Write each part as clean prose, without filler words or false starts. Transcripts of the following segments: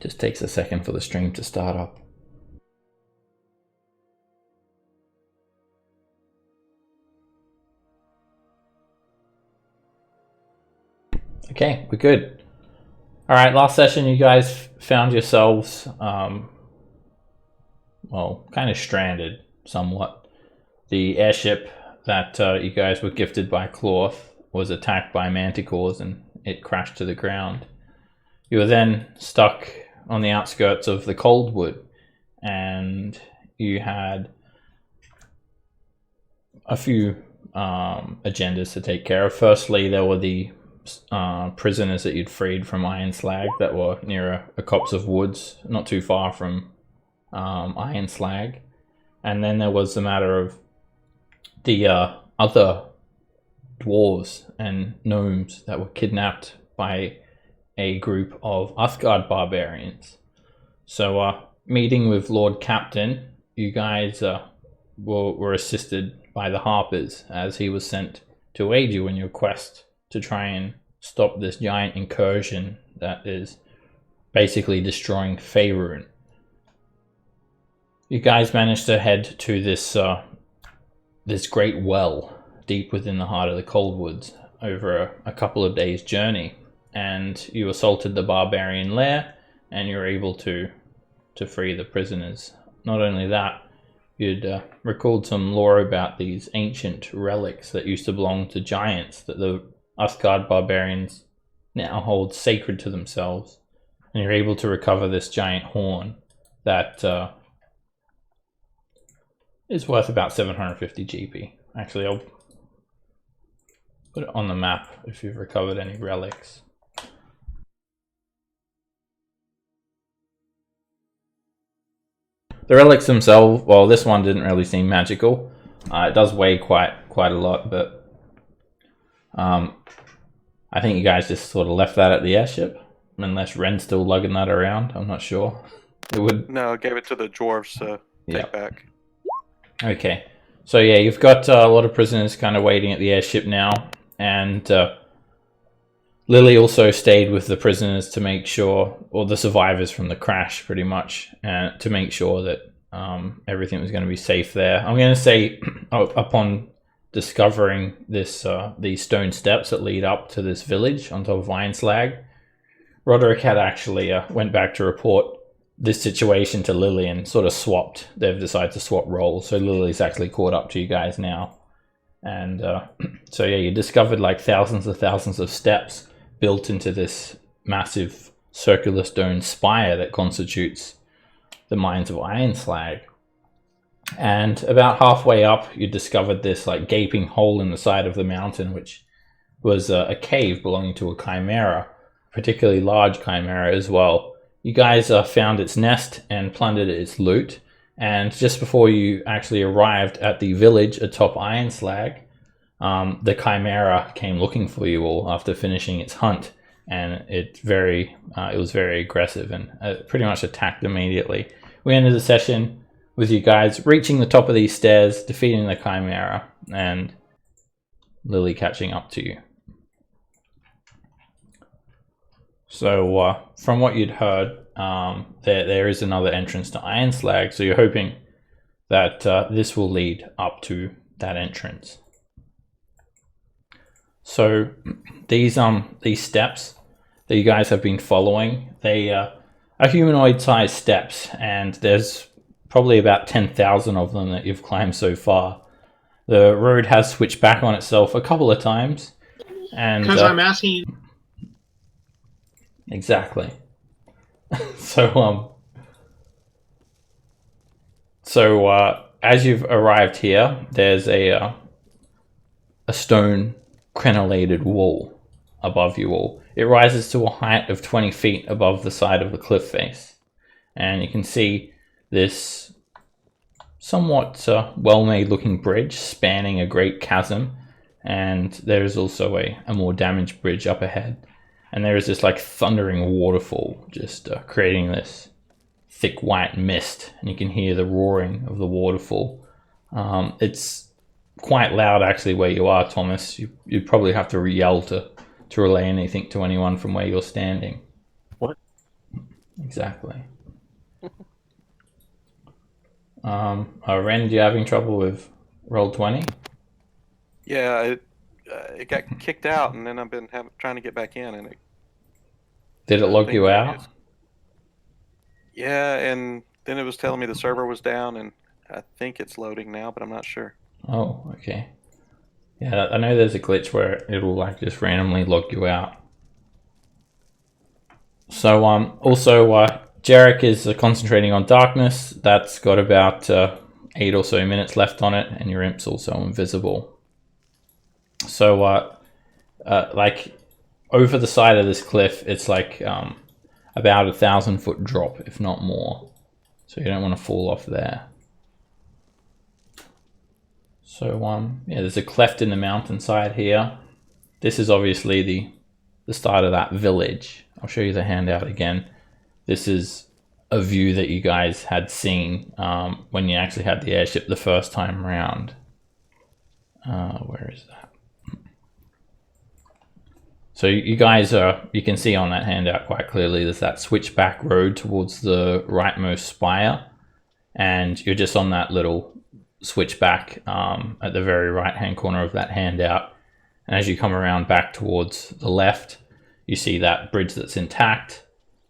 Just takes a second for the stream to start up. Okay, we're good. All right, last session you guys found yourselves, well, kind of stranded somewhat. The airship that you guys were gifted by Cloth was attacked by manticores and it crashed to the ground. You were then stuck on the outskirts of the Coldwood, and you had a few agendas to take care of. Firstly, there were the prisoners that you'd freed from Iron Slag that were near a copse of woods not too far from Iron Slag. And then there was the matter of the other dwarves and gnomes that were kidnapped by a group of Uthgard barbarians. So meeting with Lord Captain, you guys were assisted by the Harpers as he was sent to aid you in your quest to try and stop this giant incursion that is basically destroying Faerun. You guys managed to head to this this great well deep within the heart of the Coldwoods over a couple of days' journey, and you assaulted the barbarian lair, and you were able to free the prisoners. Not only that, you'd recalled some lore about these ancient relics that used to belong to giants that the Uthgard barbarians now hold sacred to themselves, and you're able to recover this giant horn that is worth about 750 GP. Actually, I'll put it on the map if you've recovered any relics. The relics themselves, well, this one didn't really seem magical. It does weigh quite a lot, but I think you guys just sort of left that at the airship, unless Ren's still lugging that around. I'm not sure. It would. No, I gave it to the dwarves to take back. Okay, so yeah, you've got a lot of prisoners kind of waiting at the airship now, and Lily also stayed with the prisoners to make sure, or the survivors from the crash pretty much, to make sure that everything was going to be safe there. I'm going to say upon discovering this these stone steps that lead up to this village on top of Iron Slag, Roderick had actually went back to report this situation to Lily and sort of swapped. They've decided to swap roles, so Lily's actually caught up to you guys now. And so yeah, you discovered like thousands of steps built into this massive circular stone spire that constitutes the mines of Iron Slag. And about halfway up, you discovered this like gaping hole in the side of the mountain, which was a cave belonging to a chimera, particularly large chimera as well. You guys found its nest and plundered its loot, and just before you actually arrived at the village atop Iron Slag, the chimera came looking for you all after finishing its hunt, and it was very aggressive and pretty much attacked immediately. We ended the session with you guys reaching the top of these stairs, defeating the chimera, and Lily catching up to you. So from what you'd heard, there is another entrance to Iron Slag, so you're hoping that this will lead up to that entrance. So these steps that you guys have been following, they are humanoid-sized steps, and there's probably about 10,000 of them that you've climbed so far. The road has switched back on itself a couple of times, and because I'm asking. Exactly. So as you've arrived here, there's a stone crenellated wall above you all. It rises to a height of 20 feet above the side of the cliff face, and you can see this somewhat well-made looking bridge spanning a great chasm, and there is also a more damaged bridge up ahead. And there is this like thundering waterfall just creating this thick white mist, and you can hear the roaring of the waterfall. It's quite loud actually where you are, Thomas. You'd probably have to yell to relay anything to anyone from where you're standing. What? Exactly. Ren, do you having trouble with Roll20? Yeah, it got kicked out, and then I've been trying to get back in, and Did it I log think you maybe out? it's yeah, and then it was telling me the server was down, and I think it's loading now, but I'm not sure. Oh, okay. Yeah, I know there's a glitch where it'll like just randomly log you out. So also Jarek is concentrating on darkness. That's got about 8 or so minutes left on it, and your imp's also invisible. So like over the side of this cliff, it's like about 1,000-foot drop, if not more. So you don't want to fall off there. So yeah, there's a cleft in the mountainside here. This is obviously the start of that village. I'll show you the handout again. This is a view that you guys had seen when you actually had the airship the first time around. Where is that? So you guys you can see on that handout quite clearly there's that switchback road towards the rightmost spire, and you're just on that little switchback at the very right hand corner of that handout. And as you come around back towards the left, you see that bridge that's intact,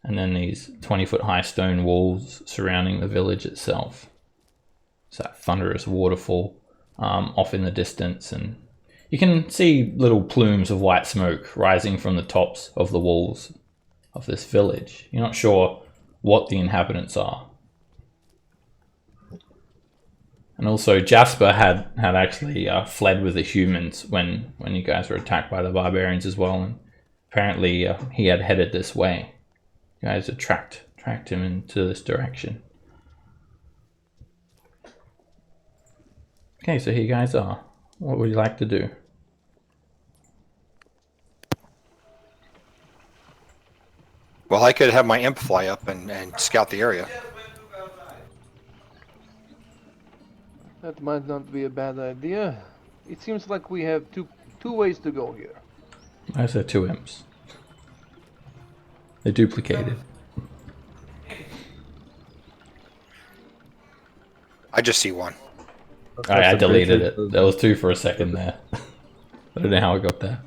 and then these 20-foot high stone walls surrounding the village itself. It's that thunderous waterfall off in the distance, and you can see little plumes of white smoke rising from the tops of the walls of this village. You're not sure what the inhabitants are. And also Jasper had actually fled with the humans when you guys were attacked by the barbarians as well, and apparently he had headed this way. You guys had tracked him into this direction. Okay, so here you guys are. What would you like to do? Well, I could have my imp fly up and scout the area. That might not be a bad idea. It seems like we have two ways to go here. I said 2 imps. They're duplicated. I just see one. I deleted it. There was 2 for a second there. I don't know how I got there.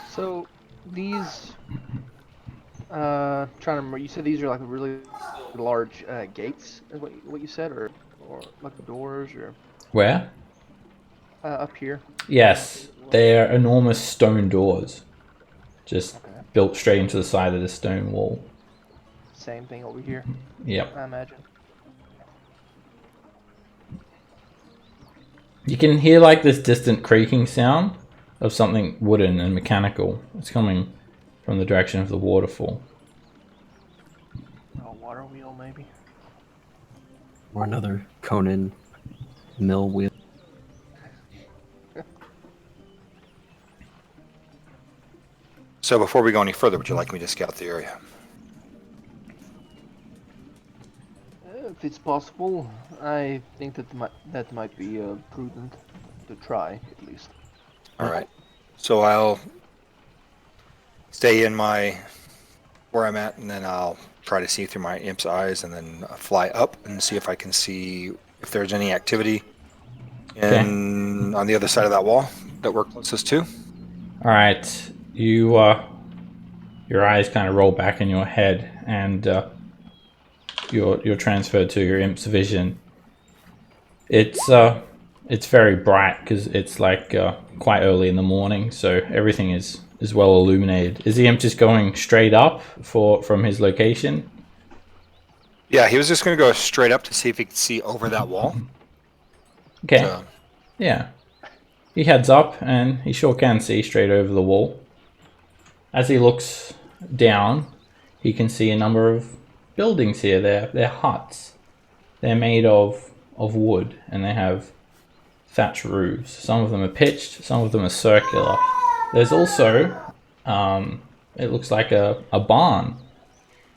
So these, trying to remember, you said these are like really large gates, is what you said, or like doors, or Where? up here. Yes, they're enormous stone doors, just Okay. built straight into the side of the stone wall. Same thing over here, Yep. I imagine. You can hear like this distant creaking sound of something wooden and mechanical. It's coming from the direction of the waterfall. A water wheel, maybe. Or another Conan mill wheel. So before we go any further, would you like me to scout the area? If it's possible, I think that might be prudent to try at least. All right. So I'll stay in where I'm at, and then I'll try to see through my imp's eyes, and then fly up and see if I can see if there's any activity on the other side of that wall that we're closest to. All right, you your eyes kind of roll back in your head, and you're transferred to your imp's vision. It's very bright because it's like quite early in the morning, so everything is well illuminated. Is the imp just going straight up from his location? Yeah, he was just going to go straight up to see if he could see over that wall. Okay. So, Yeah. He heads up and he sure can see straight over the wall. As he looks down, he can see a number of buildings here. They're huts. They're made of wood, and they have thatch roofs. Some of them are pitched, some of them are circular. There's also, it looks like a barn.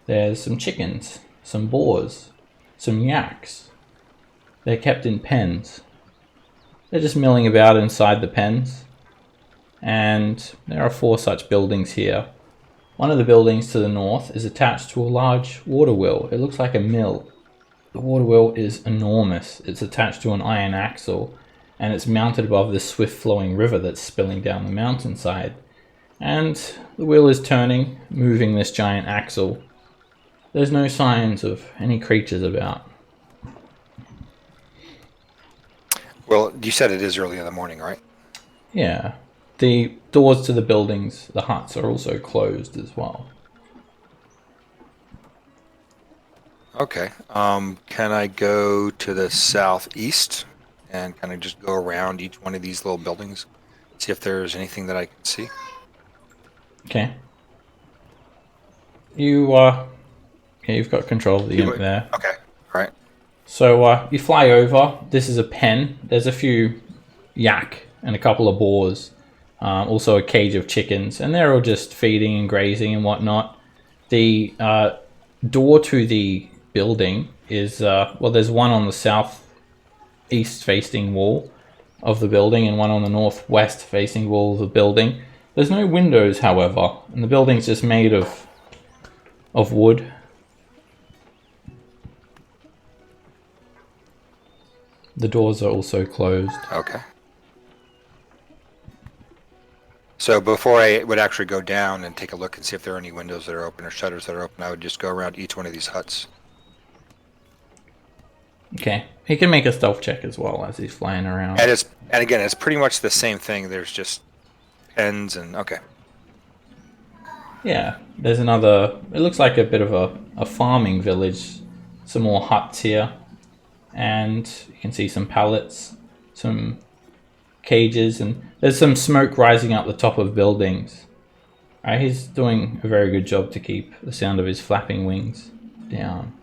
There's some chickens, some boars, some yaks. They're kept in pens. They're just milling about inside the pens. and there are 4 such buildings here. One of the buildings to the north is attached to a large water wheel. It looks like a mill. The water wheel is enormous. It's attached to an iron axle, and it's mounted above this swift-flowing river that's spilling down the mountainside. And the wheel is turning, moving this giant axle. There's no signs of any creatures about. Well, you said it is early in the morning, right? Yeah. The doors to the buildings, the huts, are also closed as well. Okay. Can I go to the southeast and kind of just go around each one of these little buildings, see if there's anything that I can see? Okay. You, yeah, you've got control of the imp there. Okay. All right. So you fly over. This is a pen. There's a few yak and a couple of boars. Also a cage of chickens. And they're all just feeding and grazing and whatnot. The door to the building is, well, there's one on the southeast facing wall of the building and one on the northwest facing wall of the building. There's no windows, however. And the building's just made of wood. The doors are also closed. Okay. So before I would actually go down and take a look and see if there are any windows that are open or shutters that are open, I would just go around each one of these huts. Okay. He can make a stealth check as well as he's flying around. And again, it's pretty much the same thing. There's just pens and okay. Yeah. There's another... It looks like a bit of a farming village. Some more huts here. And you can see some pallets. Some cages. And there's some smoke rising up the top of buildings. Alright, he's doing a very good job to keep the sound of his flapping wings down.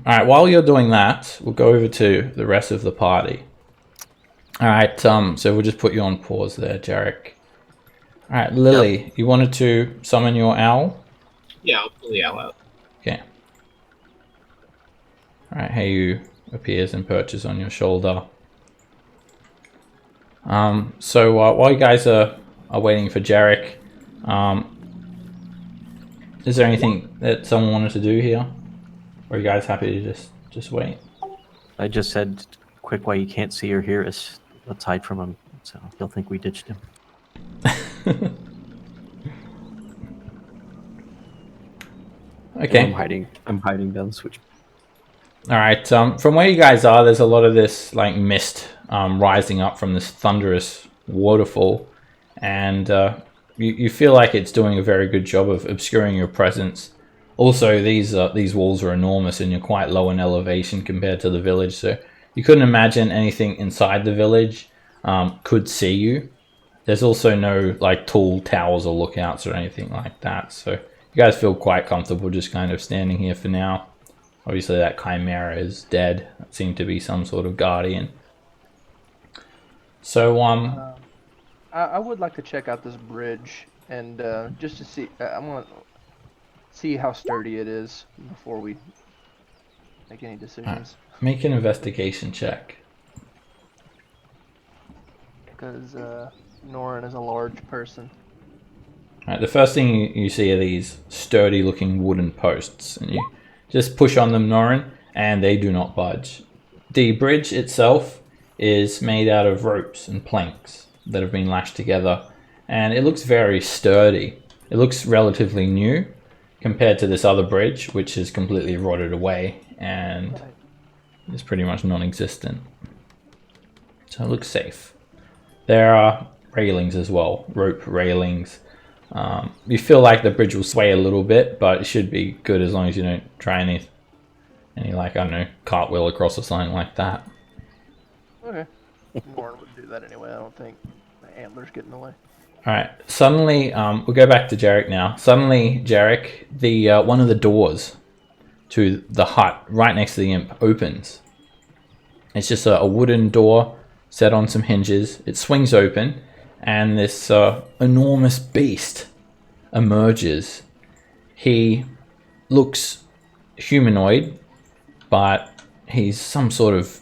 Alright, while you're doing that, we'll go over to the rest of the party. Alright, so we'll just put you on pause there, Jarek. Alright, Lily, you wanted to summon your owl? Yeah, I'll pull the owl out. Okay. Alright, Heyu appears and perches on your shoulder. So while you guys are waiting for Jarek, is there anything that someone wanted to do here? Or are you guys happy to just wait? I just said, quick, while you can't see or hear us, let's hide from him, so he'll think we ditched him. Okay. I'm hiding down the switch. All right. From where you guys are, there's a lot of this like mist rising up from this thunderous waterfall, and you feel like it's doing a very good job of obscuring your presence. Also, these walls are enormous, and you're quite low in elevation compared to the village, so you couldn't imagine anything inside the village could see you. There's also no like tall towers or lookouts or anything like that, so you guys feel quite comfortable just kind of standing here for now. Obviously that chimera is dead. That seemed to be some sort of guardian. So I would like to check out this bridge and just to see. I want to see how sturdy it is before we make any decisions. Make an investigation check. Because Norin is a large person. Alright, the first thing you see are these sturdy looking wooden posts, and you just push on them, Norin, and they do not budge. The bridge itself is made out of ropes and planks that have been lashed together, and it looks very sturdy. It looks relatively new compared to this other bridge, which is completely rotted away and is pretty much non-existent. So it looks safe. There are railings as well, rope railings. You feel like the bridge will sway a little bit, but it should be good as long as you don't try any like, I don't know, cartwheel across or something like that. Okay. Norin would do that anyway. I don't think the antlers get in the way. Alright, suddenly, we'll go back to Jarek now. Suddenly, Jarek, the one of the doors to the hut right next to the imp opens. It's just a wooden door set on some hinges. It swings open, and this enormous beast emerges. He looks humanoid, but he's some sort of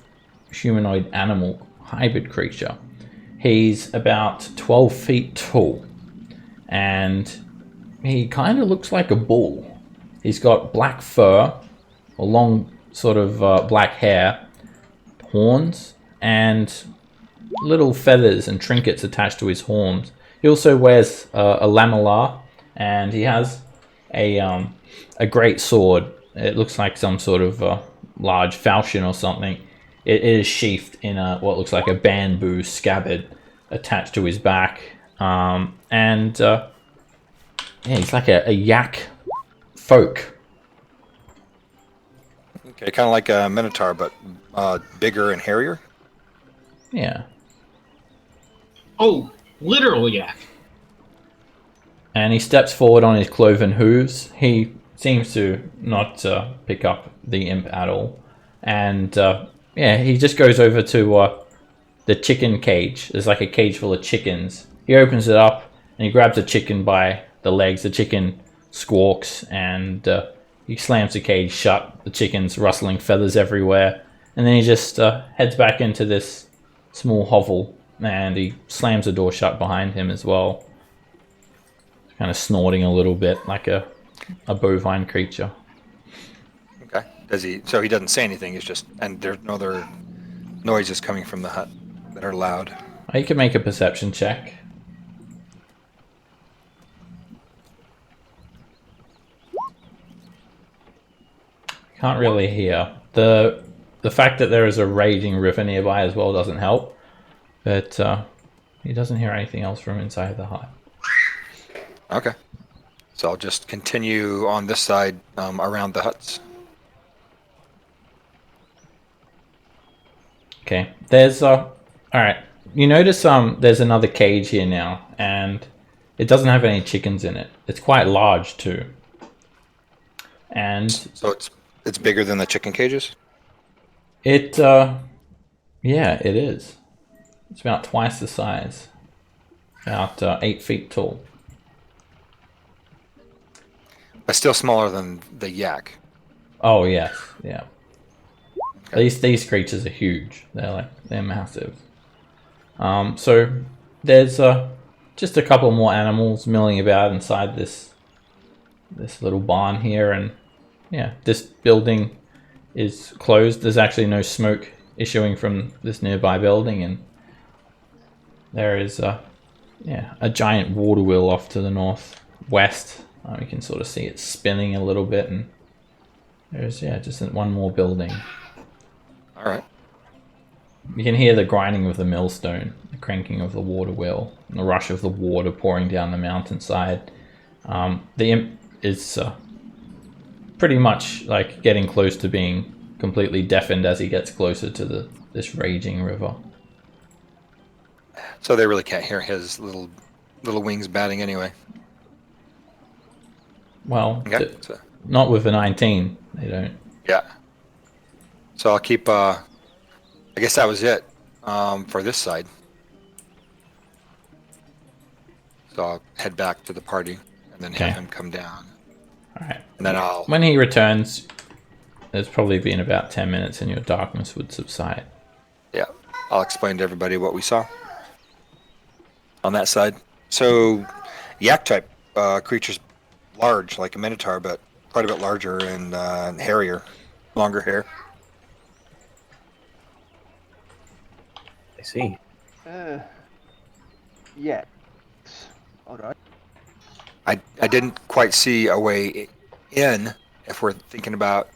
humanoid animal hybrid creature. He's about 12 feet tall, and he kind of looks like a bull. He's got black fur, or long sort of black hair, horns, and little feathers and trinkets attached to his horns. He also wears a lamellar, and he has a great sword. It looks like some sort of large falchion or something. It is sheathed in what looks like a bamboo scabbard attached to his back. Yeah, he's like a Yakfolk. Okay, kind of like a minotaur, but bigger and hairier. Yeah. Oh, literal yak. And he steps forward on his cloven hooves. He seems to not pick up the imp at all. And yeah, he just goes over to the chicken cage. There's like a cage full of chickens. He opens it up and he grabs a chicken by the legs. The chicken squawks and he slams the cage shut. The chicken's rustling feathers everywhere. And then he just heads back into this small hovel and he slams the door shut behind him as well. Kind of snorting a little bit like a bovine creature. Okay. Does he? So he doesn't say anything. He's just, and there's no other noises coming from the hut that are loud. You can make a perception check. Can't really hear. The fact that there is a raging river nearby as well doesn't help. But he doesn't hear anything else from inside the hut. Okay. So I'll just continue on this side around the huts. Okay. There's all right. You notice there's another cage here now, and it doesn't have any chickens in it. It's quite large too. And So it's bigger than the chicken cages? it yeah, it is. It's about twice the size. About 8 feet tall. But still smaller than the yak. Oh yes, yeah. These creatures are huge. They're massive. So there's just a couple more animals milling about inside this little barn here, and yeah, this building is closed. There's actually no smoke issuing from this nearby building, and there is a giant water wheel off to the northwest. You can sort of see it spinning a little bit, and there's just one more building. All right. You can hear the grinding of the millstone, the cranking of the water wheel, and the rush of the water pouring down the mountainside. The imp is pretty much like getting close to being completely deafened as he gets closer to this raging river. So they really can't hear his little wings batting anyway. Well, Okay. So, not with a 19, they don't. yeah. So I'll keep. I guess that was it for this side. So I'll head back to the party and then have him come down. All right. And then I'll. When he returns, there's probably been about 10 minutes, and your darkness would subside. Yeah, I'll explain to everybody what we saw on that side. So, yak type creatures, large like a minotaur, but quite a bit larger and hairier, longer hair. I see. Yeah. All right. I didn't quite see a way in if we're thinking about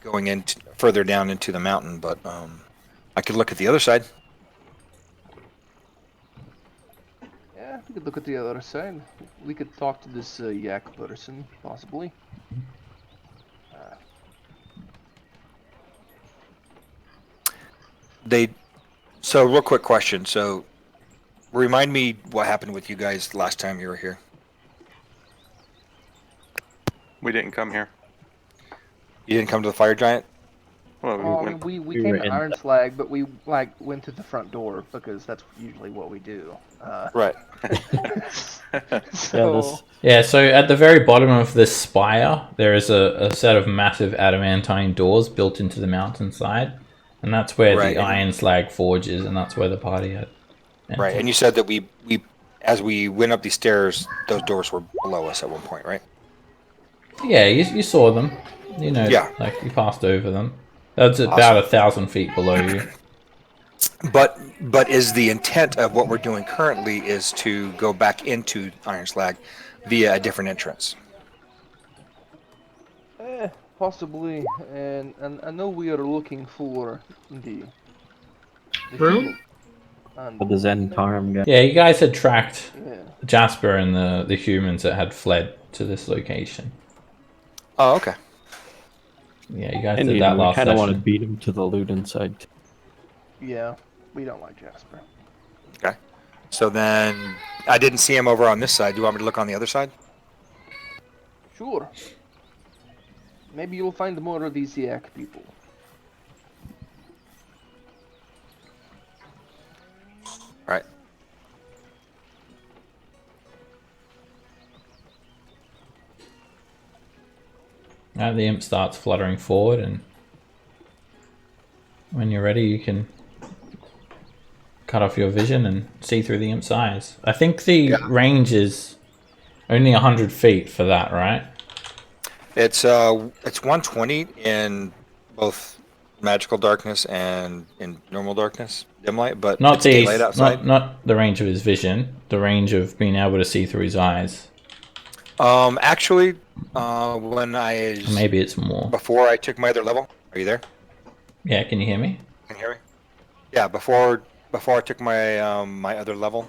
going in further down into the mountain, but I could look at the other side. Yeah, we could look at the other side. We could talk to this yak person, possibly. So real quick question. So remind me what happened with you guys last time you were here. We didn't come here. You didn't come to the fire giant? Well, we Oh, went. we we came were to in Iron Slag, but we went to the front door because that's usually what we do. Right. So, Yeah, so at the very bottom of this spire, there is a set of massive adamantine doors built into the mountainside. And that's where Right. the Iron Slag Forge is, and that's where the party had. Right, and you said that we as we went up these stairs, those doors were below us at one point, right? Yeah, you saw them. You know, Yeah. like you passed over them. That's about Awesome. 1,000 feet below you. But is the intent of what we're doing currently is to go back into Iron Slag via a different entrance? Possibly, and I know we are looking for the Room? shield. And But the Zentarum guy. Yeah, you guys had tracked yeah, Jasper and the humans that had fled to this location. Oh, okay. Yeah, you guys And did you that know, we last kind of want to session. beat him to the loot inside. yeah, we don't like Jasper. Okay. So then I didn't see him over on this side. Do you want me to look on the other side? Sure. Maybe you'll find more of these Yak people. All right. Now the imp starts fluttering forward, and when you're ready, you can cut off your vision and see through the imp's eyes. I think the range is only 100 feet for that, right? It's 120 in both magical darkness and in normal darkness, dim light, but Not it's daylight outside. not the range of his vision, the range of being able to see through his eyes. Actually, when I Or maybe it's more. before I took my other level, are you there? Yeah, can you hear me? Can you hear me? Yeah, before I took my my other level,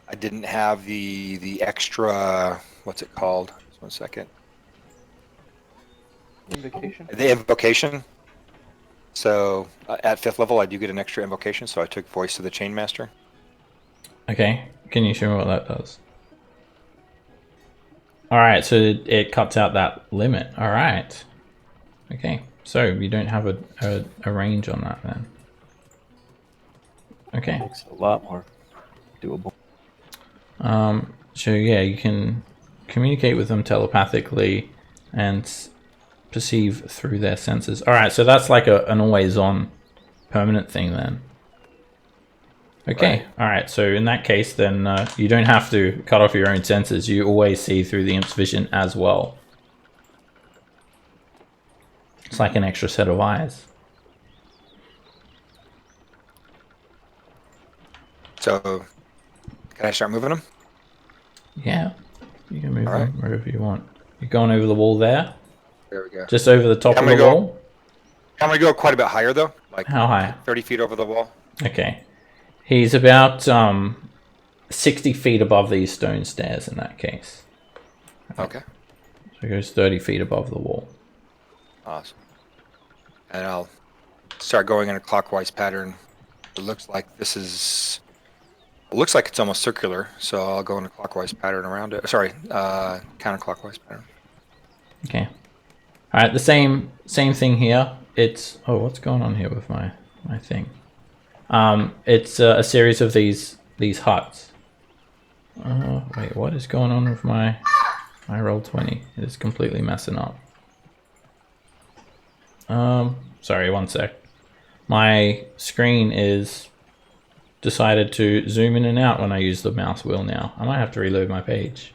I didn't have the extra, what's it called? Just 1 second. Invocation. The invocation. So at 5th level, I do get an extra invocation. So I took Voice of the Chainmaster. Okay, can you show me what that does? Alright, so it cuts out that limit. Alright. Okay, so you don't have a range on that then. Okay. Makes it a lot more doable. So yeah, you can communicate with them telepathically and perceive through their senses. Alright, so that's like an always-on permanent thing then. Okay, Right. alright, so in that case then you don't have to cut off your own senses. You always see through the imp's vision as well. It's like an extra set of eyes. So can I start moving them? Yeah, you can move Alright. them wherever you want. You're going over the wall there? There we go. Just over the top I'm of the gonna go- wall? I'm gonna go quite a bit higher though, like How high? 30 feet over the wall. Okay. He's about 60 feet above these stone stairs in that case. Okay. So he goes 30 feet above the wall. Awesome. And I'll start going in a clockwise pattern. It looks like this is. It looks like it's almost circular, so I'll go in a clockwise pattern around it. Sorry, counterclockwise pattern. Okay. Alright, the same thing here. It's... Oh, what's going on here with my thing? It's a series of these huts. Wait, what is going on with my Roll20? It is completely messing up. Sorry, 1 sec. My screen is decided to zoom in and out when I use the mouse wheel now. I might have to reload my page.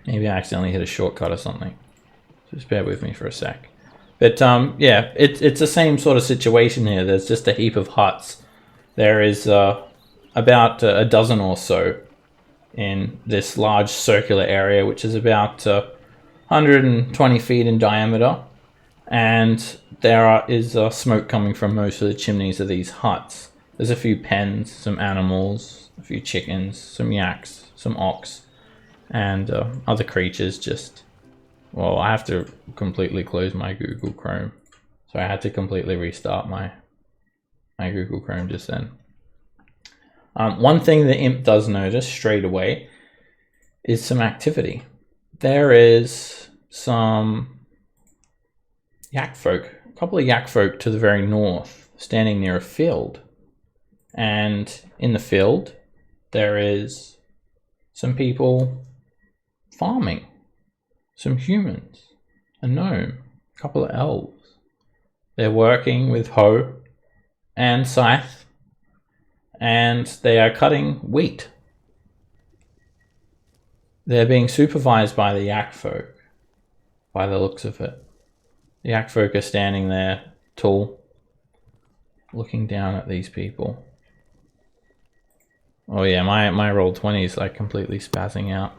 Maybe I accidentally hit a shortcut or something. Just bear with me for a sec. But yeah, it's the same sort of situation here. There's just a heap of huts. There is about a dozen or so in this large circular area, which is about 120 feet in diameter. And there is smoke coming from most of the chimneys of these huts. There's a few pens, some animals, a few chickens, some yaks, some ox, and other creatures just... Well, I have to completely close my Google Chrome. So I had to completely restart my Google Chrome just then. One thing the imp does notice straight away is some activity. There is some Yakfolk, a couple of Yakfolk to the very north, standing near a field. And in the field, there is some people farming. Some humans, a gnome, a couple of elves. They're working with hoe and scythe and they are cutting wheat. They're being supervised by the Yakfolk, by the looks of it. The Yakfolk are standing there, tall, looking down at these people. Oh yeah, my Roll20 is like completely spazzing out.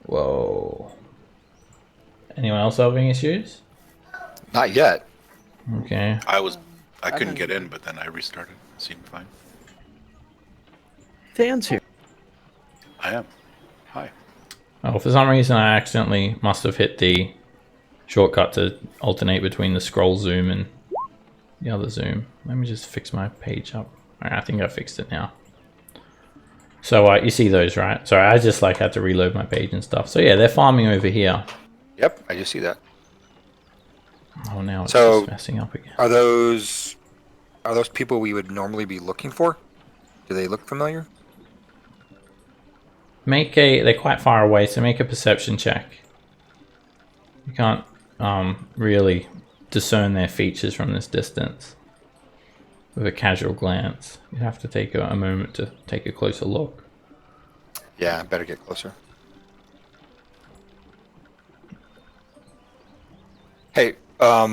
Whoa. Anyone else having issues? Not yet. Okay. I couldn't get in, but then I restarted. It seemed fine. Dan's here. I am. Hi. Oh, for some reason I accidentally must have hit the shortcut to alternate between the scroll zoom and the other zoom. Let me just fix my page up. Alright, I think I fixed it now. So you see those, right? Sorry, I just like had to reload my page and stuff. So yeah, they're farming over here. Yep, I just see that. Oh, now it's So, just messing up again. Are those people we would normally be looking for? Do they look familiar? They're quite far away, so make a perception check. You can't really discern their features from this distance with a casual glance. You have to take a moment to take a closer look. Yeah, I better get closer. Hey, are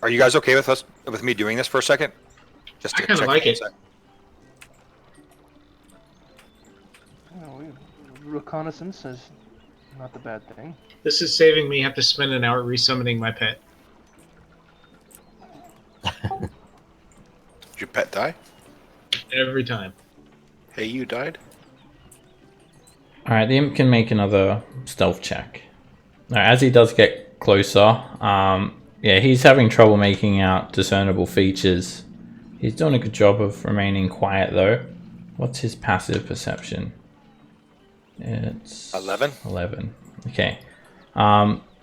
you guys okay with me doing this for a second? Just I to kinda check like in a it. sec. Reconnaissance is not the bad thing. This is saving me have to spend an hour resummoning my pet. Did your pet die? Every time. Hey, you died? Alright, the imp can make another stealth check. Now, as he does get closer, yeah, he's having trouble making out discernible features. He's doing a good job of remaining quiet though. What's his passive perception? It's 11. 11. Okay.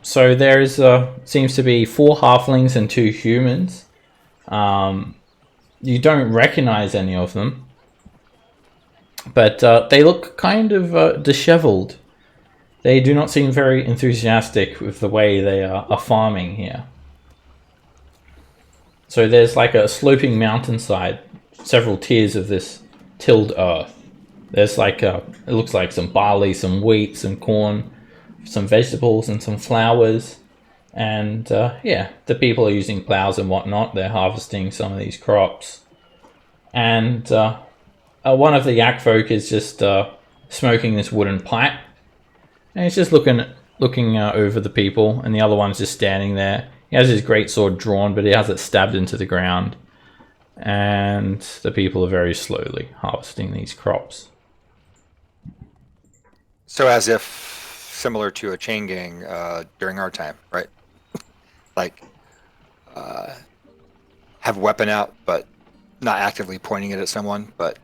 So there is seems to be 4 halflings and 2 humans. You don't recognize any of them, but they look kind of disheveled. They do not seem very enthusiastic with the way they are farming here. So there's like a sloping mountainside, several tiers of this tilled earth. There's like it looks like some barley, some wheat, some corn, some vegetables, and some flowers. And yeah, the people are using plows and whatnot. They're harvesting some of these crops. And one of the Yakfolk is just smoking this wooden pipe. And he's just looking over the people, and the other one's just standing there. He has his greatsword drawn, but he has it stabbed into the ground. And the people are very slowly harvesting these crops. So as if similar to a chain gang during our time, right? Like, have weapon out, but not actively pointing it at someone, but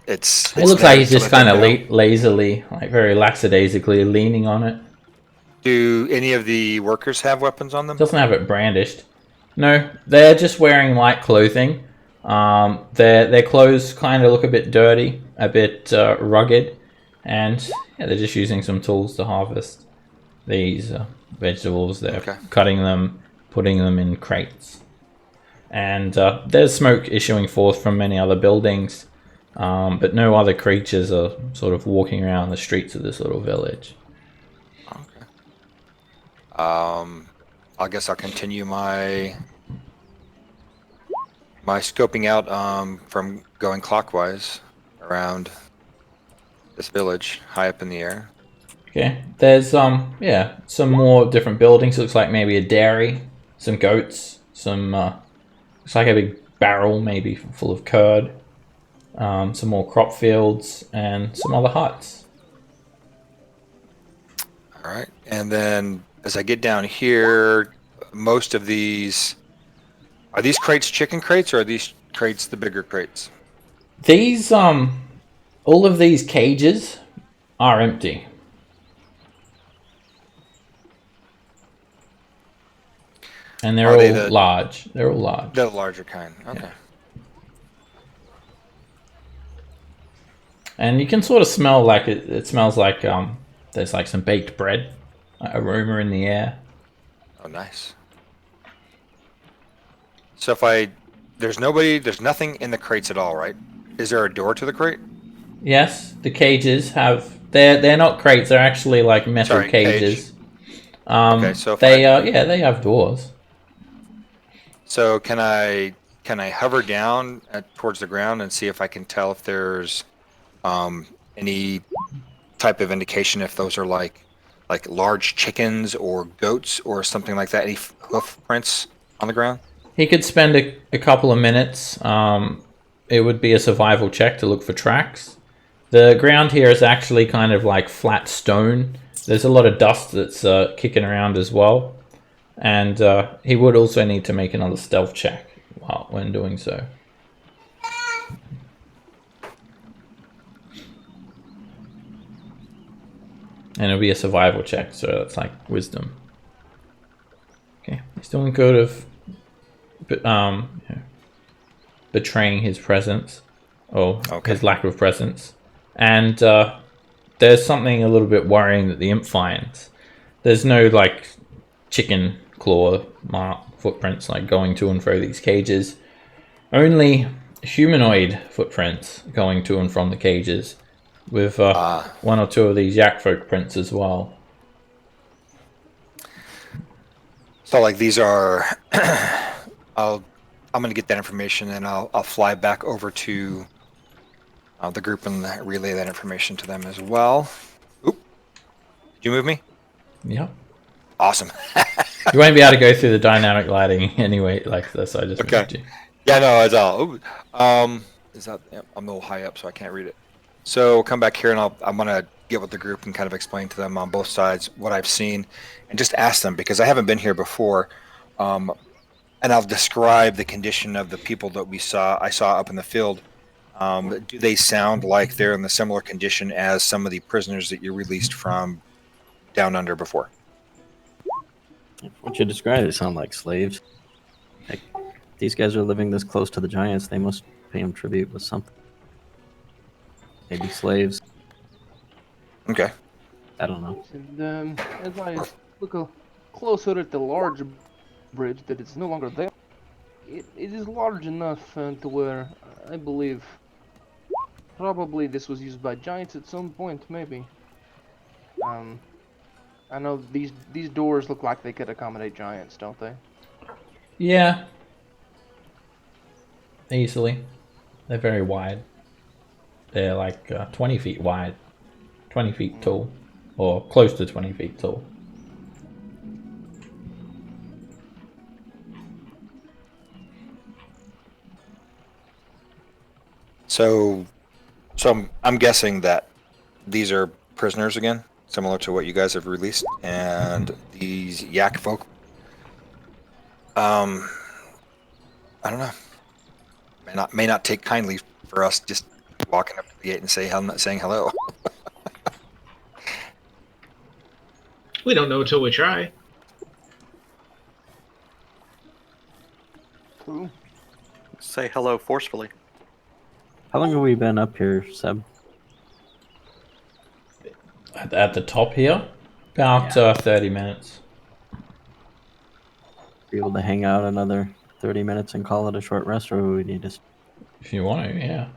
It looks there like he's to just let kind them of know. lazily, like very lackadaisically leaning on it. Do any of the workers have weapons on them? Doesn't have it brandished. No, they're just wearing light clothing. Their clothes kind of look a bit dirty, a bit rugged, and yeah, they're just using some tools to harvest these vegetables. They're Okay. cutting them, putting them in crates, and there's smoke issuing forth from many other buildings, but no other creatures are sort of walking around the streets of this little village. Okay. I guess I'll continue my scoping out from going clockwise around this village high up in the air. Okay, there's yeah, some more different buildings. Looks like maybe a dairy, some goats, some looks like a big barrel maybe full of curd, some more crop fields, and some other huts. All right, and then as I get down here, most of these are these crates chicken crates, or are these crates the bigger crates? These all of these cages are empty. And they're Are all they large. They're all large. The larger kind. Okay. And you can sort of smell like it smells like there's like some baked bread, like aroma in the air. Oh, nice. So if I there's nobody. There's nothing in the crates at all, right? Is there a door to the crate? Yes, the cages have. They're not crates. They're actually like metal Sorry, cage. cages. Okay, so if They yeah, they have doors. So can I hover down towards the ground and see if I can tell if there's any type of indication if those are like large chickens or goats or something like that? Any hoof prints on the ground? He could spend a couple of minutes. It would be a survival check to look for tracks. The ground here is actually kind of like flat stone. There's a lot of dust that's kicking around as well. And he would also need to make another stealth check when doing so. And it'll be a survival check, so that's like wisdom. Okay, he's doing good of betraying his presence, or his lack of presence. And there's something a little bit worrying that the imp finds. There's no like chicken claw mark footprints like going to and fro these cages. Only humanoid footprints going to and from the cages, with one or two of these Yakfolk prints as well. So like these are, I'm going to get that information and I'll fly back over to the group and relay that information to them as well. Oop! Did you move me? Yep. Awesome. You won't be able to go through the dynamic lighting anyway like this. I just moved you. Yeah, no, it's all. Ooh. Is that? Yep, I'm a little high up, so I can't read it. So we'll come back here, and I'm gonna get with the group and kind of explain to them on both sides what I've seen, and just ask them because I haven't been here before, and I'll describe the condition of the people that I saw up in the field. Do they sound like they're in the similar condition as some of the prisoners that you released from down under before? What you described, it sound like slaves. Like, these guys are living this close to the giants. They must pay them tribute with something. Maybe slaves. Okay. I don't know. And as I look closer at the large bridge that is no longer there, it is large enough to where I believe probably this was used by giants at some point, maybe. I know these doors look like they could accommodate giants, don't they? Yeah. Easily. They're very wide. They're like 20 feet wide. 20 feet tall. Or close to 20 feet tall. So I'm guessing that these are prisoners again, similar to what you guys have released, and these Yakfolk. I don't know. May not take kindly for us just walking up to the gate and saying hello. We don't know until we try. True. Say hello forcefully. How long have we been up here, Seb? At the top here, about 30 minutes. Be able to hang out another 30 minutes and call it a short rest, or we need to... If you want to, yeah.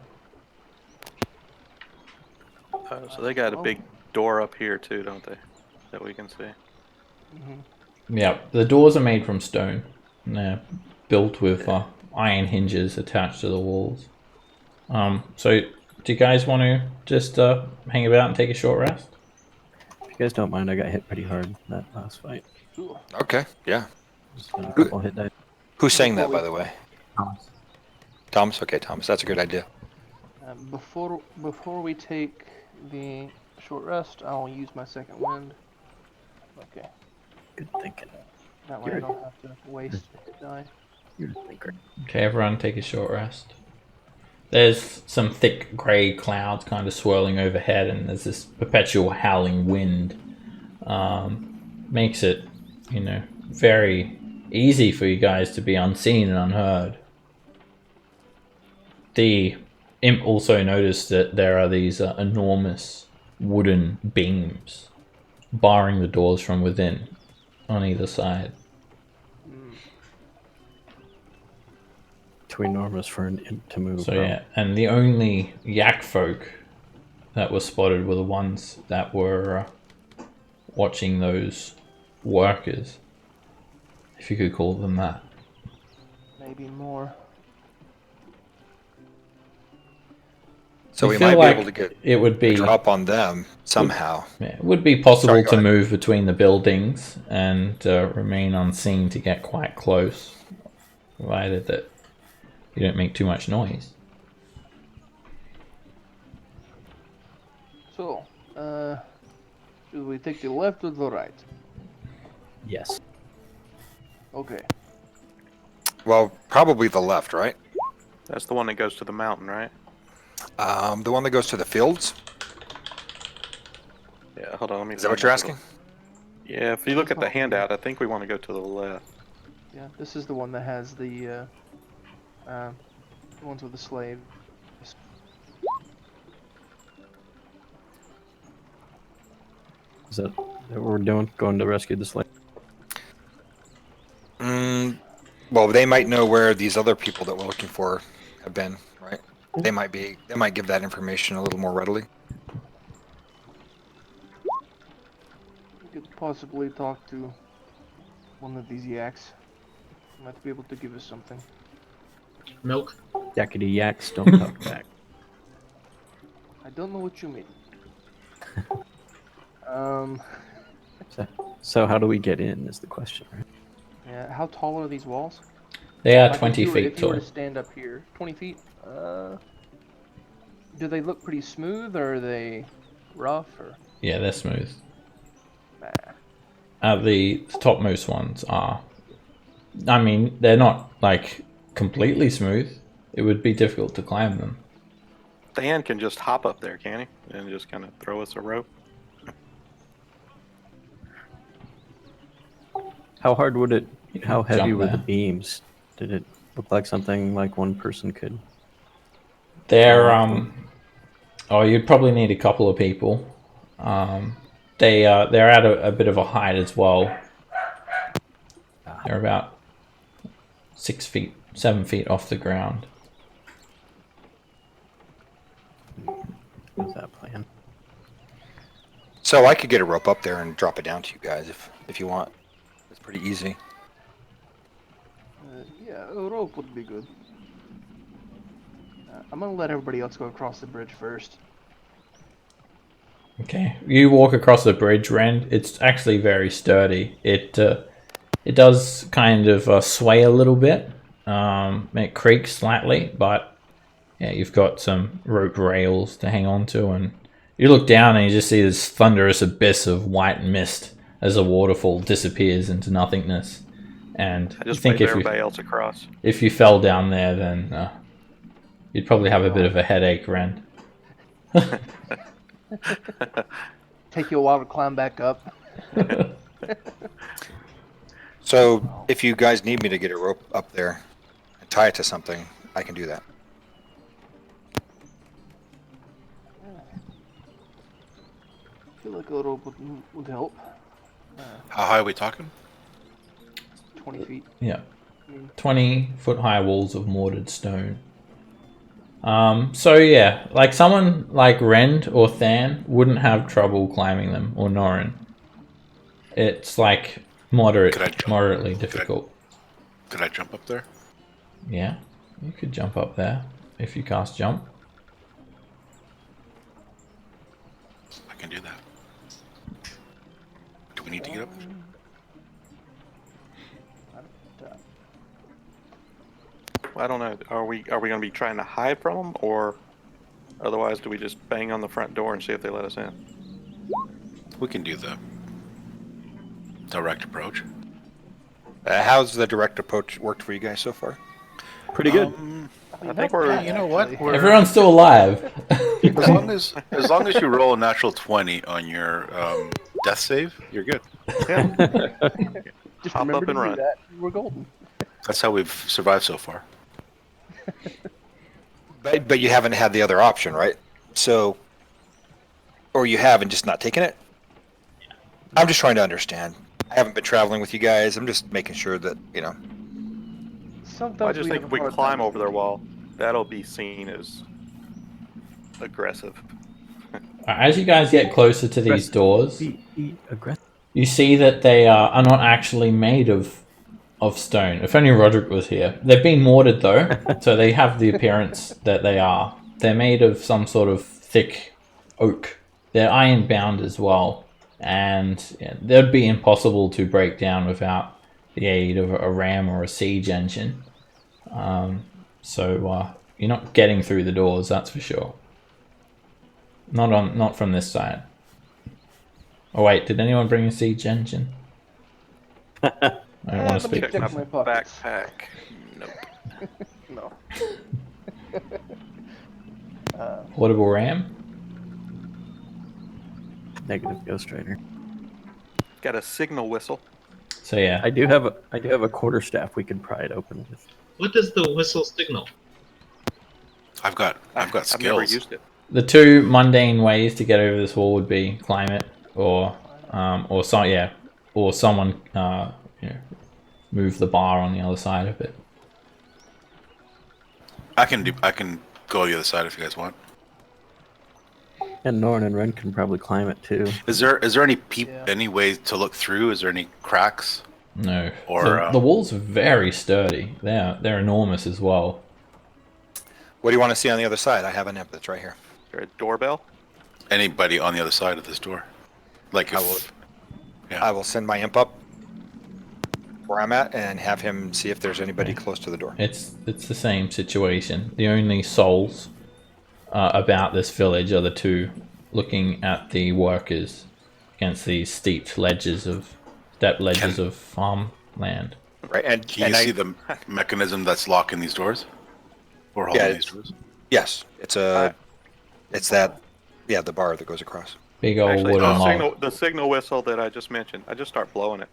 So they got a big door up here too, don't they? That we can see. Yeah, the doors are made from stone. And they're built with iron hinges attached to the walls. So do you guys want to just hang about and take a short rest? If you guys don't mind, I got hit pretty hard that last fight. Okay, yeah. Just got a couple hit dice. Who's saying that, by the way? Thomas. Thomas? Okay, Thomas, that's a good idea. Before we take the short rest, I'll use my second wind. Okay. Good thinking. That way I don't have to waste die. You're a thinker. Okay, everyone take a short rest. There's some thick grey clouds kind of swirling overhead, and there's this perpetual howling wind. Makes it, very easy for you guys to be unseen and unheard. The imp also noticed that there are these enormous wooden beams barring the doors from within on either side. too enormous for an imp to move. So bro. yeah, and the only Yakfolk that were spotted were the ones that were watching those workers, if you could call them that. Maybe more. So You we feel might like be able to get it would a be drop on them somehow. yeah, it would be possible Sorry, go to ahead. move between the buildings and remain unseen to get quite close, provided that you don't make too much noise. So, should we take the left or the right? Yes. Okay. Well, probably the left, right? That's the one that goes to the mountain, right? The one that goes to the fields. Yeah, hold on. Let me. Is that what find you're that asking? little- Yeah, if you look at the handout, I think we want to go to the left. Yeah, this is the one that has the ones with the slave. Is that what we're doing? Going to rescue the slave? Well, they might know where these other people that we're looking for have been, right? They might give that information a little more readily. We could possibly talk to one of these yaks. Might be able to give us something. Milk. Yakety yaks, don't talk back. I don't know what you mean. Um, So how do we get in is the question, right? yeah. How tall are these walls? They are Like 20 if you were, feet if you were tall. to stand up here, 20 feet. Do they look pretty smooth, or are they rough, or Yeah, they're smooth. nah? The topmost ones are. I mean, they're not like completely smooth. It would be difficult to climb them. Dan can just hop up there, can he? And just kind of throw us a rope. How hard would it? can How heavy jump were the there. beams? Did it look like something like one person could? They're walk them? Oh, you'd probably need a couple of people. They're at a bit of a height as well. They're about 6 feet, 7 feet off the ground. What's that plan? So I could get a rope up there and drop it down to you guys if you want. It's pretty easy. Yeah, a rope would be good. I'm gonna let everybody else go across the bridge first. Okay, you walk across the bridge, Rand. It's actually very sturdy. It does kind of sway a little bit. It creaks slightly, but yeah, you've got some rope rails to hang on to, and you look down and you just see this thunderous abyss of white mist as the waterfall disappears into nothingness. And I you just think wave everybody else across. if you fell down there, then you'd probably have a bit of a headache, Rand. Take you a while to climb back up. So if you guys need me to get a rope up there and tie it to something, I can do that. I feel like a rope would help. How high are we talking? 20 feet. Yeah. 20-foot high walls of mortared stone. So yeah, like someone like Rend or Than wouldn't have trouble climbing them, or Norin. It's like moderately difficult. Could I jump up there? Yeah, you could jump up there if you cast jump. I can do that. Do we need to get up? I don't know. Are we going to be trying to hide from them, or otherwise do we just bang on the front door and see if they let us in? We can do the direct approach. How's the direct approach worked for you guys so far? Pretty good. I think we're. You know what? We're, Everyone's still alive. as long as you roll a natural 20 on your death save, you're good. Just Hop remember up and to do run. that. We're golden. That's how we've survived so far. But you haven't had the other option, right? So, or you have and just not taken it? I'm just trying to understand. I haven't been traveling with you guys. I'm just making sure that, sometimes I just we think have if we a hard climb time. over their wall, that'll be seen as aggressive. As you guys get closer to these doors, Be aggressive. you see that they are not actually made of stone. If only Roderick was here. They've been mortared though, so they have the appearance that they are. They're made of some sort of thick oak. They're iron bound as well, and yeah, they'd be impossible to break down without the aid of a ram or a siege engine. So you're not getting through the doors, that's for sure. Not from this side. Oh wait, did anyone bring a siege engine? I don't want to Let me speak. check my pockets. Backpack. Nope. No. Portable ram? Negative Ghost Rider. Got a signal whistle. So yeah, I do have a quarterstaff we could pry it open with. What does the whistle signal? I've got I've never skills. used it. the two mundane ways to get over this wall would be climb it, or someone move the bar on the other side of it. I can go the other side if you guys want. And Norn and Ren can probably climb it too. Is there any Yeah. any way to look through? Is there any cracks? No, Or, the walls are very sturdy. They're enormous as well. What do you want to see on the other side? I have an imp that's right here. Is there a doorbell? Anybody on the other side of this door? Like I if I will send my imp up where I'm at and have him see if there's anybody close to the door. It's the same situation. The only souls about this village are the two looking at the workers against these steep steep ledges of farmland. Right, and can you see the mechanism that's locking these doors or holding Yeah, these doors? yes, it's the bar that goes across. Big old Actually, wooden log. the signal whistle that I just mentioned, I just start blowing it.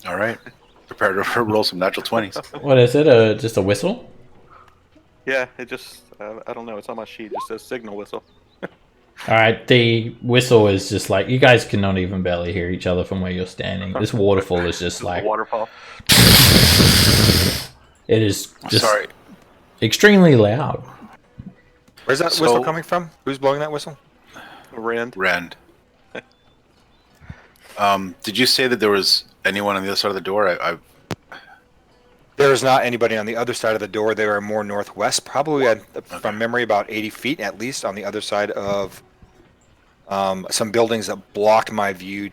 All right, prepare to roll some natural 20s. What is it? Just a whistle? Yeah, it just, I don't know, it's on my sheet. It just says signal whistle. All right, the whistle is just like you guys cannot even barely hear each other from where you're standing. This waterfall is just like Waterfall. it is just Sorry, extremely loud. Where's that So- whistle coming from? Who's blowing that whistle? Rend. Rand. Did you say that there was anyone on the other side of the door? There is not anybody on the other side of the door. They are more northwest, probably from memory about 80 feet at least on the other side of some buildings that block my view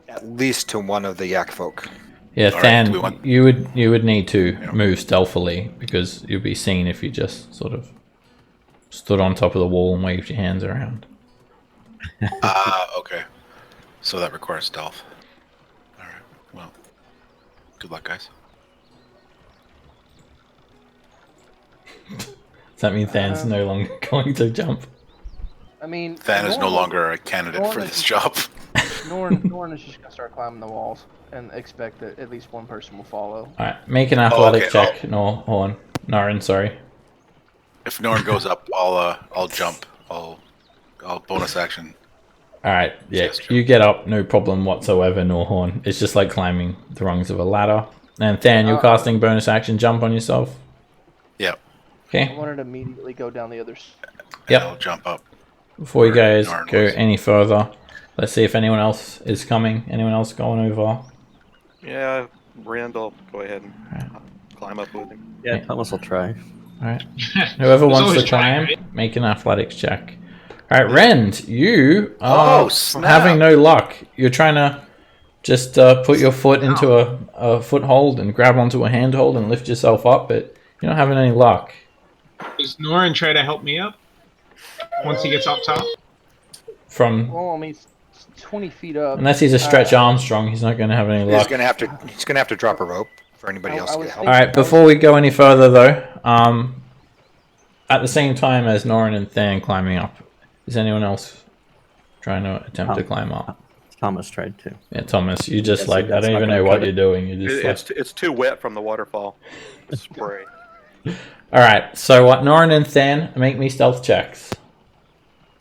at least to one of the Yakfolk. Yeah, All right, Than, do we want- you would need to move stealthily because you'd be seen if you just sort of stood on top of the wall and waved your hands around. Okay. So that requires stealth. All right. Well, good luck, guys. Does that mean Than's no longer going to jump? I mean, Than is no Norn- longer a candidate for Norn this is- job. Norn is just gonna start climbing the walls and expect that at least one person will follow. All right, make an athletic okay, check. No, hold on. Narin, sorry. If no one goes up, I'll jump. I'll bonus action. All right, yeah, Yes, sure. you get up, no problem whatsoever, Norhorn. It's just like climbing the rungs of a ladder. And Than, you're casting bonus action jump on yourself. Yeah. I Okay. wanted to immediately go down the others. And Yep. I'll jump up. Before you guys Narn go was. any further, let's see if anyone else is coming. Anyone else going over? Yeah, Rend will go ahead and climb up with him. Yeah, Thomas will try. All right. Whoever wants to always trying, climb, make an athletics check. All right, Rend, you are Oh, snap. having no luck. You're trying to just put your foot into a foothold and grab onto a handhold and lift yourself up, but you're not having any luck. Does Norin try to help me up once he gets up top? From Well, I mean, it's 20 feet up. unless he's a Stretch Armstrong, he's not going to have any He's luck. gonna have to drop a rope for anybody else to was get help. All right, before we go any further, though, at the same time as Norin and Than climbing up, is anyone else trying to attempt to climb up? Thomas tried to. Yeah, Thomas, you just Yes, like I that's don't not even gonna know what cut you're it. doing. You're just It's too wet from the waterfall. Spray. all right. So what? Norin and Than, make me stealth checks.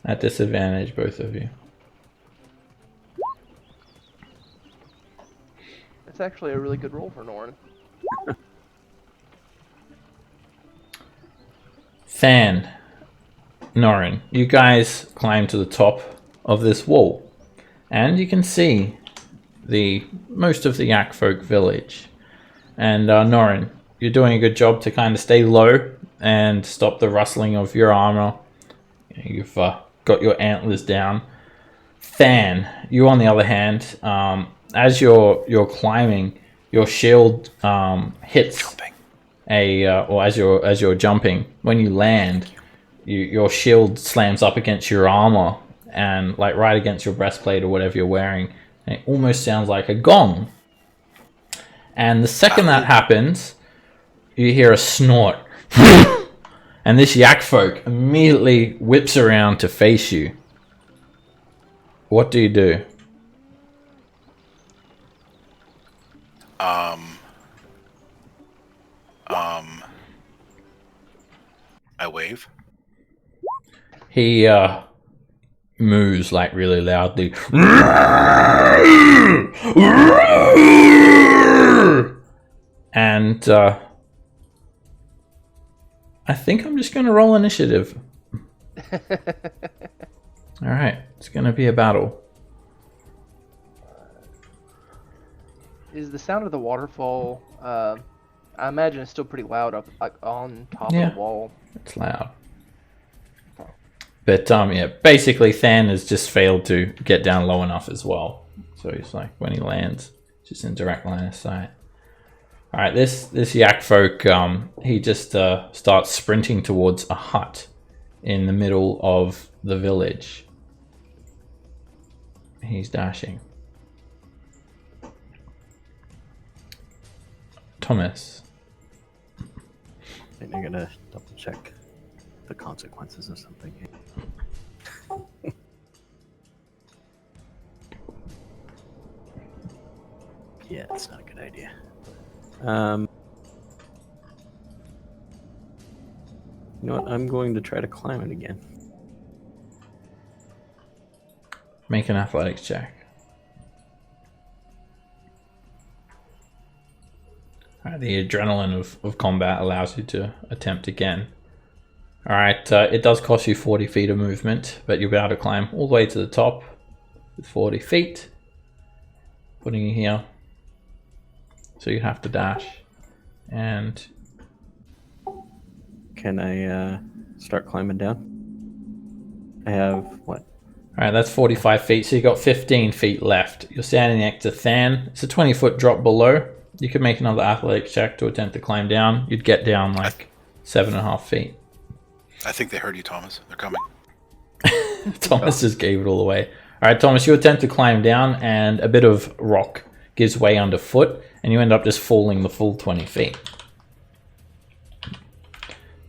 At disadvantage, both of you. That's That's actually a really good roll for Norn. Than, Norin, you guys climb to the top of this wall, and you can see most of the Yakfolk village. And Norin, you're doing a good job to kind of stay low and stop the rustling of your armor. You've got your antlers down. Than, you on the other hand, as you're climbing, your shield hits or as you're jumping. When you land, your shield slams up against your armor and like right against your breastplate or whatever you're wearing. And it almost sounds like a gong. And the second that happens, you hear a snort. And this Yakfolk immediately whips around to face you. What do you do? I wave. He moos like really loudly. And I think I'm just going to roll initiative. Alright, it's going to be a battle. Is the sound of the waterfall, I imagine it's still pretty loud up like on top Yeah. of the wall. It's loud. But yeah, basically Than has just failed to get down low enough as well. So he's like, when he lands, just in direct line of sight. Alright, this Yakfolk, he just starts sprinting towards a hut in the middle of the village. He's dashing. Thomas. I think I'm gonna double check the consequences of something here. Yeah, it's not a good idea. You know what? I'm going to try to climb it again. Make an athletics check. Alright, the adrenaline of combat allows you to attempt again. Alright, it does cost you 40 feet of movement, but you'll be able to climb all the way to the top with 40 feet. Putting you here. So you have to dash. And Can I start climbing down? I have what? alright, that's 45 feet, so you got 15 feet left. You're standing next to Than. It's a 20-foot drop below. You could make another athletics check to attempt to climb down. You'd get down like 7.5 feet. I think they heard you, Thomas. They're coming. Thomas just gave it all away. Alright, Thomas, you attempt to climb down and a bit of rock gives way underfoot and you end up just falling the full 20 feet.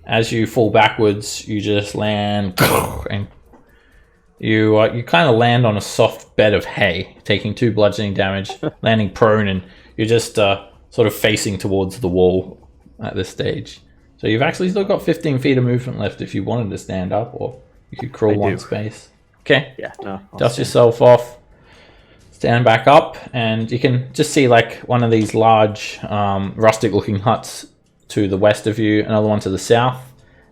As you fall backwards, you just land and you kind of land on a soft bed of hay, taking 2 bludgeoning damage, landing prone, and you're just sort of facing towards the wall at this stage. So you've actually still got 15 feet of movement left if you wanted to stand up, or you could crawl one space. Okay. Yeah, no. Dust yourself off. Stand back up, and you can just see like one of these large rustic-looking huts to the west of you, another one to the south,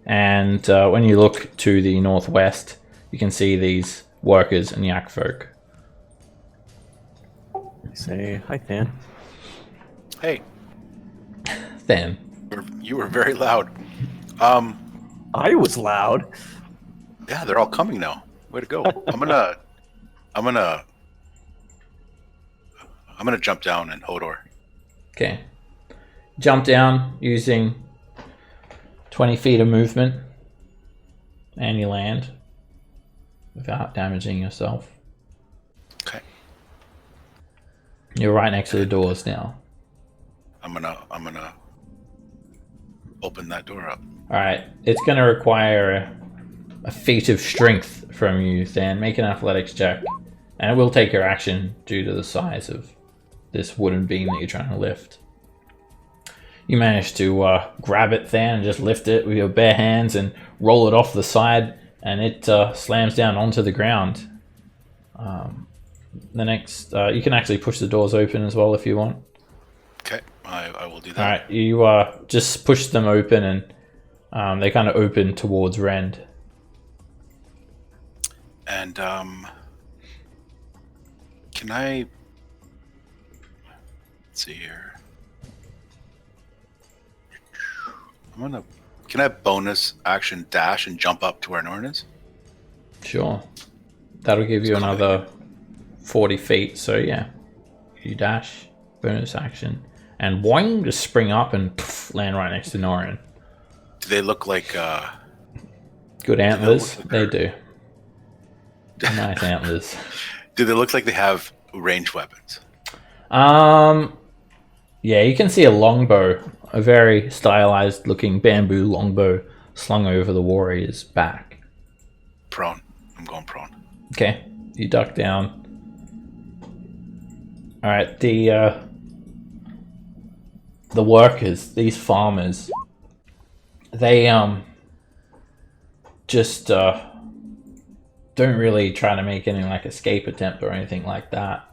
and when you look to the northwest, you can see these workers and Yakfolk. Say hi, Than. Hey, Then, you were very loud. I was loud. Yeah, they're all coming now. Way to go. I'm gonna jump down and Hodor. okay, jump down using 20 feet of movement, and you land without damaging yourself. Okay. You're right next to the doors now. I'm gonna open that door up. Alright, it's going to require a feat of strength from you, Than. Make an athletics check. And it will take your action due to the size of this wooden beam that you're trying to lift. You manage to grab it, Than, and just lift it with your bare hands and roll it off the side, and it slams down onto the ground. The next, you can actually push the doors open as well if you want. I will do that. All right, you just push them open, and they kind of open towards Rend. And can I? Let's see here. Can I bonus action dash and jump up to where Norn is? Sure. That'll give you another 40 feet. So yeah, you dash, bonus action, and boing, just spring up and poof, land right next to Norin. Do they look like good antlers? Like they do. Nice antlers. Do they look like they have ranged weapons? Yeah, you can see a longbow, a very stylized looking bamboo longbow slung over the warrior's back. Prone. I'm going prone. Okay, you duck down. All right, the workers, these farmers, they just don't really try to make any like escape attempt or anything like that.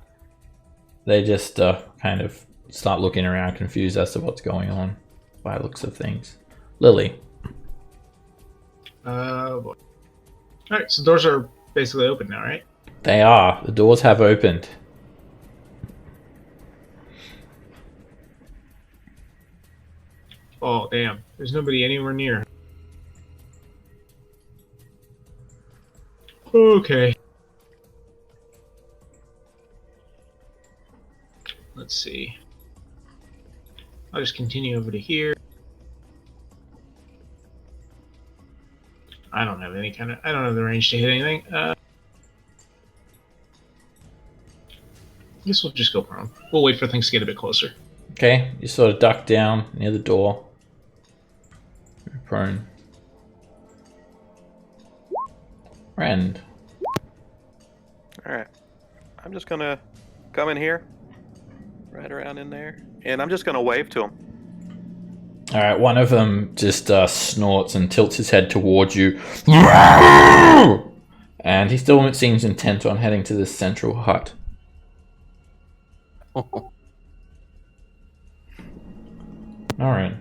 They just kind of start looking around, confused as to what's going on by the looks of things. Lily. Boy. All right, so doors are basically open now, right? They are. The doors have opened. Oh, damn. There's nobody anywhere near. Okay. Let's see. I'll just continue over to here. I don't have the range to hit anything. I guess we'll just go prone. We'll wait for things to get a bit closer. Okay, you sort of duck down near the door. You're prone. Rend. Alright. I'm just gonna come in here. Right around in there. And I'm just gonna wave to him. Alright, one of them just snorts and tilts his head towards you. And he still seems intent on heading to this central hut. Alright.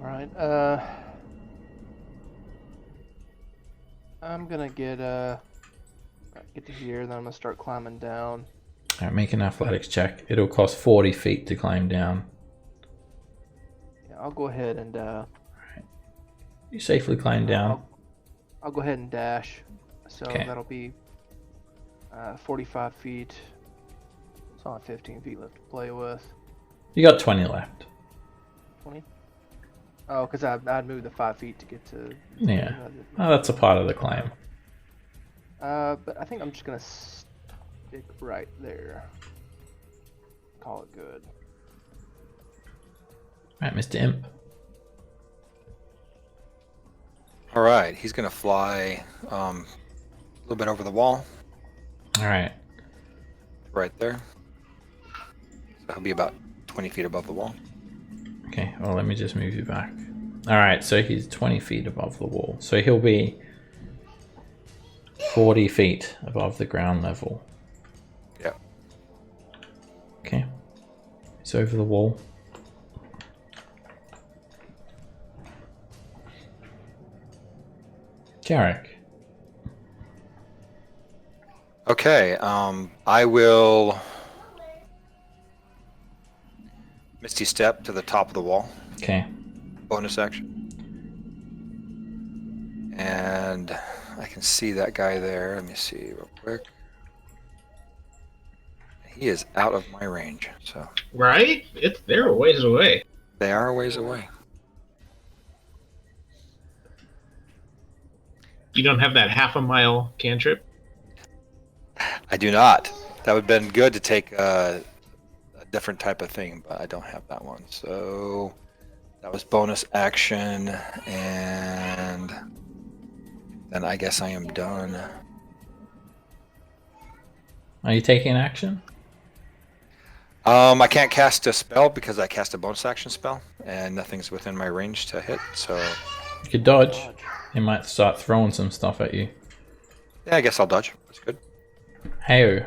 Alright, I'm gonna get to here, then I'm gonna start climbing down. Alright, make an athletics check. It'll cost 40 feet to climb down. Yeah, I'll go ahead and You safely climb down. I'll go ahead and dash. So Okay. that'll be 45 feet. It's only 15 feet left to play with. You got 20 left. 20? Oh, because I'd move the 5 feet to get to... Yeah. Oh, that's a part of the climb. But I think I'm just going to stick right there. Call it good. Right, Mr. Imp. All right, he's gonna fly a little bit over the wall, Alright. right there. So he'll be about 20 feet above the wall. Okay, well, let me just move you back. Alright, so he's 20 feet above the wall. So he'll be 40 feet above the ground level. Yeah. Okay. He's over the wall. Jarek. Okay, I will Misty Step to the top of the wall. Okay. Bonus action. And I can see that guy there. Let me see real quick. He is out of my range, so Right? They're a ways away. they are a ways away. You don't have that half a mile cantrip? I do not. That would have been good to take a different type of thing, but I don't have that one. So that was bonus action, and then I guess I am done. Are you taking action? I can't cast a spell because I cast a bonus action spell, and nothing's within my range to hit, so You could dodge. He might start throwing some stuff at you. yeah, I guess I'll dodge. That's good. Hey,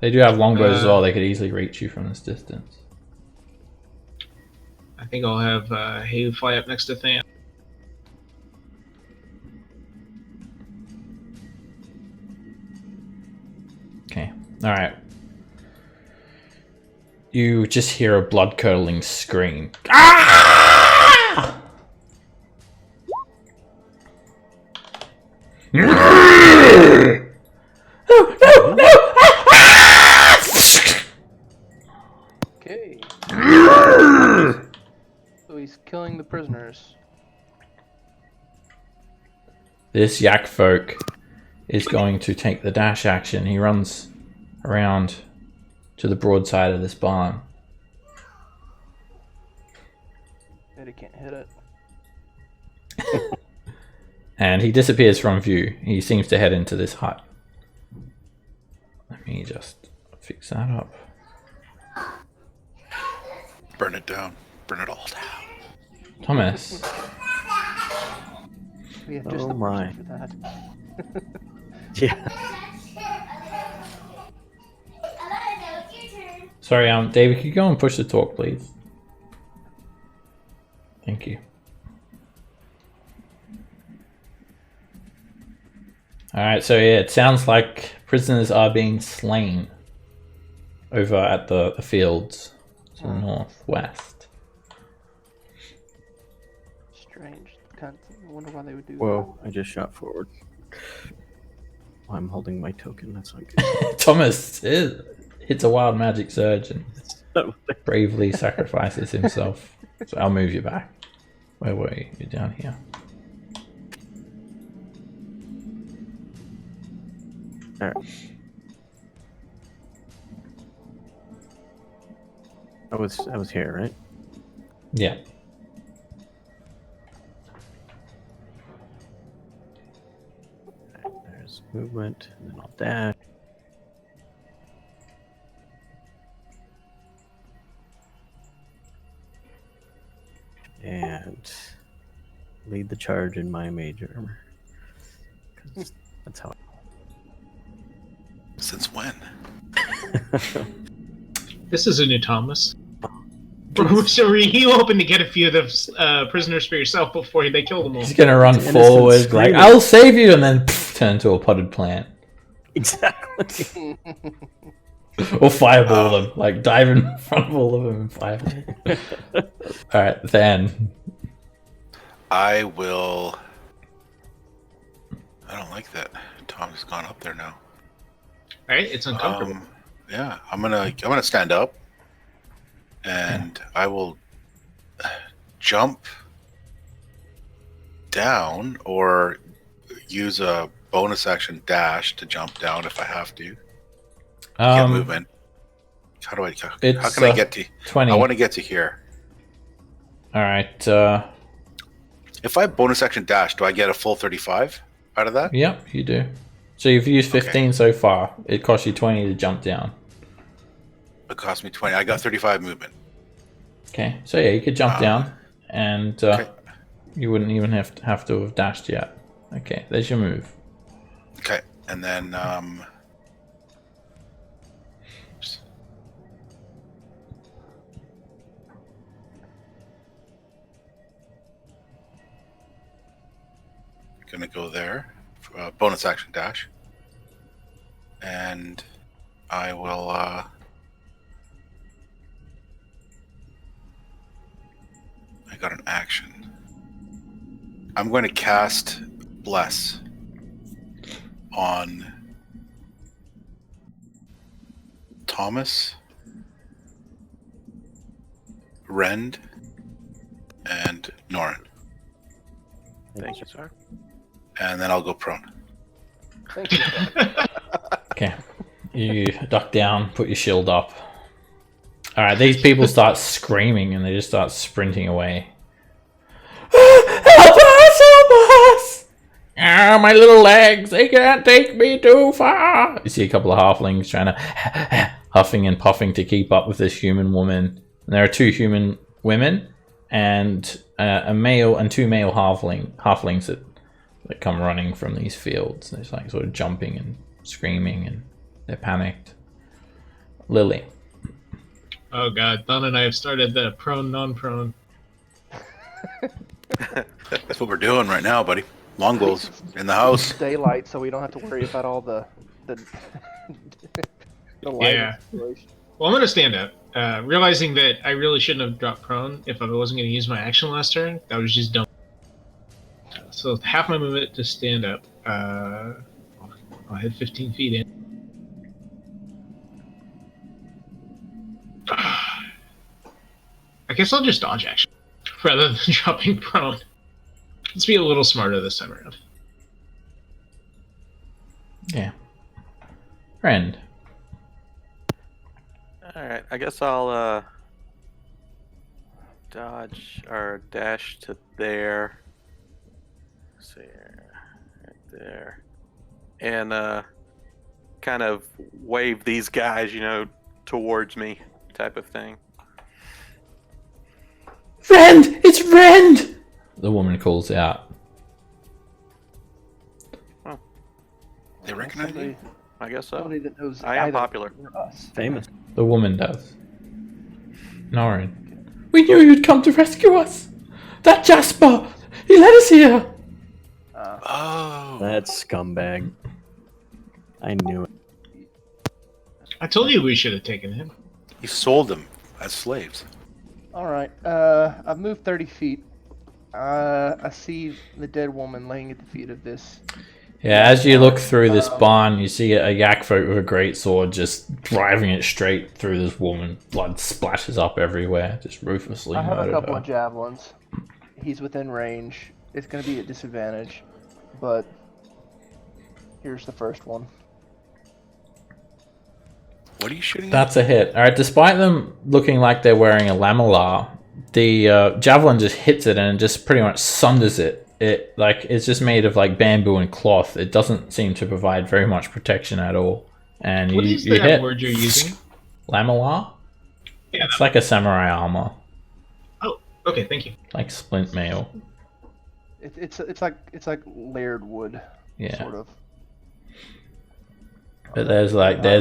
they do have longbows as well. They could easily reach you from this distance. I think I'll have Haley fly up next to Than. Okay. All right. You just hear a blood-curdling scream. Ah! No! No! No! Okay. So he's killing the prisoners. This Yakfolk is going to take the dash action. He runs around to the broad side of this barn. Bet he can't hit it. And he disappears from view. He seems to head into this hut. Let me just fix that up. Burn it down. Burn it all down. Thomas. We have just Oh the my. person for that. Yeah. Sorry, David, could you go and push the talk, please? Thank you. Alright, so yeah, it sounds like prisoners are being slain over at the fields to the northwest. Strange. Can't. I wonder why they would do Whoa, I just shot forward. I'm holding my token, that's not good. Thomas hits a wild magic surge and bravely sacrifices himself. So I'll move you back. Where were you? You're down here. Alright. I was here, right? Yeah. There's movement, and then I'll dash. And lead the charge in my mage armor. 'Cause that's how Since when? This is a new Thomas. So were you hoping to get a few of the prisoners for yourself before they kill them all? He's gonna run Innocent forward, like, screaming. I'll save you, and then turn into a potted plant. Exactly. Or fireball them, like dive in front of all of them and fireball. Alright, then. I will. I don't like that. Tom's gone up there now. Right? It's uncomfortable. Yeah, I'm gonna stand up, and I will jump down or use a bonus action dash to jump down if I have to. Get movement. How do I? How It's, can I get to? 20. I want to get to here. Alright, If I bonus action dash, do I get a full 35 out of that? yep, you do. So you've used 15 so far. It costs you 20 to jump down. It cost me 20. I got 35 movement. Okay, so yeah, you could jump down, and Okay. you wouldn't even have to have dashed yet. Okay, there's your move. Okay, and then gonna go there, bonus action dash, and I will. I got an action. I'm going to cast Bless on Thomas, Rend, and Norin. Thank you, sir. And then I'll go prone. Thank you. Okay, you duck down, put your shield up. Alright, these people start screaming and they just start sprinting away. Help us! Help us! Ah, my little legs, they can't take me too far. You see a couple of halflings trying to huffing and puffing to keep up with this human woman. And there are two human women and a male and two male halflings that come running from these fields. They're like sort of jumping and screaming and they're panicked. Lily. Oh god, Don and I have started the prone, non-prone. That's what we're doing right now, buddy. Longbows in the house. Daylight, so we don't have to worry about all the lighting Yeah. situation. Well, I'm gonna stand up, realizing that I really shouldn't have dropped prone if I wasn't gonna use my action last turn. That was just dumb. So half my movement to stand up. I'll head 15 feet in. I guess I'll just dodge action rather than dropping prone. Let's be a little smarter this time around. Yeah. Friend. Alright, I guess I'll dodge or dash to there. Let's see here. Right there. And kind of wave these guys, towards me type of thing. Rend! It's Rend! The woman calls out. They recognize you? I guess so. Somebody that knows I am either popular. or us. Famous. The woman does. Norin. We knew you'd come to rescue us! That Jasper! He led us here! Oh. That scumbag. I knew it. I told you we should have taken him. You sold them as slaves. Alright, I've moved 30 feet. I see the dead woman laying at the feet of this. Yeah, as you look through this barn, you see a Yakfolk with a great sword just driving it straight through this woman. Blood splashes up everywhere, just ruthlessly I have a murdered couple her. of javelins. He's within range. It's going to be at disadvantage, but here's the first one. What are you shooting at? That's a hit. Alright, despite them looking like they're wearing a lamellar, the javelin just hits it and just pretty much sunders it. It's just made of like bamboo and cloth. It doesn't seem to provide very much protection at all. And What you is that hit word you're using? lamellar? Yeah. It's like a samurai armor, Oh, okay. Thank you. like splint mail. It's like layered wood, Yeah. sort of. But there's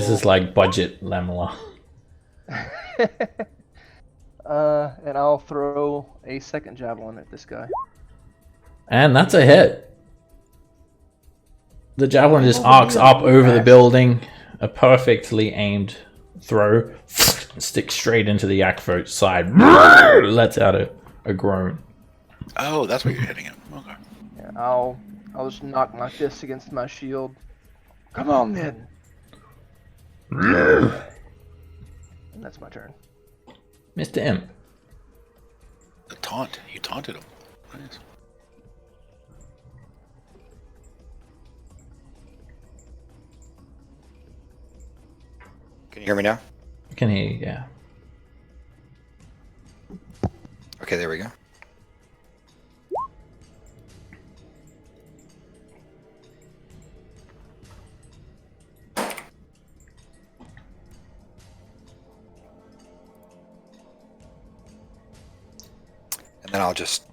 this like budget lamellar. And I'll throw a second javelin at this guy. And that's a hit. The javelin just arcs up over the building. A perfectly aimed throw. Sticks straight into the Yakfolk's side. Lets out a groan. Oh, that's what you're hitting him. Okay. Yeah, I'll just knock my fist against my shield. Come on then. And that's my turn. Mr. Imp. The taunt. You taunted him. Nice. Can you hear me now? I can hear you, yeah. Okay, there we go. And then I'll just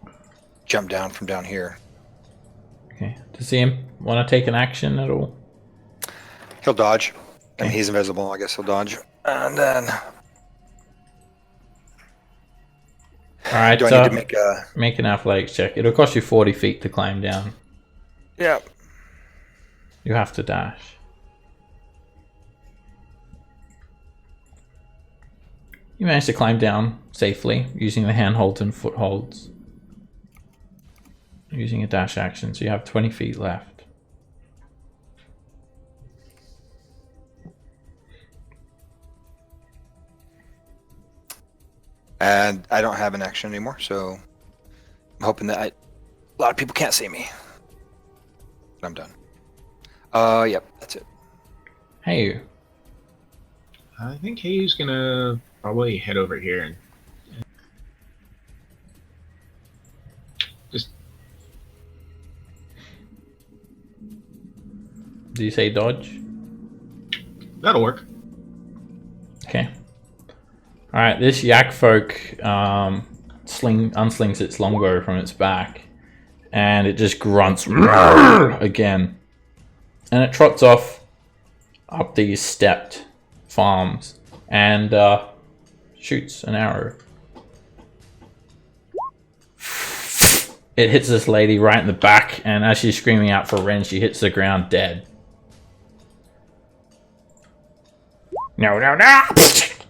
jump down from down here. Okay. Does the Imp want to take an action at all? He'll dodge. And Okay. he's invisible, I guess he'll dodge. And then Alright, do I need to make a... make an athletics check. It'll cost you 40 feet to climb down. Yeah. You have to dash. You managed to climb down safely using the handholds and footholds. Using a dash action, so you have 20 feet left. And I don't have an action anymore, so I'm hoping that a lot of people can't see me. I'm done. Yep, that's it. Hey, you. I think he's gonna probably head over here and just Do you say dodge? that'll work. Okay. Alright, this Yakfolk unslings its longbow from its back, and it just grunts again. And it trots off up these stepped farms and shoots an arrow. it hits this lady right in the back, and as she's screaming out for Ren, she hits the ground dead. No, no, no!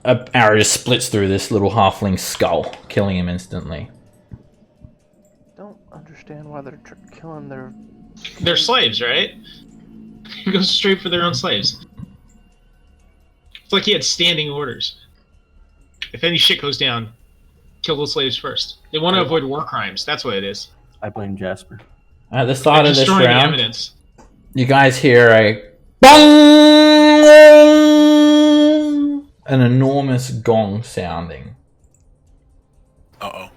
An arrow just splits through this little halfling skull, killing him instantly. Don't understand why they're killing their... They're slaves, right? He goes straight for their own slaves. It's like he had standing orders. If any shit goes down, kill the slaves first. They want to avoid war crimes. That's what it is. I blame Jasper. At the start They're of this destroying round, evidence. you guys hear a bong! An enormous gong sounding. Uh-oh.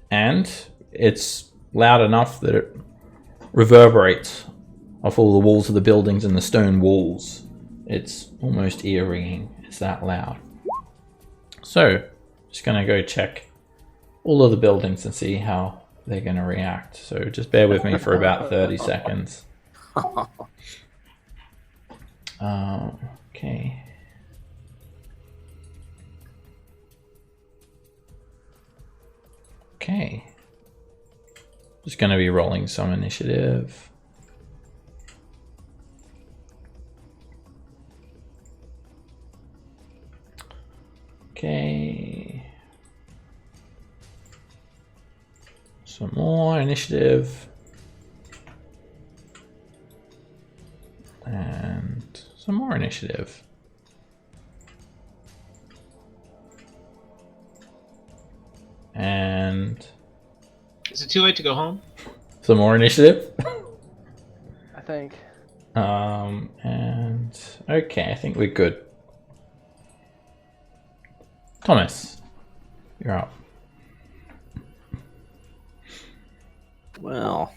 And it's loud enough that it reverberates off all the walls of the buildings and the stone walls. It's almost ear-ringing. It's that loud. So, just gonna go check all of the buildings and see how they're gonna react. So just bear with me for about 30 seconds. Okay. Okay. Just gonna be rolling some initiative. Okay. Some more initiative. And some more initiative. And Is it too late to go home? some more initiative. I think. And okay, I think we're good. Thomas, you're up. Well.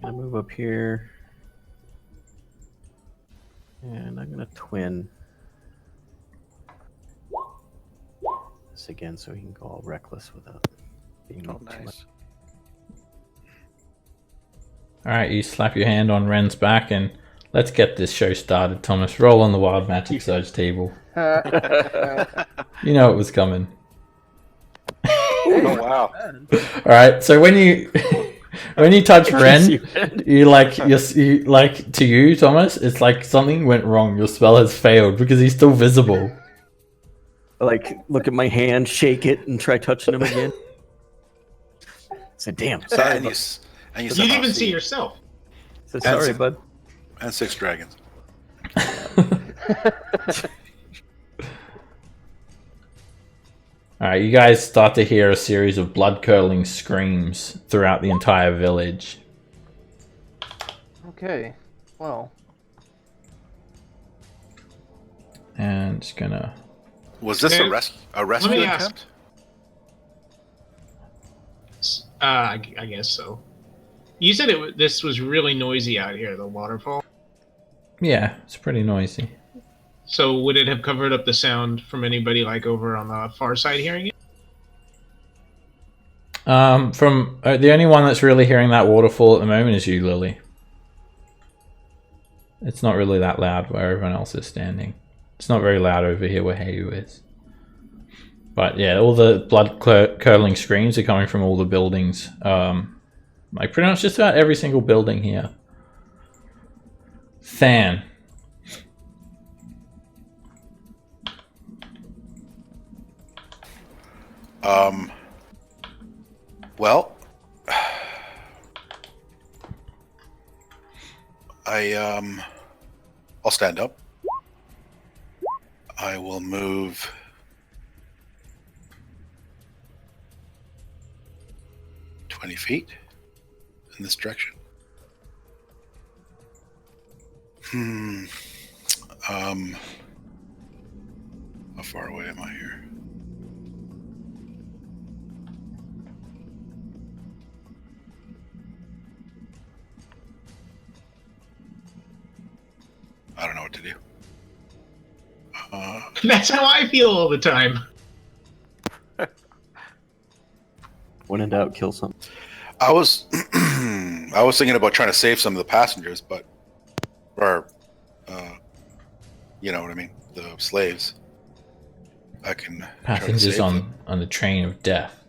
I'm gonna move up here. And I'm gonna twin this again so he can go all reckless without being Oh, too nice. much. Alright, you slap your hand on Ren's back and let's get this show started, Thomas. Roll on the Wild Magic Surge table. You know it was coming. Oh wow! Alright, so when you when you touch Ren, you like to you, Thomas, it's like something went wrong. Your spell has failed because he's still visible. Like, look at my hand, shake it, and try touching him again. Said, damn, sorry, And bud. you You somehow didn't even see yourself. Said, sorry, bud. And 6 dragons. Alright, you guys start to hear a series of blood-curdling screams throughout the entire village. Okay. Well, And just gonna... Was this Okay. a rescue me ask. attempt? I guess so. You said this was really noisy out here, the waterfall. Yeah, it's pretty noisy. So would it have covered up the sound from anybody like over on the far side hearing it? From the only one that's really hearing that waterfall at the moment is you, Lily. It's not really that loud where everyone else is standing. It's not very loud over here where Heyu is. But yeah, all the blood-curdling screams are coming from all the buildings. Like pretty much just about every single building here. Than. Well, I'll stand up. I will move 20 feet in this direction. How far away am I here? I don't know what to do. That's how I feel all the time. When in doubt, kill something. I was I was thinking about trying to save some of the passengers, but or you know what I mean, the slaves, I can try to Passengers save them. on the train of death.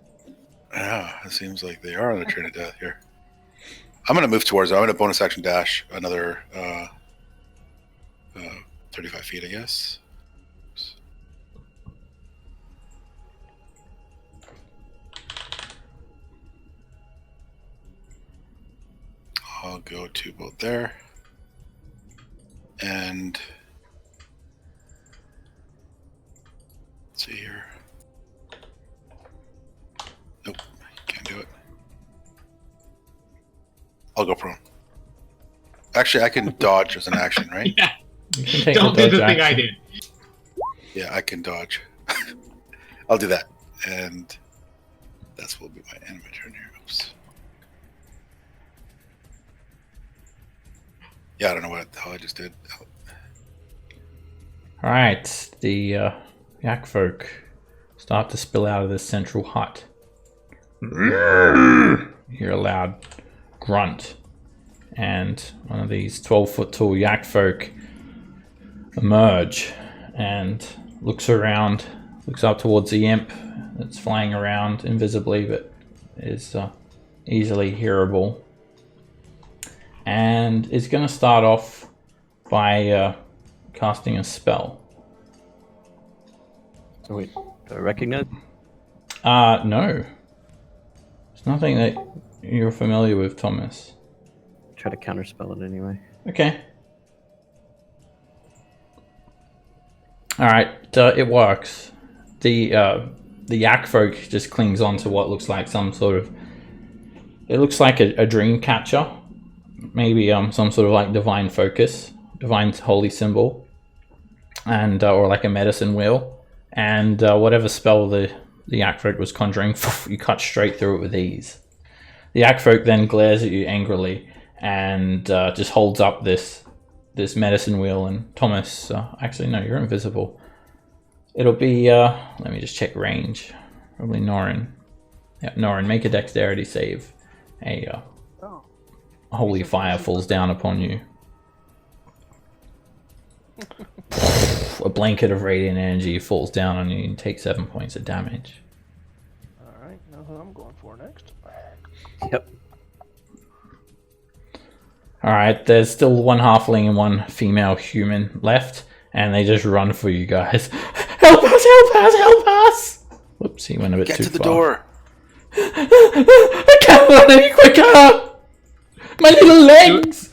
Yeah, it seems like they are on the train of death here. I'm going to move towards them. I'm going to bonus action dash another 35 feet, I guess. Oops. I'll go to about there. And let's see here. Nope, can't do it. I'll go prone. Actually, I can dodge as an action, right? Yeah. You can take Don't do the dodge thing I action. did. Yeah, I can dodge. I'll do that. And that's will be my end of my turn here. Oops. Yeah, I don't know what the hell I just did. Alright, the Yakfolk start to spill out of this central hut. You hear a loud grunt, and one of these 12-foot tall Yakfolk emerge and looks around, looks up towards the imp that's flying around invisibly but is easily hearable, and is going to start off by casting a spell. So wait, do I recognize? No. It's nothing that you're familiar with, Thomas. Try to counterspell it anyway. Okay. Alright, it works. The Yakfolk just clings on to what looks like some sort of... It looks like a dream catcher. Maybe some sort of like divine focus. Divine holy symbol. And or like a medicine wheel. And whatever spell the Yakfolk was conjuring, you cut straight through it with ease. The Yakfolk then glares at you angrily and just holds up this medicine wheel. And Thomas, actually no, you're invisible. It'll be, let me just check range. Probably Norin. Yeah, Norin, make a dexterity save. A holy fire falls down upon you. A blanket of radiant energy falls down on you and take 7 points of damage. Alright, know who I'm going for next. Yep. Alright, there's still one halfling and one female human left, and they just run for you guys. Help us, help us, help us! Whoops, he went a bit Get too to the far. door. I can't run any quicker! My little legs!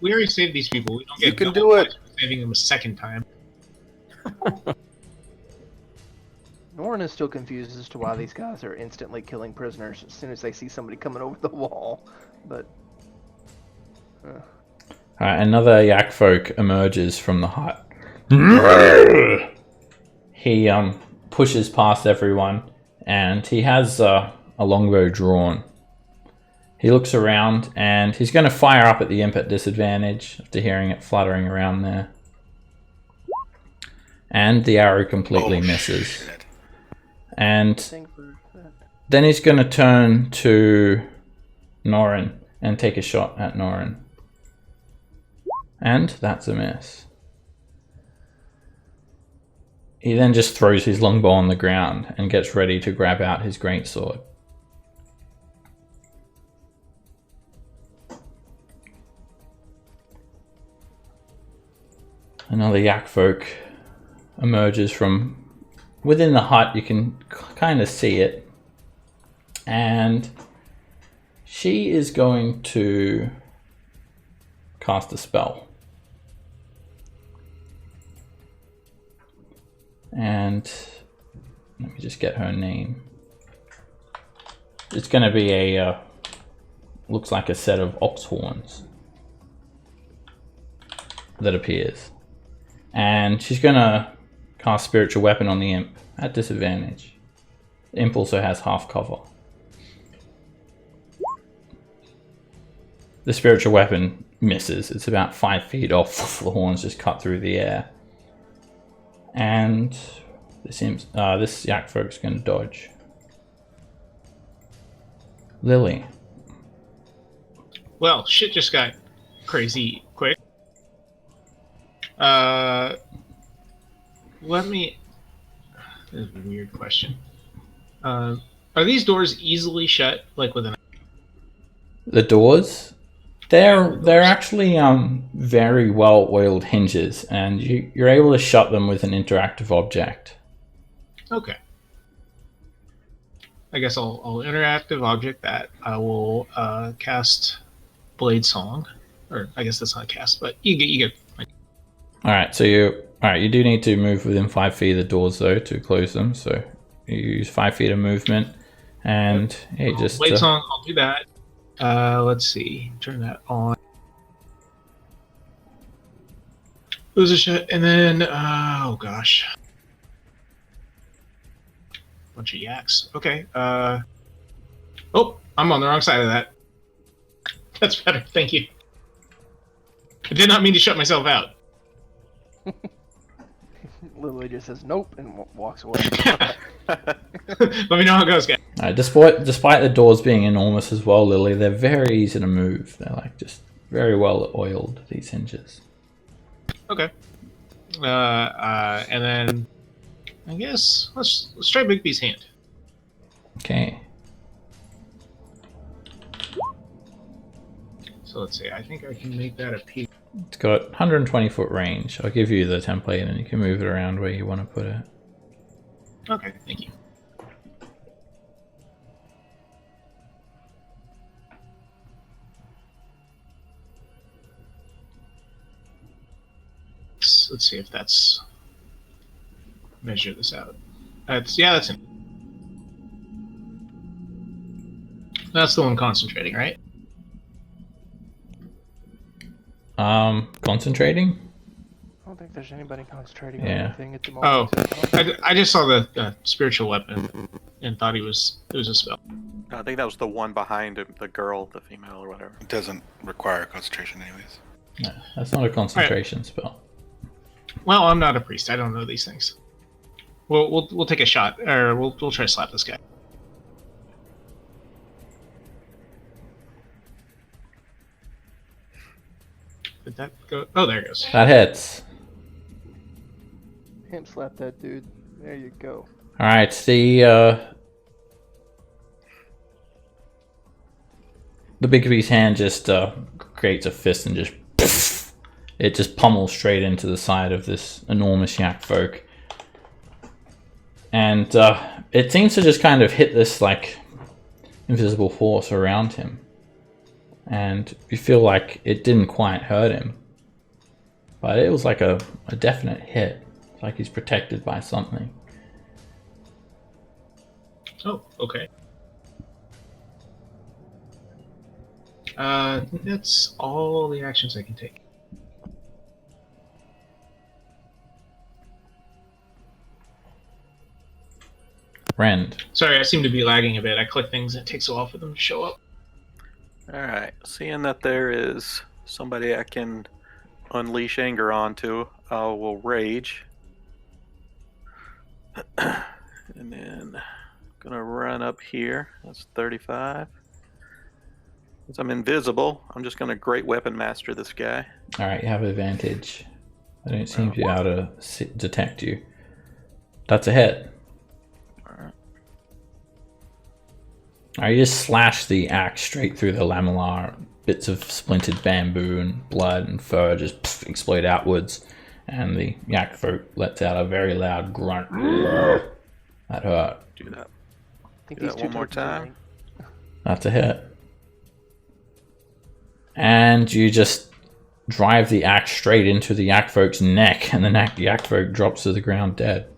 We already saved these people. We don't You get can double do it. points for saving them a second time. Norin is still confused as to why these guys are instantly killing prisoners as soon as they see somebody coming over the wall. But Alright, another Yakfolk emerges from the hut. He pushes past everyone, and he has a longbow drawn. He looks around, and he's going to fire up at the imp at disadvantage after hearing it fluttering around there. And the arrow completely misses. Shit. And thing for that. then he's going to turn to Norin and take a shot at Norin. And that's a miss. He then just throws his longbow on the ground and gets ready to grab out his greatsword. Another Yakfolk emerges from within the hut. You can kind of see it. And she is going to cast a spell. And let me just get her name. It's going to be a, looks like a set of ox horns that appears. And she's going to cast Spiritual Weapon on the imp at disadvantage. The imp also has half cover. The Spiritual Weapon misses. It's about 5 feet off. The horns just cut through the air. And this Yakfolk's going to dodge. Lily. Well, shit just got crazy quick. Let me. This is a weird question. Are these doors easily shut, like with an? The doors, they're actually very well oiled hinges, and you're able to shut them with an interactive object. Okay. I guess I'll interactive object that. I will cast Blade Song, or I guess that's not cast, but you get. All right, so you do need to move within 5 feet of the doors though to close them. So you use 5 feet of movement, and hey, just Blade Song. I'll do that. Let's see. Turn that on. Lose a shot, and then oh gosh, bunch of yaks. Okay. Oh, I'm on the wrong side of that. That's better. Thank you. I did not mean to shut myself out. Lily just says nope and walks away. Let me know how it goes, guys. Despite the doors being enormous as well, Lily, they're very easy to move. They're like just very well oiled, these hinges. Okay. And then I guess let's try Bigby's hand. Okay. So let's see. I think I can make that appear. It's got 120 foot range. I'll give you the template and you can move it around where you want to put it. Okay, thank you. Let's see if that's measure this out. That's that's it. That's the one concentrating, right? Concentrating? I don't think there's anybody concentrating on Yeah. anything at the moment. Oh, I just saw the spiritual weapon and thought it was a spell. I think that was the one behind him, the girl, the female, or whatever. It doesn't require concentration, anyways. No, that's not a concentration spell. Well, I'm not a priest. I don't know these things. We'll take a shot, or we'll try to slap this guy. Did that go? Oh, there it goes. That hits. Hand slap that dude. There you go. Alright, the Bigby's hand just creates a fist and just it just pummels straight into the side of this enormous Yakfolk. And it seems to just kind of hit this like invisible force around him. And you feel like it didn't quite hurt him. But it was like a definite hit. It's like he's protected by something. Oh, okay. I think that's all the actions I can take. Rend. Sorry, I seem to be lagging a bit. I click things and it takes a while for them to show up. Alright, seeing that there is somebody I can unleash anger onto, I will rage. And then gonna run up here. That's 35. Since I'm invisible, I'm just gonna Great Weapon Master this guy. Alright, you have advantage. I don't seem to be able to detect you. That's a hit. Alright, you just slash the axe straight through the lamellar. Bits of splintered bamboo and blood and fur just explode outwards. And the Yakfolk lets out a very loud grunt. That hurt. Do that. I think Do these that two one more turns are time. moving. That's a hit. And you just drive the axe straight into the Yakfolk's neck, and the Yakfolk drops to the ground dead.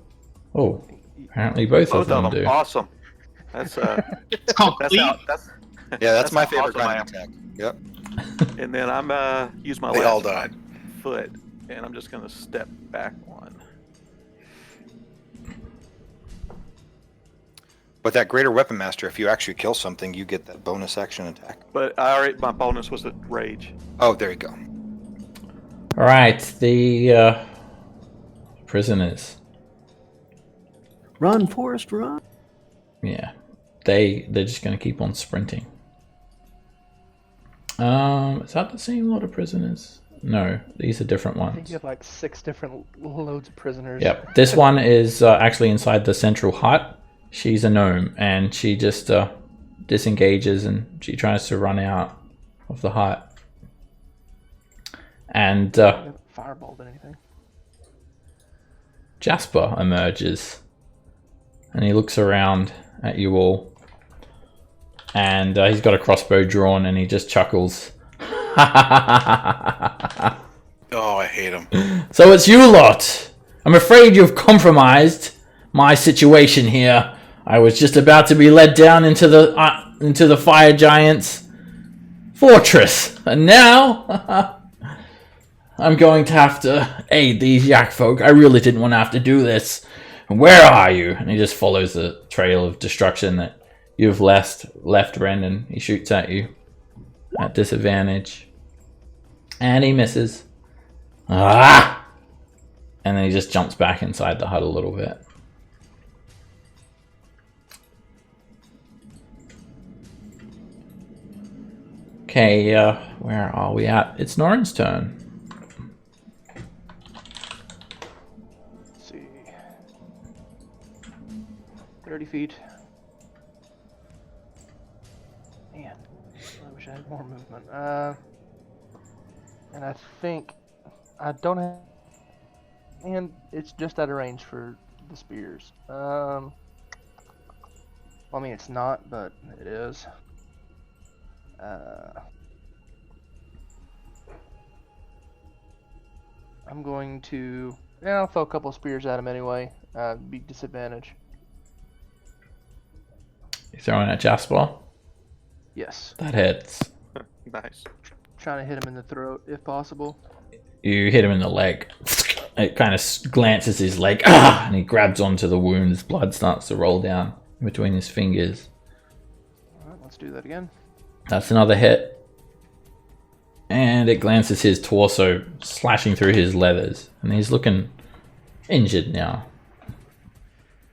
Oh, apparently both of them do. Awesome. That's It's called that's Cleave. out. That's Yeah, that's my how favorite awesome I kind of attack. Yep. and then I'm use my They last all died. foot, and I'm just gonna step back one. But that Greater Weapon Master, if you actually kill something, you get that bonus action attack. But I already my bonus was the rage. Oh, there you go. Alright, the prisoners. Run, Forrest, run! Yeah. They're just gonna keep on sprinting. Is that the same lot of prisoners? No, these are different I think ones. you have like 6 different loads of prisoners. Yep. This one is actually inside the central hut. She's a gnome, and she just disengages, and she tries to run out of the hut. And You haven't fireballed anything. Jasper emerges, and he looks around at you all, and he's got a crossbow drawn, and he just chuckles. Oh, I hate him. So it's you lot. I'm afraid you've compromised my situation here. I was just about to be led down into the fire giant's fortress, and now I'm going to have to aid these Yakfolk. I really didn't want to have to do this. Where are you? And he just follows the trail of destruction that you've left, Brendan. He shoots at you at disadvantage, and he misses. Ah! And then he just jumps back inside the hut a little bit. Okay, where are we at? It's Norin's turn. Let's see. 30 feet. Man, I wish I had more movement. And I think I don't have. And it's just out of range for the spears. Well, I mean, it's not, but it is. I'm going to. Yeah, I'll throw a couple of spears at him anyway. Be disadvantage. You throwing at Jasper? Yes. That hits. Nice. Trying to hit him in the throat if possible. You hit him in the leg. It kind of glances his leg, and he grabs onto the wound. His blood starts to roll down between his fingers. Alright, let's do that again. That's another hit. And it glances his torso, slashing through his leathers. And he's looking injured now.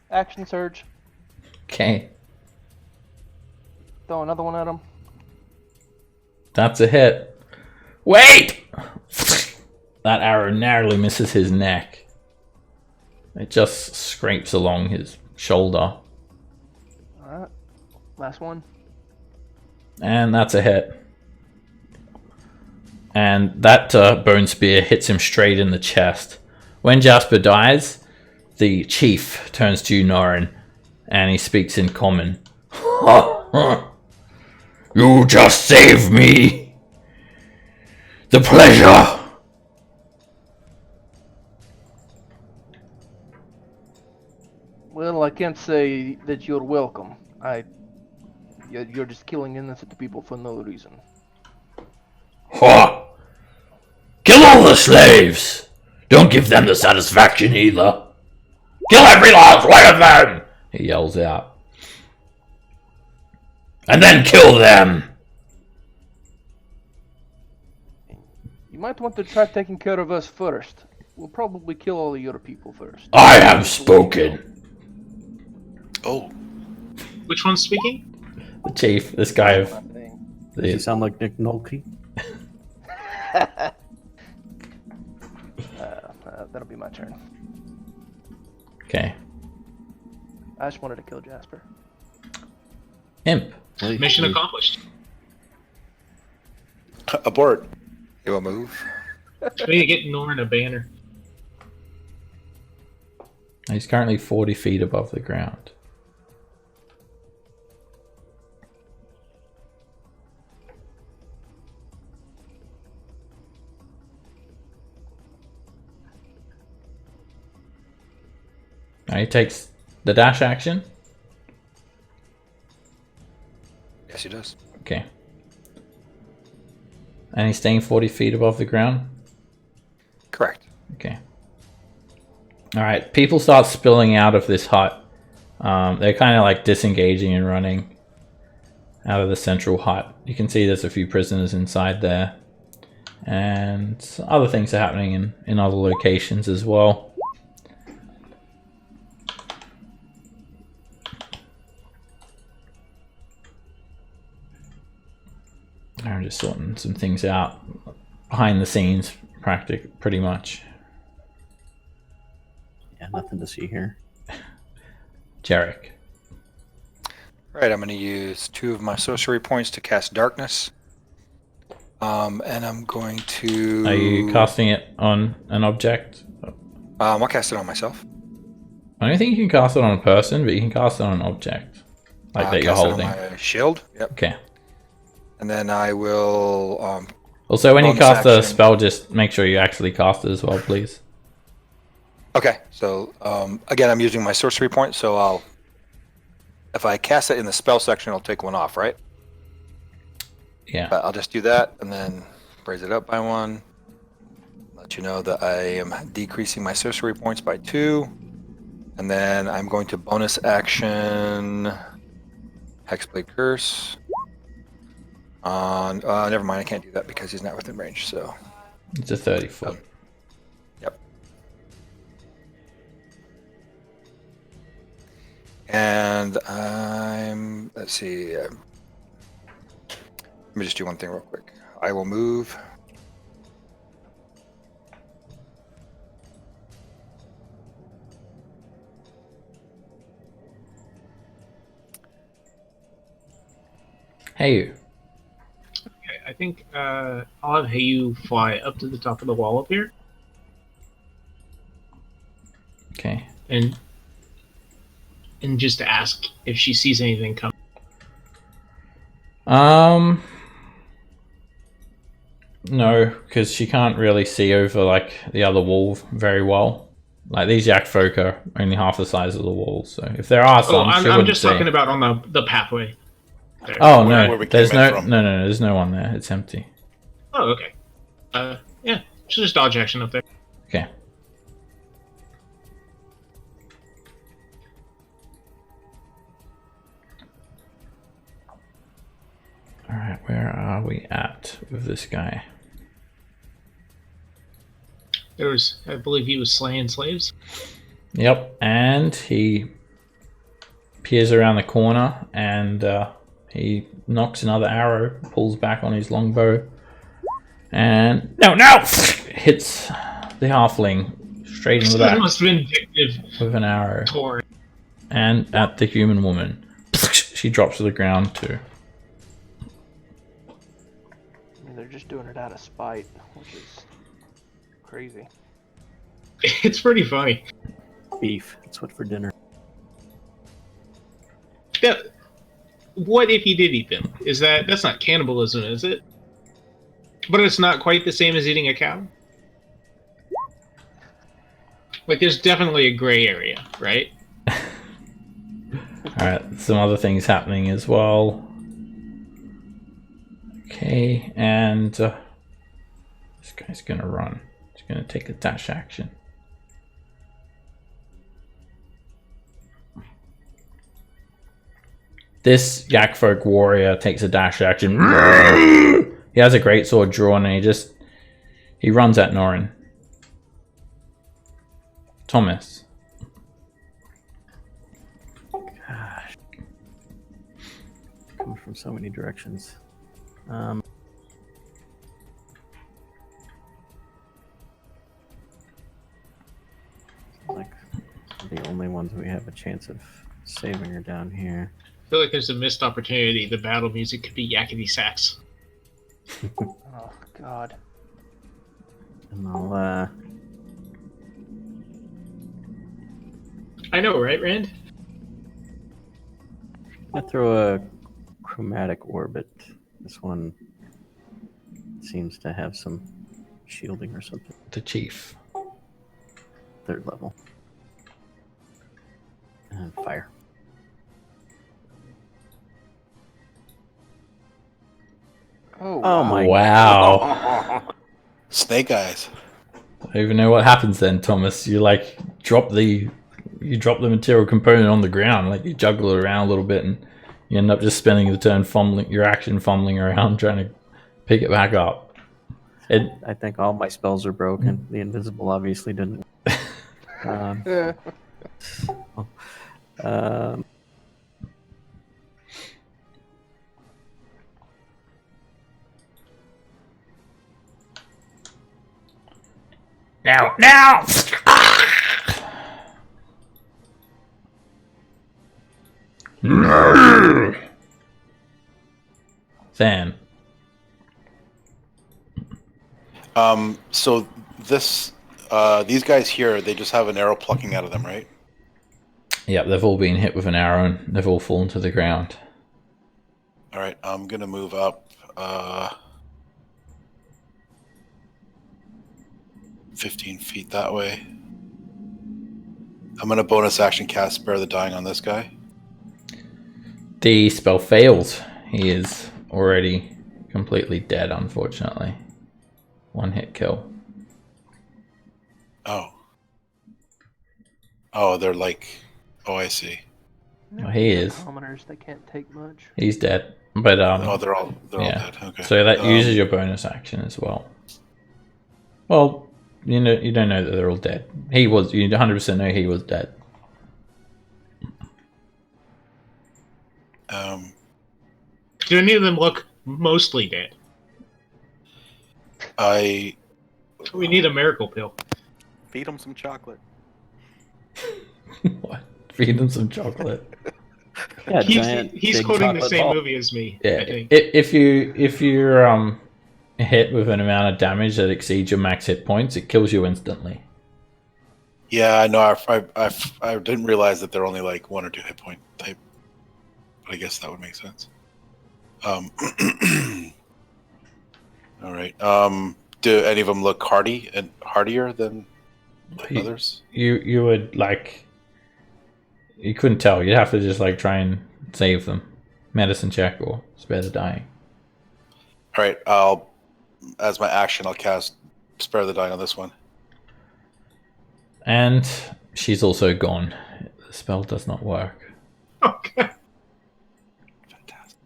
Action surge. Okay. Throw another one at him. That's a hit. Wait! That arrow narrowly misses his neck. It just scrapes along his shoulder. Alright. Last one. And that's a hit. And that bone spear hits him straight in the chest. When Jasper dies, the chief turns to you, Norin, and he speaks in common. You just saved me. The pleasure. Well, I can't say that you're welcome. You're just killing innocent people for no reason. Ha! Kill all the slaves! Don't give them the satisfaction either. Kill every last one of them! He yells out. And then kill them! You might want to try taking care of us first. We'll probably kill all of your people first. I have spoken. Oh, Which one's speaking? The chief, this guy of Does he sound like Nick Nolte? That'll be my turn. Okay. I just wanted to kill Jasper. Imp. Mission accomplished. Abort. You will move. We need to get Norin a banner. He's currently 40 feet above the ground. Now he takes the dash action. Yes, he does. Okay. And he's staying 40 feet above the ground? Correct. Okay. Alright, people start spilling out of this hut. They're kind of like disengaging and running out of the central hut. You can see there's a few prisoners inside there. And other things are happening in other locations as well. I'm just sorting some things out. behind the scenes, pretty much. Yeah, nothing to see here. Jarek. All right, I'm going to use 2 of my sorcery points to cast darkness. And I'm going to... Are you casting it on an object? I'll cast it on myself. I don't think you can cast it on a person, but you can cast it on an object. Like that you're cast holding. it on my shield. Yep. Okay. And then I will... Also, when you bonus cast a action. spell, just make sure you actually cast it as well, please. Okay, so again, I'm using my sorcery point, so if I cast it in the spell section, I'll take 1 off, right? Yeah. But I'll just do that and then raise it up by 1. Let you know that I am decreasing my sorcery points by 2. And then I'm going to bonus action Hexblade Curse on... never mind, I can't do that because he's not within range, so... It's a 30-foot. Yep. And let's see. Let me just do one thing real quick. I will move. Hey, you. Okay, I think I'll have Heyu fly up to the top of the wall up here, Okay. and just ask if she sees anything coming. No, because she can't really see over like the other wall very well. Like these Yakfolk are only half the size of the wall, so if there are some, I'm just talking about on the pathway. There. Oh Where no, we there's came in no, from. no, there's no one there. It's empty. Oh, okay. Yeah, she'll just dodge action up there. Okay. All right, where are we at with this guy? I believe he was slaying slaves. Yep, and he peers around the corner and he knocks another arrow, pulls back on his longbow, and no, hits the halfling straight in the back Most vindictive with an arrow, Tor. and at the human woman. She drops to the ground too. I mean, they're just doing it out of spite, which is crazy. It's pretty funny. Beef. That's what for dinner. Yeah, what if he did eat them? That's not cannibalism, is it? But it's not quite the same as eating a cow. Like, there's definitely a gray area, right? Alright, some other things happening as well. Okay, and this guy's gonna run. He's gonna take a dash action. This Yakfolk warrior takes a dash action. He has a great sword drawn and he runs at Norin. Thomas. Gosh. Coming from so many directions. Like the only ones we have a chance of saving are down here. I feel like there's a missed opportunity. The battle music could be yakety sax. Oh, God. And I'll I know, right, Rand? throw a chromatic orbit. This one seems to have some shielding or something. The chief. 3rd level. And fire. Oh, my Wow. Snake eyes. I don't even know what happens then, Thomas. You like drop the material component on the ground, like you juggle it around a little bit, and you end up just spending the turn fumbling around trying to pick it back up. I think all my spells are broken. The invisible obviously didn't. Yeah. Now! Now! Then. So this, these guys here, they just have an arrow plucking out of them, right? Yep, they've all been hit with an arrow and they've all fallen to the ground. All right, I'm gonna move up 15 feet that way. I'm gonna bonus action cast Spare the Dying on this guy. The spell fails. He is already completely dead, unfortunately. One hit kill. Oh. Oh, they're like... Oh, I see. Oh, he is. Commoners, they can't take much. He's dead. But Oh, they're all yeah. dead. Okay. So that uses your bonus action as well. Well, you don't know that they're all dead. He was. You 100% know he was dead. Do any of them look mostly dead? I... We need a miracle pill. Feed them some chocolate. What? Feed him some chocolate. Yeah, He's big quoting the chocolate same ball. movie as me. Yeah. I think. If you're hit with an amount of damage that exceeds your max hit points, it kills you instantly. Yeah, I know. I didn't realize that they're only like 1 or 2 hit point type. But I guess that would make sense. All right. Do any of them look hardier than others? You would like. You couldn't tell. You'd have to just like try and save them. Medicine check or Spare the Dying. All right. As my action, I'll cast Spare the Dying on this one. And she's also gone. The spell does not work. Okay. Fantastic.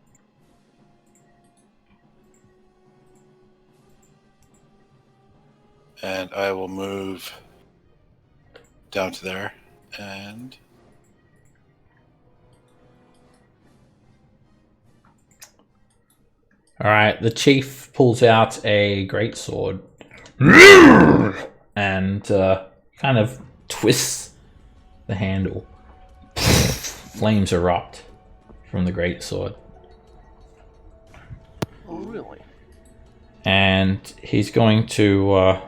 And I will move down to there and... Alright, the chief pulls out a greatsword and kind of twists the handle. Flames erupt from the greatsword. Oh, really? And he's going to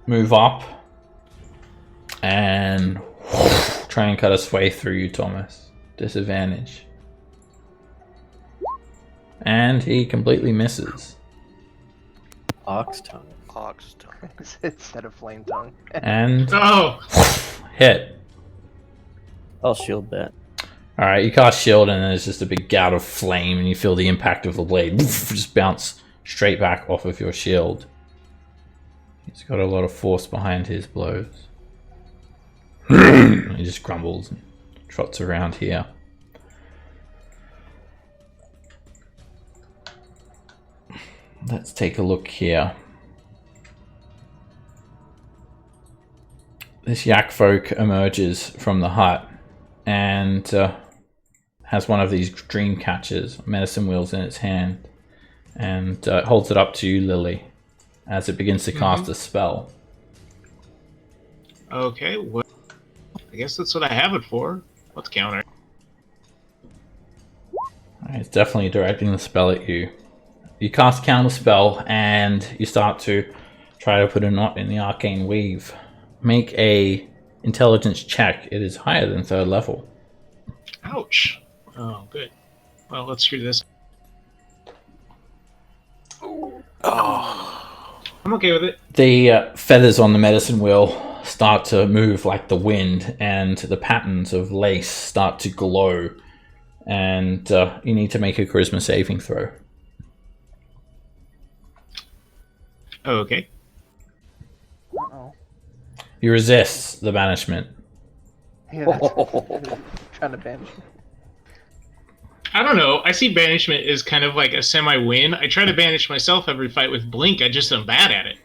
move up and try and cut his way through you, Thomas. Disadvantage. And he completely misses. Ox tongue. Ox tongue. Instead of flame tongue. And Oh, hit. I'll shield that. Alright, you cast shield and then there's just a big gout of flame and you feel the impact of the blade just bounce straight back off of your shield. He's got a lot of force behind his blows. He just grumbles and trots around here. Let's take a look here. This Yakfolk emerges from the hut and has one of these dream catchers, medicine wheels in its hand, and holds it up to you, Lily, as it begins to cast a spell. okay. Well, I guess that's what I have it for. Let's counter. It's definitely directing the spell at you. You cast counter spell and you start to try to put a knot in the arcane weave. Make a intelligence check. It is higher than 3rd level. Ouch. Oh, good. Well, let's screw this. Oh. I'm okay with it. The feathers on the medicine wheel start to move like the wind, and the patterns of lace start to glow. And you need to make a charisma saving throw. Okay. Uh-oh. You resist the banishment. Yeah, that's trying to banish me. I don't know. I see banishment as kind of like a semi-win. I try to banish myself every fight with Blink. I just am bad at it.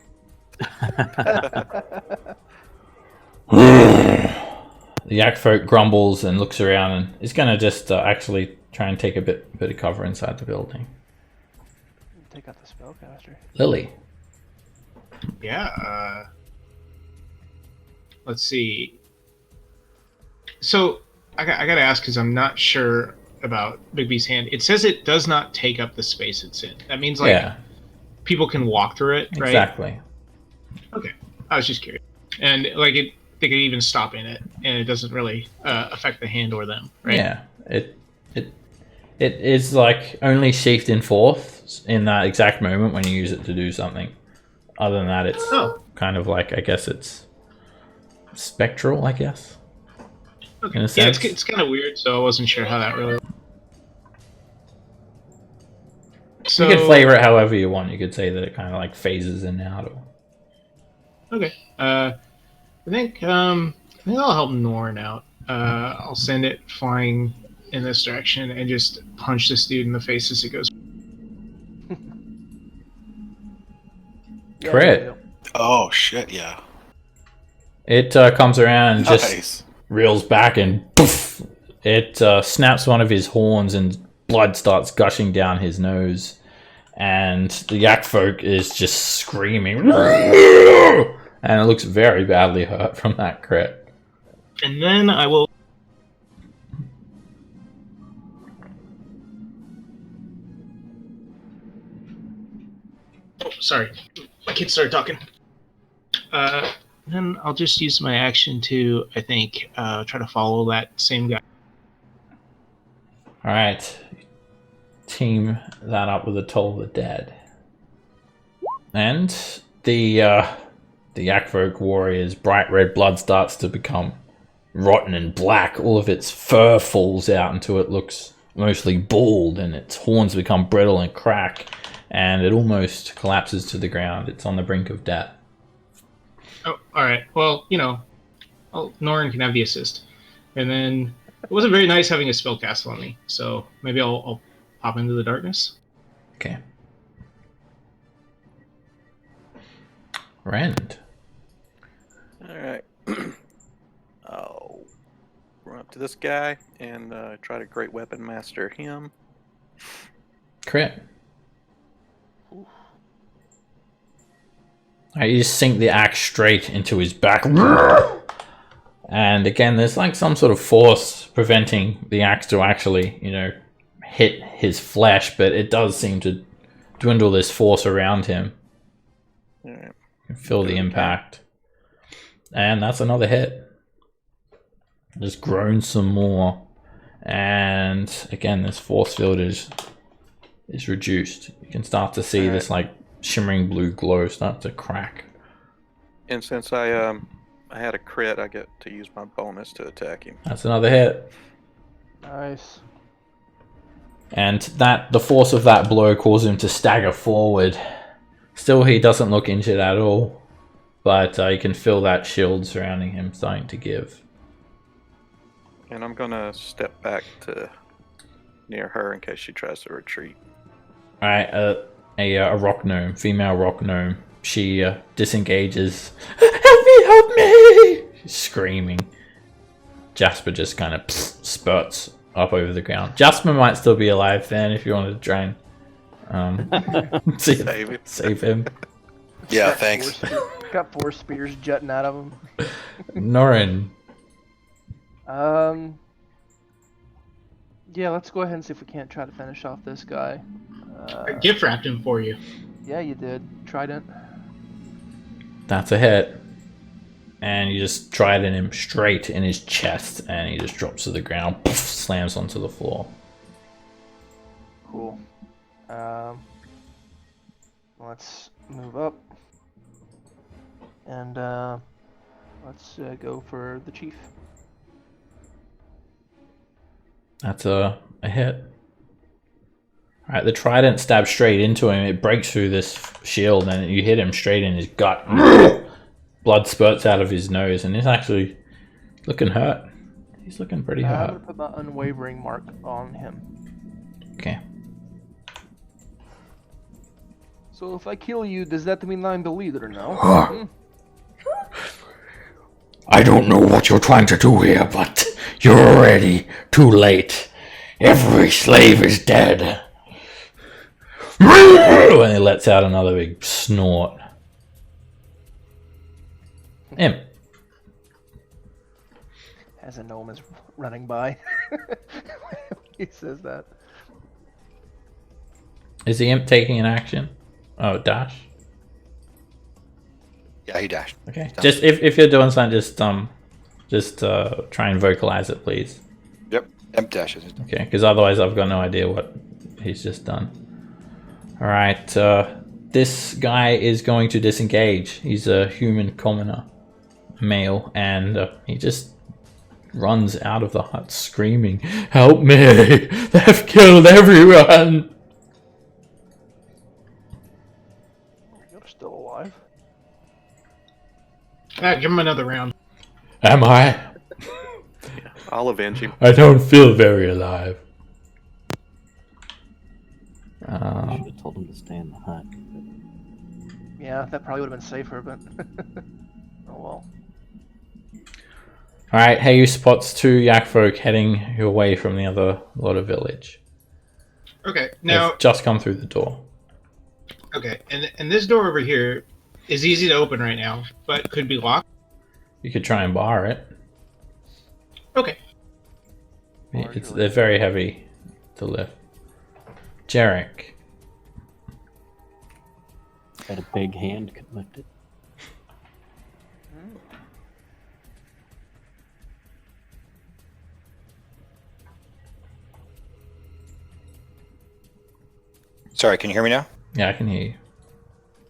The Yakfolk grumbles and looks around and is going to just actually try and take a bit of cover inside the building. Take out the spellcaster. Lily. Yeah. Let's see. So I got to ask because I'm not sure about Big B's hand. It says it does not take up the space it's in. That means like people can walk through it, right? Exactly. Okay. I was just curious. And like they could even stop in it, and it doesn't really affect the hand or them, right? Yeah. It is like only sheathed in force in that exact moment when you use it to do something. Other than that, it's kind of like, I guess it's spectral, I guess. Okay. In a Yeah, sense. it's kind of weird, so I wasn't sure how that really. So, you could flavor it however you want. You could say that it kind of like phases in and out. Okay. I think I'll help Norn out. I'll send it flying in this direction and just punch this dude in the face as it goes. Crit. Oh shit! Yeah. It comes around and just Nice. reels back and poof! It snaps one of his horns and blood starts gushing down his nose. And the Yakfolk is just screaming. And it looks very badly hurt from that crit. And then I will. Oh, sorry. My kids started talking. Then I'll just use my action to, I think, try to follow that same guy. Alright. Team that up with a Toll of the Dead. And the Yakfolk warrior's bright red blood starts to become rotten and black. All of its fur falls out until it looks mostly bald, and its horns become brittle and crack, and it almost collapses to the ground. It's on the brink of death. Oh, alright. Well, Norn can have the assist. And then it wasn't very nice having a spell cast on me, so maybe I'll pop into the darkness. Okay. Rend. Alright. I'll run up to this guy and try to Great Weapon Master him. Crit. Alright, you just sink the axe straight into his back. And again, there's like some sort of force preventing the axe to actually, hit his flesh, but it does seem to dwindle this force around him. Alright. You can feel the impact. And that's another hit. Just groans some more. And again, this force field is reduced. You can start to see this like shimmering blue glow start to crack. And since I had a crit, I get to use my bonus to attack him. That's another hit. Nice. And the force of that blow caused him to stagger forward. Still, he doesn't look injured at all, but you can feel that shield surrounding him starting to give. And I'm gonna step back to near her in case she tries to retreat. Alright, a rock gnome, female rock gnome. She disengages. Help me! She's screaming. Jasper just kind of spurts up over the ground. Jasper might still be alive then if you wanted to try and save him. Yeah, thanks. Got 4 spears jutting out of him. Norin. Yeah, let's go ahead and see if we can't try to finish off this guy. I gift wrapped him for you. Yeah, you did. Trident. That's a hit. And you just trident him straight in his chest, and he just drops to the ground, poof, slams onto the floor. Cool. Let's move up. And let's go for the chief. That's a hit. Alright, the trident stabs straight into him. It breaks through this shield, and you hit him straight in his gut. Blood spurts out of his nose, and he's actually looking hurt. He's looking pretty hurt. I'm going to put my unwavering mark on him. Okay. So if I kill you, does that mean I'm the leader now? I don't know what you're trying to do here, but you're already too late. Every slave is dead. And he lets out another big snort. Imp. As a gnome is running by. He says that. Is the imp taking an action? Oh, dash. Yeah, he dashed. Okay. Done. Just if you're doing something, just try and vocalize it, please. Yep. Imp dashes. Okay, because otherwise I've got no idea what he's just done. All right. This guy is going to disengage. He's a human commoner, male, and he just runs out of the hut screaming, "Help me! They've killed everyone!" You're still alive. Give him another round. Am I? I'll avenge him. I don't feel very alive. I should have told him to stay in the hut. Yeah, that probably would have been safer, but oh well. Alright, Heyu spots 2 Yakfolk heading away from the other lot of village. Okay, now They've just come through the door. okay, and this door over here is easy to open right now, but could be locked. You could try and bar it. Okay. They're very heavy to lift. Jarek. Got a big hand, could lift it. Sorry, can you hear me now? Yeah, I can hear you.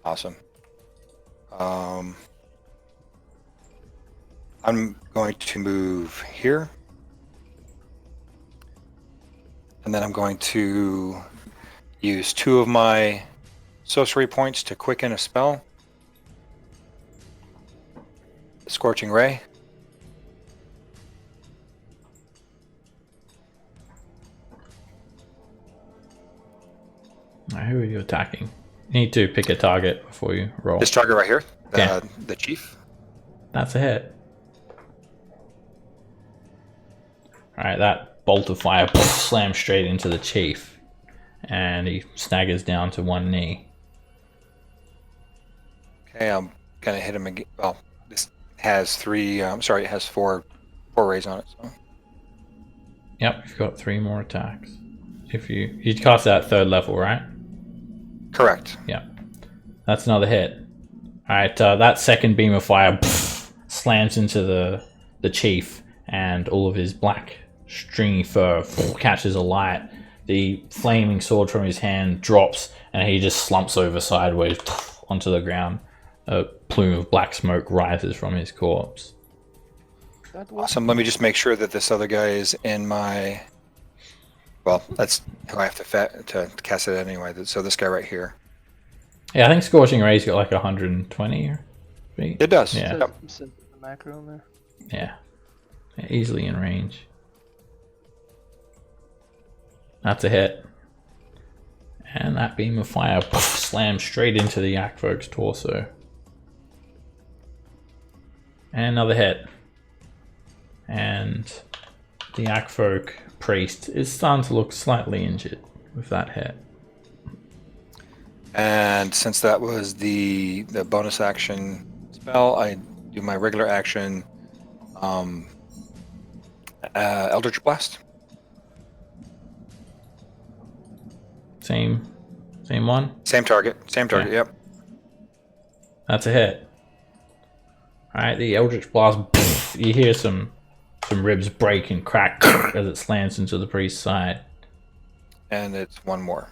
Awesome. I'm going to move here. And then I'm going to use 2 of my sorcery points to quicken a spell. Scorching Ray. Alright, who are you attacking? You need to pick a target before you roll. This target right here, Okay. the chief. That's a hit. Alright, that bolt of fire slams straight into the chief. And he staggers down to 1 knee. Okay, I'm gonna hit him again. Well, this has 3. Sorry, it has 4 rays on it. So. Yep, you've got 3 more attacks. If you cast that 3rd level, right? Correct. Yeah. That's another hit. Alright, that second beam of fire slams into the chief, and all of his black stringy fur catches alight. The flaming sword from his hand drops, and he just slumps over sideways onto the ground. A plume of black smoke rises from his corpse. Awesome. Let me just make sure that this other guy is in my... Well, that's who I have to cast it anyway. So this guy right here. Yeah, I think Scorching Ray's got like 120 feet. It does. Yeah. Yep. The macro in there. Yeah. Easily in range. That's a hit. And that beam of fire slams straight into the Yakfolk's torso. And another hit. And the Yakfolk priest is starting to look slightly injured with that hit. And since that was the bonus action spell, I do my regular action Eldritch Blast. Same one? Same target. Okay. Yep. That's a hit. Alright, the Eldritch Blast, you hear some ribs break and crack as it slams into the priest's side. And it's 1 more.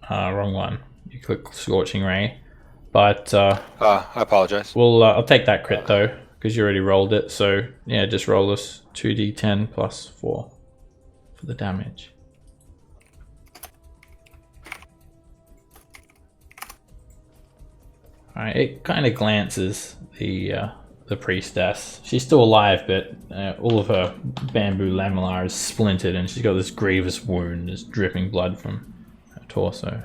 Wrong one. You click Scorching Ray. But I apologize. I'll take that crit though, because you already rolled it. So yeah, just roll us 2d10 plus 4 for the damage. Alright, it kind of glances the priestess. She's still alive, but all of her bamboo lamellar is splintered, and she's got this grievous wound, that's dripping blood from her torso.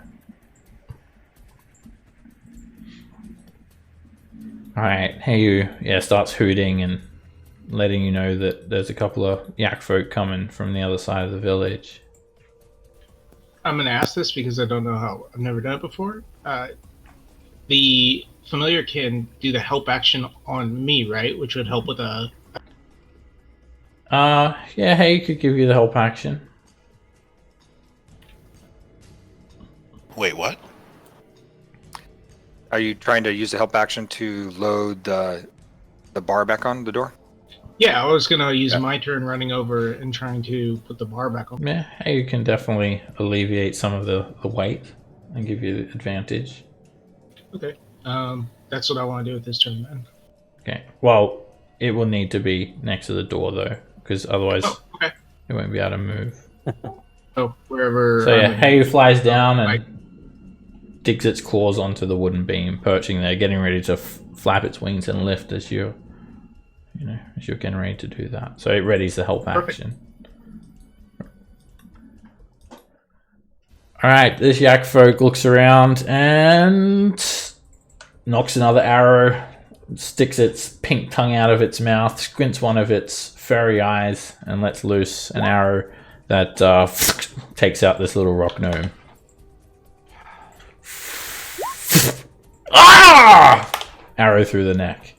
Alright, Heyu, starts hooting and letting you know that there's a couple of Yakfolk coming from the other side of the village. I'm gonna ask this because I don't know how. I've never done it before. The familiar can do the help action on me, right? Which would help with a. Yeah, hey, could give you the help action. Wait, what? Are you trying to use the help action to load the bar back on the door? Yeah, I was gonna use Yeah. my turn running over and trying to put the bar back on. Yeah, hey, you can definitely alleviate some of the weight and give you the advantage. Okay. That's what I want to do with this turn then. Okay. Well, it will need to be next to the door though, because otherwise Oh, okay. it won't be able to move. So wherever. So yeah, I'm in. Hayu flies down I- and digs its claws onto the wooden beam, perching there, getting ready to flap its wings and lift as you're getting ready to do that. So it readies the help Perfect. action. All right, this Yakfolk looks around and knocks another arrow, sticks its pink tongue out of its mouth, squints one of its furry eyes, and lets loose an arrow that takes out this little rock gnome. Ah! Arrow through the neck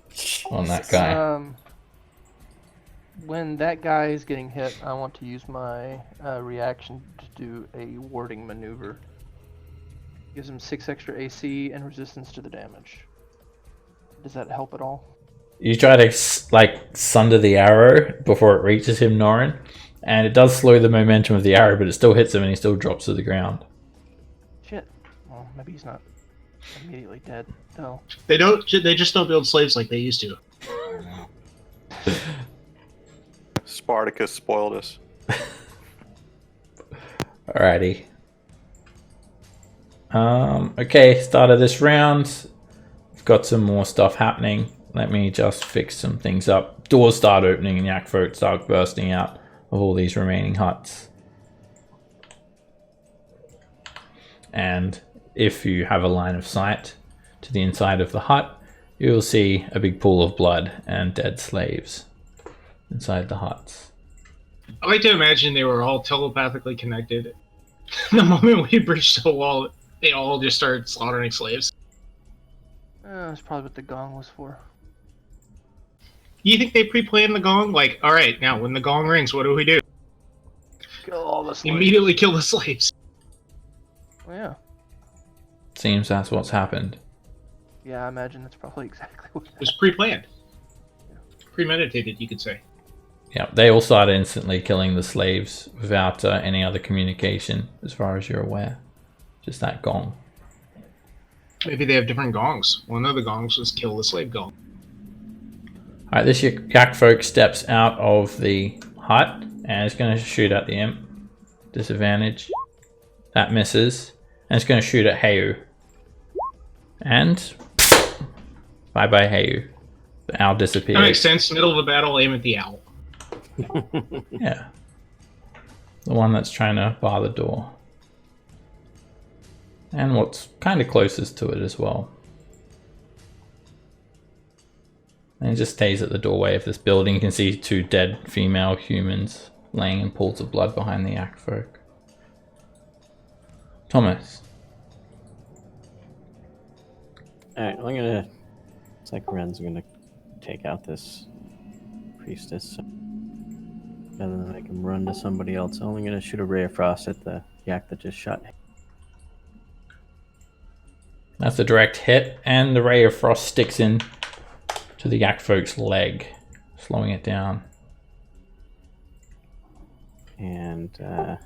on that guy. When that guy is getting hit, I want to use my reaction to do a warding maneuver. Gives him 6 extra AC and resistance to the damage. Does that help at all? You try to sunder the arrow before it reaches him, Norin, and it does slow the momentum of the arrow, but it still hits him and he still drops to the ground. Shit. Well, maybe he's not immediately dead, though. They don't. They just don't build slaves like they used to. Spartacus spoiled us. Alrighty. Okay, start of this round. We've got some more stuff happening. Let me just fix some things up. Doors start opening and Yakfolk start bursting out of all these remaining huts. And if you have a line of sight to the inside of the hut, you'll see a big pool of blood and dead slaves inside the huts. I like to imagine they were all telepathically connected. The moment we breached the wall, they all just started slaughtering slaves. That's probably what the gong was for. You think they pre-planned the gong? Like, all right, now when the gong rings, what do we do? Kill all the slaves. Immediately kill the slaves. Oh, yeah. Seems that's what's happened. Yeah, I imagine that's probably exactly what It was pre-planned. Premeditated, you could say. Yeah, they all started instantly killing the slaves without any other communication, as far as you're aware. Just that gong. Maybe they have different gongs. One of the gongs was kill the slave gong. Alright, this Yakfolk steps out of the hut and is going to shoot at the imp. Disadvantage. That misses. And it's going to shoot at Hayu. And bye-bye Hayu. The owl disappears. That makes sense. Middle of a battle, aim at the owl. Yeah. The one that's trying to bar the door. And what's kind of closest to it as well. And it just stays at the doorway of this building. You can see 2 dead female humans laying in pools of blood behind the Yakfolk. Thomas. Alright, I'm gonna. It's like Ren's gonna take out this priestess. Rather than make him run to somebody else, I'm only gonna shoot a ray of frost at the yak that just shot. That's a direct hit, and the ray of frost sticks in to the Yakfolk's leg, slowing it down. And I'm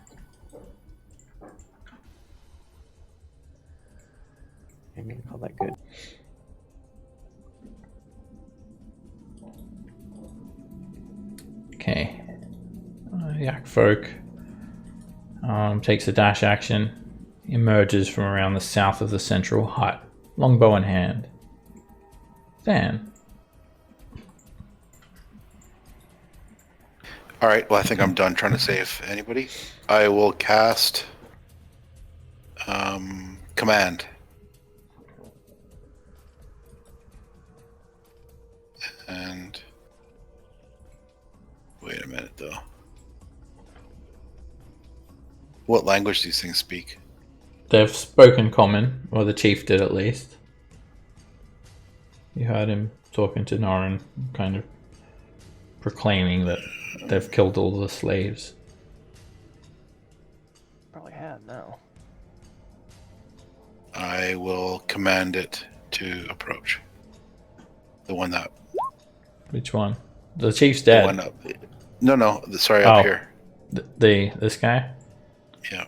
gonna call that good. Okay. Yakfolk takes a dash action, emerges from around the south of the central hut, longbow in hand. Then, Alright, well, I think I'm done trying to save anybody. I will cast Command. And wait a minute, though. What language these things speak? They've spoken common, or the chief did at least. You heard him talking to Norin, kind of proclaiming that they've killed all the slaves. Probably had now. I will command it to approach. The one that... Which one? The chief's The dead. one up... No, sorry, up here. This guy? Yeah.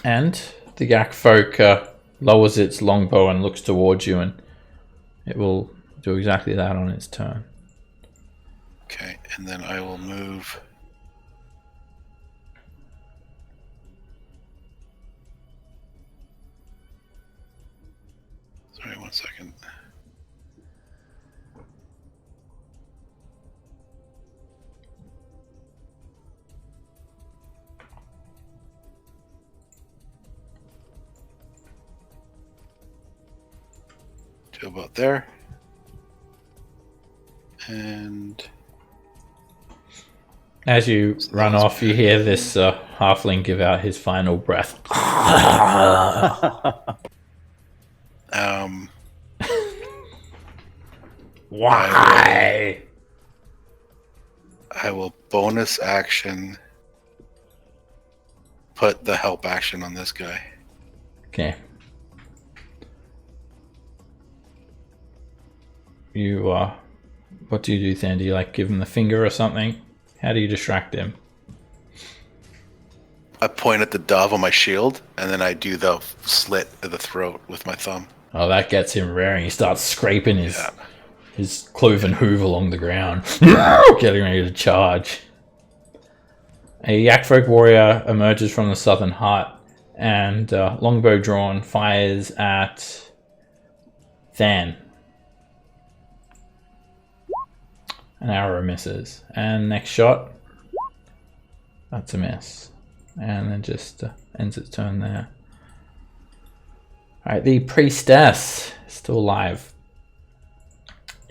And the Yakfolk lowers its longbow and looks towards you, and it will do exactly that on its turn. Okay, and then I will move... Sorry, 1 second. To about there. And... As you run off, you hear this halfling give out his final breath. Why? I will bonus action put the help action on this guy. Okay. You, what do you do then? Do you, like, give him the finger or something? How do you distract him? I point at the dove on my shield, and then I do the slit of the throat with my thumb. Oh, that gets him raring. He starts scraping his cloven hoof along the ground, getting ready to charge. A Yakfolk warrior emerges from the southern hut, and longbow drawn fires at Than. An arrow misses, and next shot, that's a miss, and then just ends its turn there. Alright, the priestess is still alive.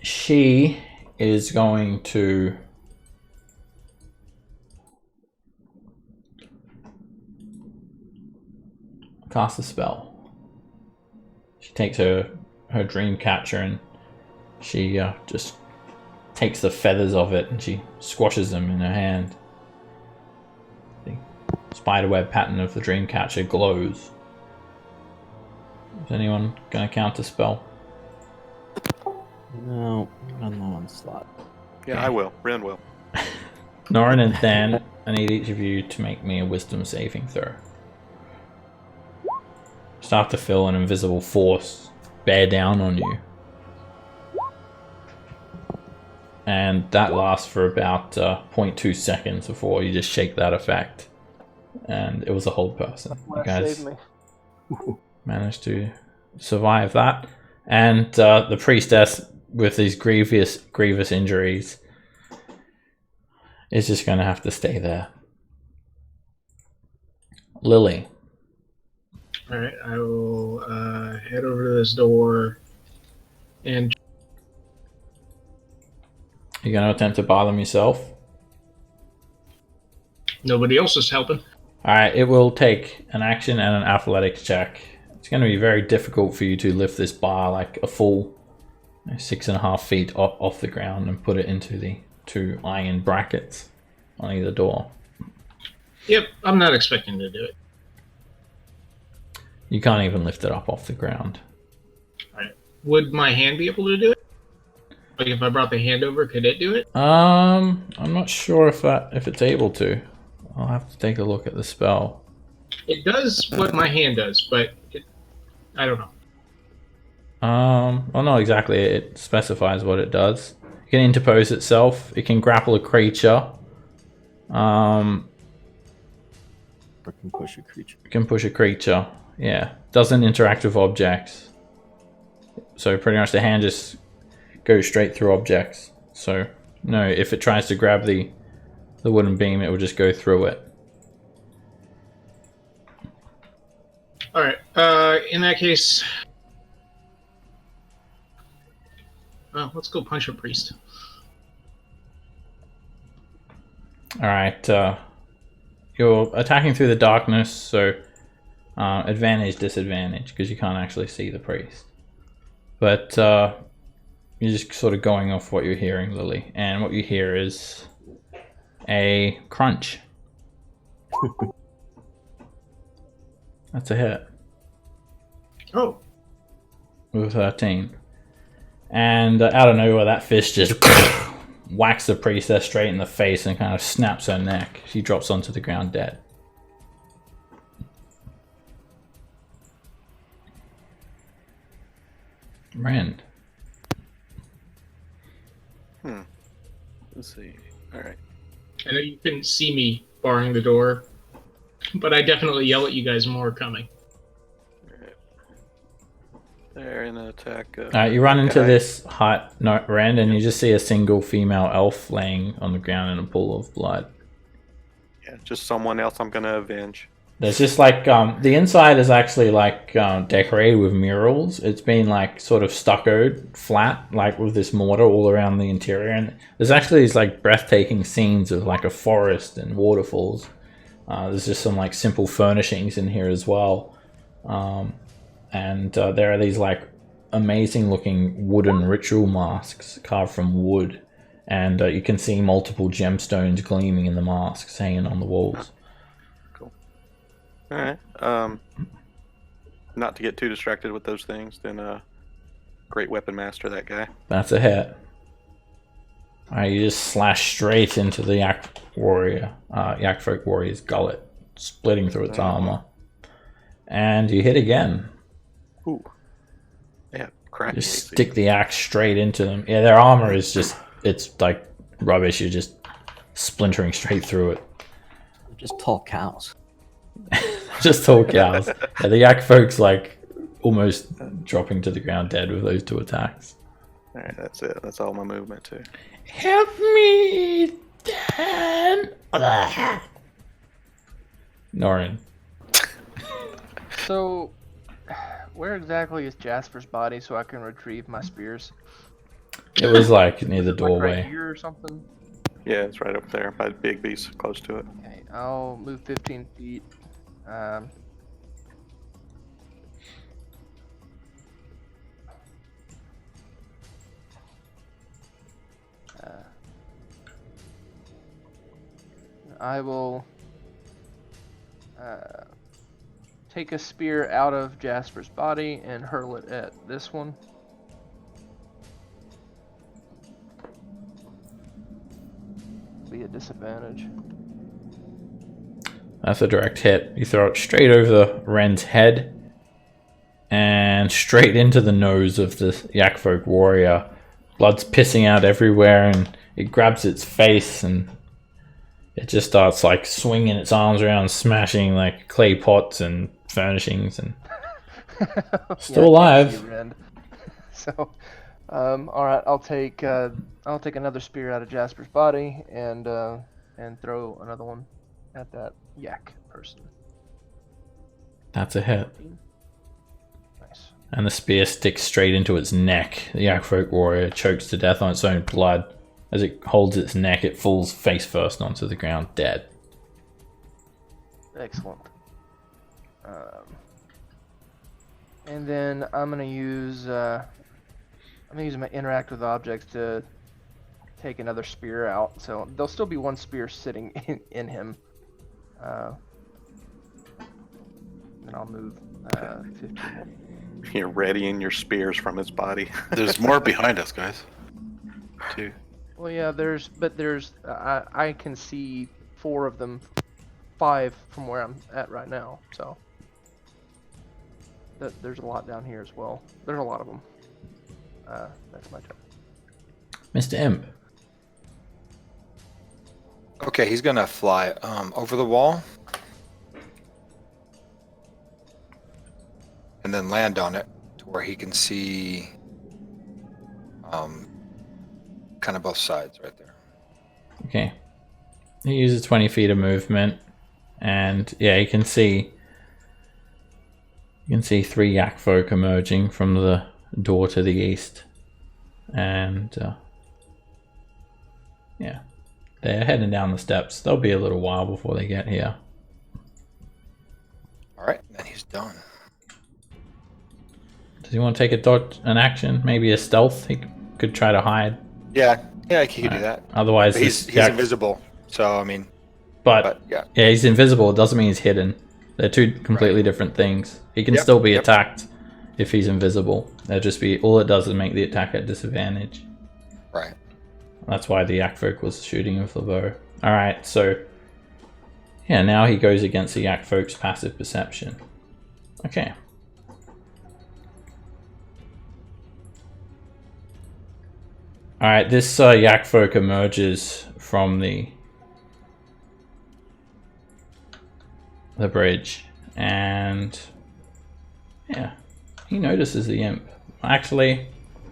She is going to cast a spell. She takes her dream catcher and she just takes the feathers of it and she squashes them in her hand. The spiderweb pattern of the dream catcher glows. Is anyone going to counter spell? No, on the one slot. Yeah, I will. Ren will. Norin and Than, I need each of you to make me a wisdom saving throw. Start to feel an invisible force bear down on you. And that lasts for about 0.2 seconds before you just shake that effect. And it was a hold person. You guys Saved me. managed to survive that. And the priestess with these grievous injuries is just going to have to stay there. Lily. Alright, I will head over to this door and... You're going to attempt to bar them yourself? Nobody else is helping. Alright, it will take an action and an athletics check. It's going to be very difficult for you to lift this bar like a full 6.5 feet off the ground and put it into the 2 iron brackets on either door. Yep, I'm not expecting to do it. You can't even lift it up off the ground. Alright. Would my hand be able to do it? Like if I brought the hand over, could it do it? I'm not sure if it's able to. I'll have to take a look at the spell. It does what my hand does, but I don't know. Well, not exactly. It specifies what it does. It can interpose itself. It can grapple a creature. Or can push a creature. It can push a creature. Yeah. Doesn't interact with objects. So pretty much the hand just goes straight through objects. So no, if it tries to grab the wooden beam, it will just go through it. Alright, in that case... Well, let's go punch a priest. Alright, you're attacking through the darkness, so advantage, disadvantage, because you can't actually see the priest. But you're just sort of going off what you're hearing, Lily. And what you hear is a crunch. That's a hit. Oh. With 13. And out of nowhere, that fist just whacks the priestess straight in the face and kind of snaps her neck. She drops onto the ground dead. Rand. Let's see. All right. I know you couldn't see me barring the door, but I definitely yell at you guys more coming. There in an attack. You run into this hut, Rand, and you just see a single female elf laying on the ground in a pool of blood. Yeah, just someone else I'm gonna avenge. There's just like the inside is actually like decorated with murals. It's been like sort of stuccoed flat, like with this mortar all around the interior. And there's actually these like breathtaking scenes of like a forest and waterfalls. There's just some like simple furnishings in here as well. And there are these like amazing looking wooden ritual masks carved from wood. And you can see multiple gemstones gleaming in the masks hanging on the walls. All right. Not to get too distracted with those things, then great weapon master that guy. That's a hit. Alright, you just slash straight into the Yakfolk warrior's gullet, splitting through its armor. And you hit again. Ooh. Yeah, crack. You stick the axe straight into them. Yeah, their armor is just, it's like rubbish. You're just splintering straight through it. Just tall cows. Just tall cows. Yeah, the Yakfolk's like almost dropping to the ground dead with those two attacks. Alright, that's it. That's all my movement too. Help me, Dad. Norin. So, where exactly is Jasper's body so I can retrieve my spears? It was like near the Like doorway. right here or something? Yeah, it's right up there by the big beast close to it. Okay, I'll move 15 feet. I will take a spear out of Jasper's body and hurl it at this one. Be a disadvantage. That's a direct hit. You throw it straight over Ren's head and straight into the nose of the Yakfolk warrior. Blood's pissing out everywhere, and it grabs its face and it just starts like swinging its arms around, smashing like clay pots and furnishings, and still alive. So, all right, I'll take another spear out of Jasper's body and throw another one at that yak person. That's a hit. Nice. And the spear sticks straight into its neck. The Yakfolk warrior chokes to death on its own blood. As it holds its neck, it falls face first onto the ground, dead. Excellent. And then I'm gonna use my interact with objects to take another spear out. So there'll still be one spear sitting in him. And I'll move 15. You're readying your spears from his body. There's more behind us, guys. Too. Well, yeah, I can see 4 of them, 5 from where I'm at right now, so there's a lot down here as well. There's a lot of them. That's my turn. Mr. Imp. Okay, he's gonna fly over the wall and then land on it to where he can see kind of both sides right there. Okay. He uses 20 feet of movement, and yeah, you can see 3 Yakfolk emerging from the door to the east, and yeah, They're heading down the steps. They'll be a little while before they get here. Alright, then he's done. Does he want to take a dodge, an action? Maybe a stealth? He could try to hide. Yeah, he could do that. Otherwise, But he's invisible, so I mean. But yeah, he's invisible. It doesn't mean he's hidden. They're two completely different things. He can still be attacked if he's invisible. They'll just be, all it does is make the attack at disadvantage. Right. That's why the Yakfolk was shooting with the bow. Alright, so yeah, now he goes against the Yakfolk's passive perception. Okay. Alright, this Yakfolk emerges from the bridge, and yeah, he notices the imp. Actually,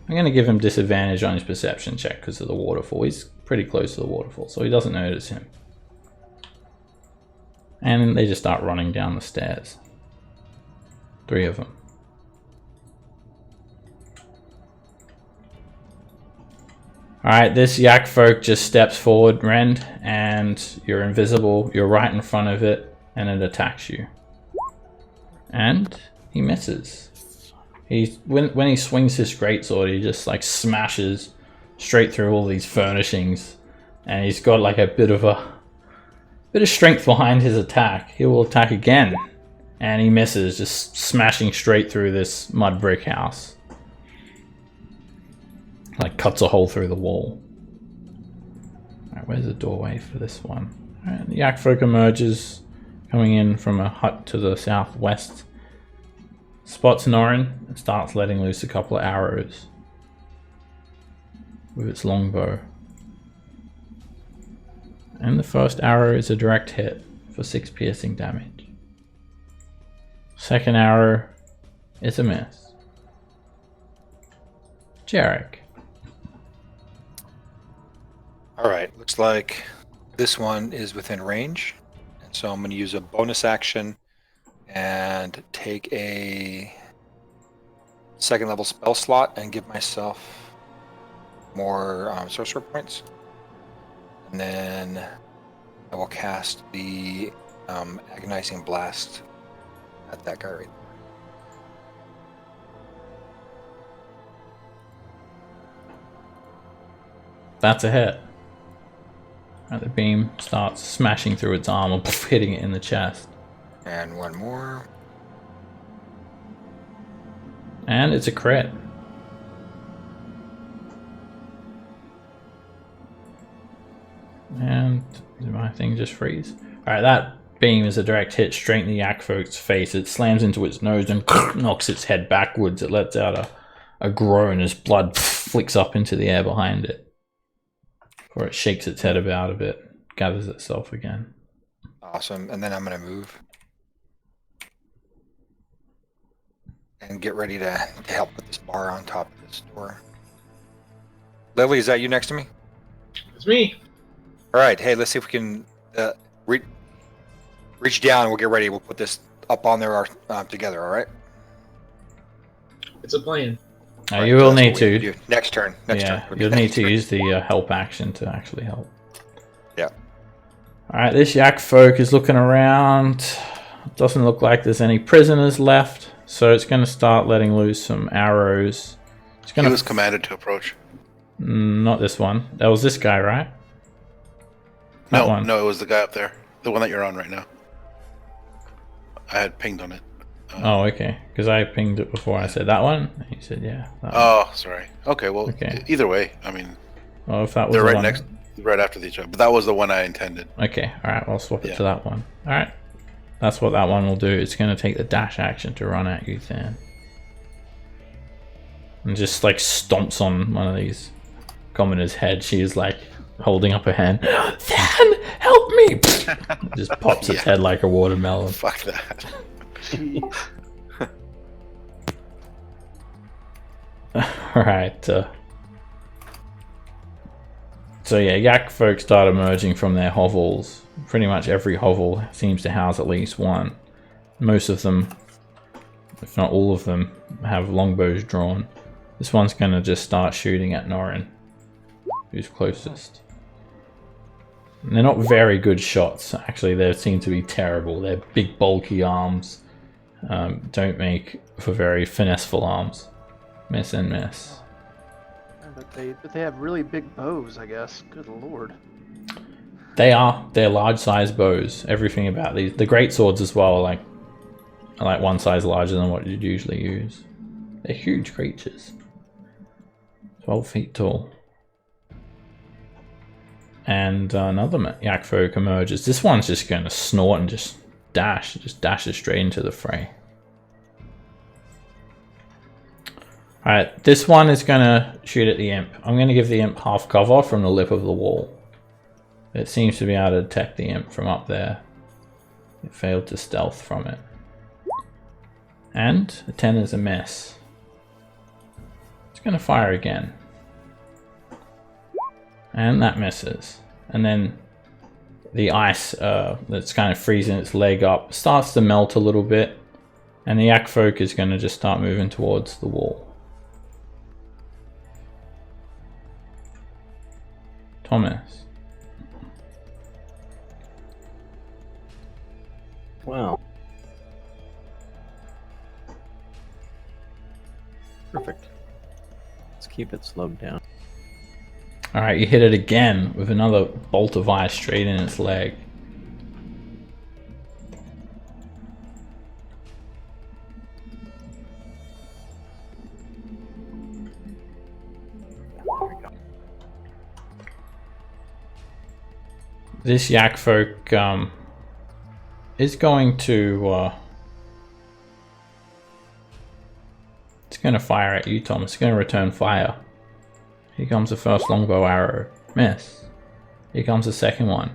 I'm going to give him disadvantage on his perception check because of the waterfall. He's pretty close to the waterfall, so he doesn't notice him. And they just start running down the stairs. 3 of them. Alright, this Yakfolk just steps forward, Rend, and you're invisible. You're right in front of it, and it attacks you. And he misses. When he swings his greatsword, he just like smashes straight through all these furnishings, and he's got like a bit of strength behind his attack. He will attack again, and he misses, just smashing straight through this mud brick house. Like cuts a hole through the wall. Alright, where's the doorway for this one? Alright, the Yakfolk emerges, coming in from a hut to the southwest. Spots Norin and starts letting loose a couple of arrows with its longbow. And the first arrow is a direct hit for 6 piercing damage. Second arrow is a miss. Jarek. Alright, looks like this one is within range. And so I'm going to use a bonus action and take a 2nd level spell slot and give myself more sorcerer points. And then I will cast the agonizing blast at that guy right there. That's a hit. Right, the beam starts smashing through its armor, hitting it in the chest. And one more. And it's a crit. And did my thing just freeze? Alright, that beam is a direct hit straight in the Yakfolk's face. It slams into its nose and knocks its head backwards. It lets out a groan as blood flicks up into the air behind it. Or it shakes its head about a bit, gathers itself again. Awesome. And then I'm going to move and get ready to help with this bar on top of this door. Lily, is that you next to me? It's me. All right. Hey, let's see if we can reach down and we'll get ready. We'll put this up on there together, all right? It's a plan. Right, you will need to. Next turn. Next turn. You'll need to use the help action to actually help. Yeah. Alright, this Yakfolk is looking around. Doesn't look like there's any prisoners left, so it's going to start letting loose some arrows. It's gonna He was commanded to approach. Not this one. That was this guy, right? That one. No, it was the guy up there. The one that you're on right now. I had pinged on it. Oh, okay. Because I pinged it before I said that one. And you said, yeah. That one. Oh, sorry. Okay, well, Okay. Either way, I mean, Well, if that was they're the right one. next, right after each other. But that was the one I intended. Okay, alright, I'll swap it Yeah. to that one. Alright. That's what that one will do. It's going to take the dash action to run at you, Than. And just like stomps on one of these commoners' head. She is like holding up her hand. Than, help me! Just pops its head like a watermelon. Fuck that. Alright. So yeah, Yakfolk start emerging from their hovels. Pretty much every hovel seems to house at least one. Most of them, if not all of them, have longbows drawn. This one's going to just start shooting at Norin, who's closest. And they're not very good shots. Actually, they seem to be terrible. They're big, bulky arms. Don't make for very finesseful arms. Miss and miss. But they have really big bows, I guess. Good lord. They're large size bows. Everything about these, the great swords as well, are like one size larger than what you'd usually use. They're huge creatures. 12 feet tall. And another Yakfolk emerges. This one's just going to snort and just dashes straight into the fray. Alright, this one is going to shoot at the imp. I'm going to give the imp half cover from the lip of the wall. It seems to be able to detect the imp from up there. It failed to stealth from it. And a 10 is a miss. It's going to fire again. And that misses. And then the ice that's kind of freezing its leg up starts to melt a little bit. And the Yakfolk is going to just start moving towards the wall. Thomas. Wow. Perfect. Let's keep it slowed down. Alright, you hit it again with another bolt of ice straight in its leg. This Yakfolk is going to it's going to fire at you, Tom. It's going to return fire. Here comes the first longbow arrow. Miss. Here comes the second one.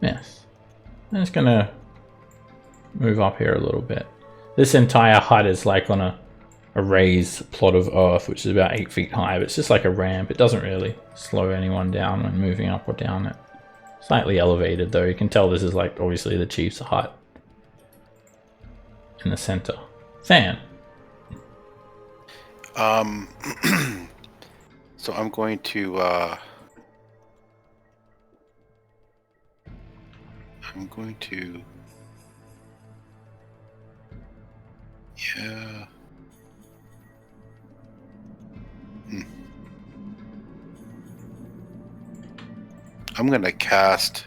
Miss. And it's going to move up here a little bit. This entire hut is like on a raised plot of earth, which is about 8 feet high. But it's just like a ramp. It doesn't really slow anyone down when moving up or down it. Slightly elevated though. You can tell this is like obviously the chief's hut. In the center. Than. So I'm going to yeah. I'm gonna cast.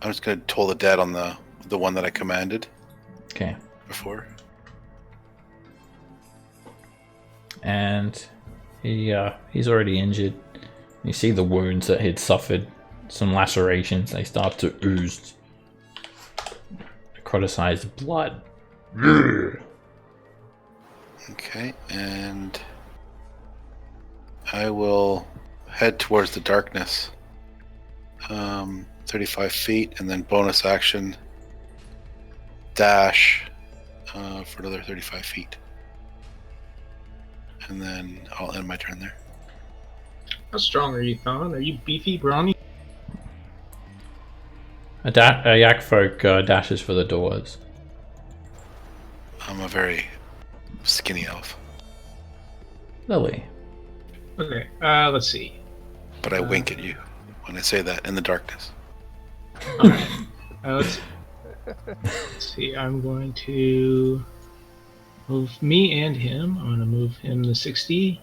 I'm just gonna toll the dead on the one that I commanded. Okay. Before. And he's already injured. You see the wounds that he'd suffered, some lacerations. They start to ooze necrotized blood. Okay, and I will head towards the darkness. 35 feet, and then bonus action dash for another 35 feet. And then I'll end my turn there. How strong are you, Thon? Are you beefy, brawny? A Yakfolk dashes for the doors. I'm a very skinny elf. Lily. Okay, let's see. But I wink at you when I say that in the darkness. Alright. Let's see, I'm going to move me and him. I'm going to move him to 60.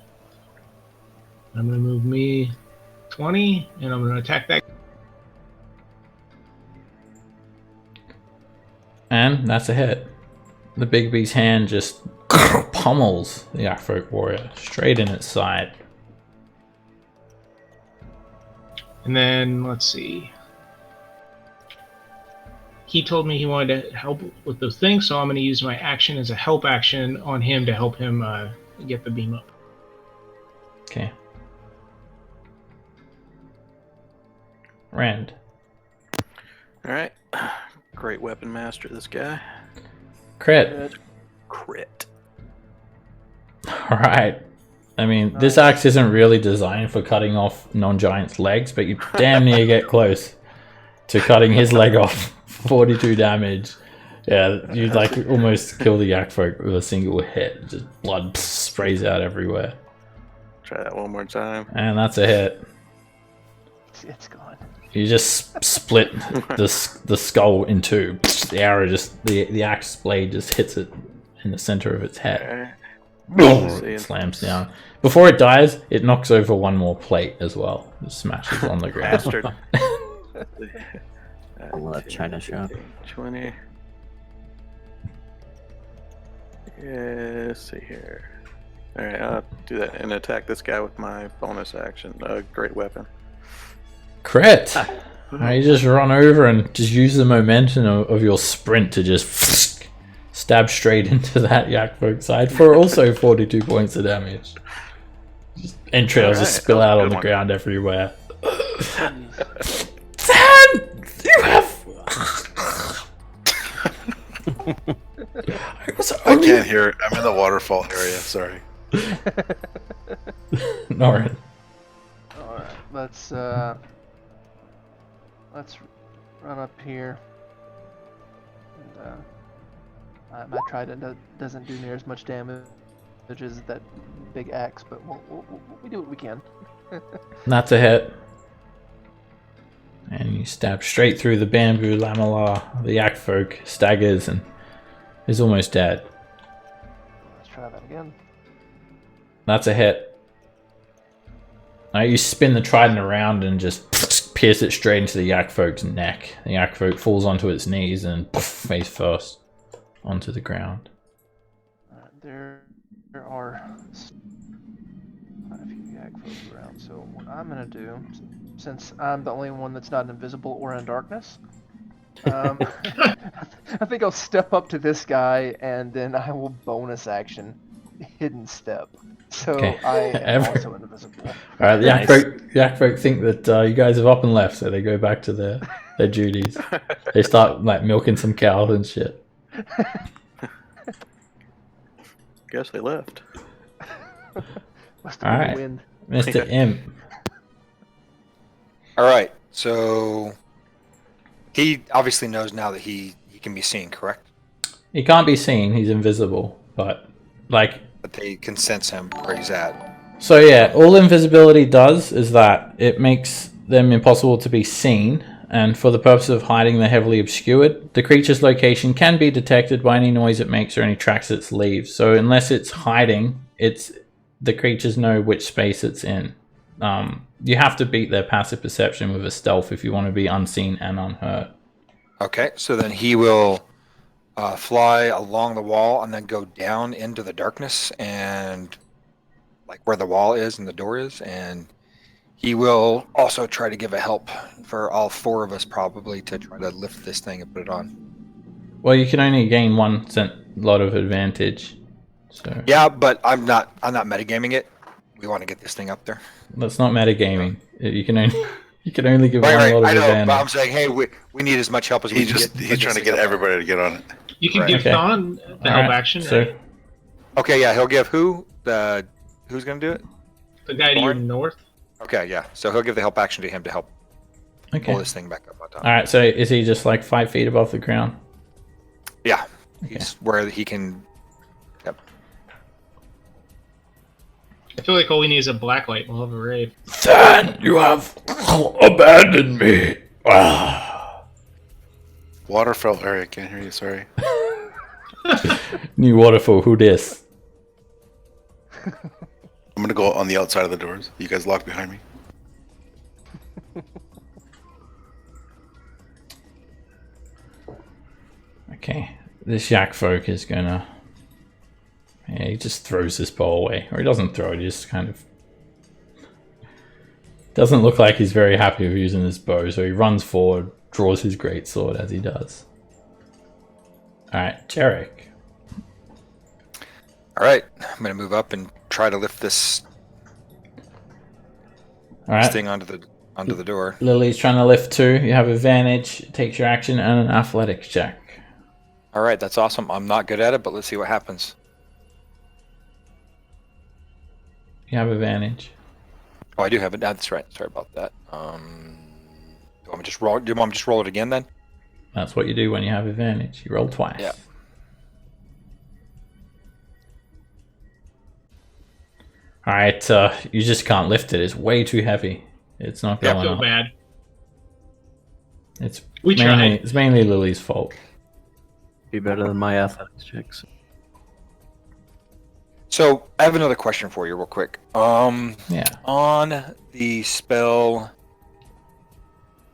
I'm going to move me 20, and I'm going to attack that. And that's a hit. The big beast's hand just pummels the Yakfolk warrior straight in its side. And then, let's see. He told me he wanted to help with those things, so I'm going to use my action as a help action on him to help him get the beam up. Okay. Rand. Alright. Great weapon master, this guy. Crit. Crit. Alright. I mean, this axe isn't really designed for cutting off non-giant's legs, but you damn near get close to cutting his leg off. 42 damage. Yeah, you like almost kill the Yakfolk with a single hit. Just blood sprays out everywhere. Try that one more time. And that's a hit. It's gone. You just split the skull in two. The arrow the axe blade just hits it in the center of its head. It slams down. Before it dies, it knocks over one more plate as well. It smashes on the ground. Bastard. I love China shop. 20. Yeah, let's see here. Alright, I'll do that and attack this guy with my bonus action. Great weapon. Crit! You just run over and just use the momentum of your sprint to just stab straight into that Yakfolk side for also 42 points of damage. Just entrails just spill out on the ground everywhere. Zan! You have... I can't hear it. I'm in the waterfall area, sorry. Norin. Alright, let's run up here. And, my trident doesn't do near as much damage as that big axe, but we do what we can. That's a hit. And you stab straight through the bamboo lamella. The Yakfolk staggers and is almost dead. Let's try that again. That's a hit. Now you spin the trident around and just pierce it straight into the Yakfolk's neck. The Yakfolk falls onto its knees and face first onto the ground. There are quite a few Yakfolk around, so what I'm gonna do, since I'm the only one that's not invisible or in darkness, I think I'll step up to this guy and then I will bonus action hidden step. So Okay. I am also invisible. Alright, the Yakfolk think that you guys have up and left, so they go back to their duties. They start like milking some cows and shit. Guess they left. Must have been Alright. the wind. Mr. Imp. All right. So he obviously knows now that he can be seen, correct? He can't be seen, he's invisible, but like... But they can sense him where he's at. So yeah, all invisibility does is that it makes them impossible to be seen, and for the purpose of hiding, they're heavily obscured. The creature's location can be detected by any noise it makes or any tracks it leaves. So unless it's hiding, the creatures know which space it's in. You have to beat their passive perception with a stealth if you want to be unseen and unheard. Okay. So then he will fly along the wall and then go down into the darkness and like where the wall is and the door is, and he will also try to give a help for all four of us probably to try to lift this thing and put it on. Well, you can only gain one lot of advantage. So Yeah, but I'm not metagaming it. We want to get this thing up there. that's not metagaming. You can only give Right. one lot I of know, but advantage. I'm saying, hey, we need as much help as we can get. He's trying to get everybody to get on it. You can Right. give Okay. Thon the help Alright, action. so Okay, yeah, he'll give who's gonna do it? The guy to your Lauren? north. Okay, yeah. So he'll give the help action to him to help pull okay. this thing back up on top. All right. So is he just like 5 feet above the ground? Yeah, Okay. he's where he can. Yep. I feel like all we need is a black light. We'll have a rave. Then you have abandoned me. Ah. Waterfall area, can't hear you, sorry. New waterfall. Who dis? I'm gonna go on the outside of the doors. You guys lock behind me. Okay. This Yakfolk is gonna. Yeah, he just throws his bow away, or he doesn't throw it. He just kind of. Doesn't look like he's very happy with using his bow, so he runs forward, draws his greatsword as he does. All right, Jarek. All right, I'm gonna move up and try to lift this All right. thing onto the door. Lily's trying to lift too. You have advantage. It takes your action and an athletics check. All right, that's awesome. I'm not good at it, but let's see what happens. You have advantage. Oh, I do have it. That's right. Sorry about that. Do you want me to just roll? Do you want me to just roll it again then? That's what you do when you have advantage. You roll twice. Yeah. Alright, you just can't lift it. It's way too heavy. It's not I going feel up. bad. It's We mainly, tried. it's mainly Lily's fault. Be better than my athletics checks. So I have another question for you, real quick. Yeah. On the spell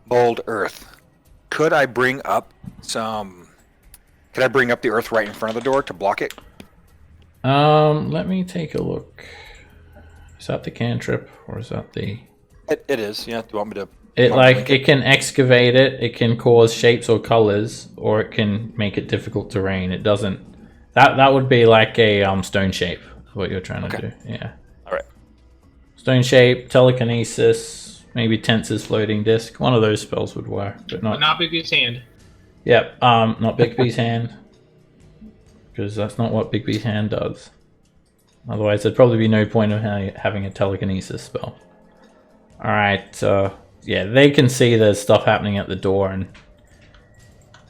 Bold Earth, could I bring up some? Could I bring up the earth right in front of the door to block it? Let me take a look. Is that the cantrip or is that the? It is. Yeah. Do you want me to? It want me to link it can excavate it. It can cause shapes or colors, or it can make it difficult terrain. It doesn't. That would be like a stone shape. Is what you're trying to do. Yeah. All right. Stone shape, telekinesis, maybe Tensor's floating disc. One of those spells would work, but But not. not Bigby's hand. Yep. Not Bigby's hand, because that's not what Bigby's hand does. Otherwise, there'd probably be no point of having a telekinesis spell. All right. Yeah, they can see there's stuff happening at the door, and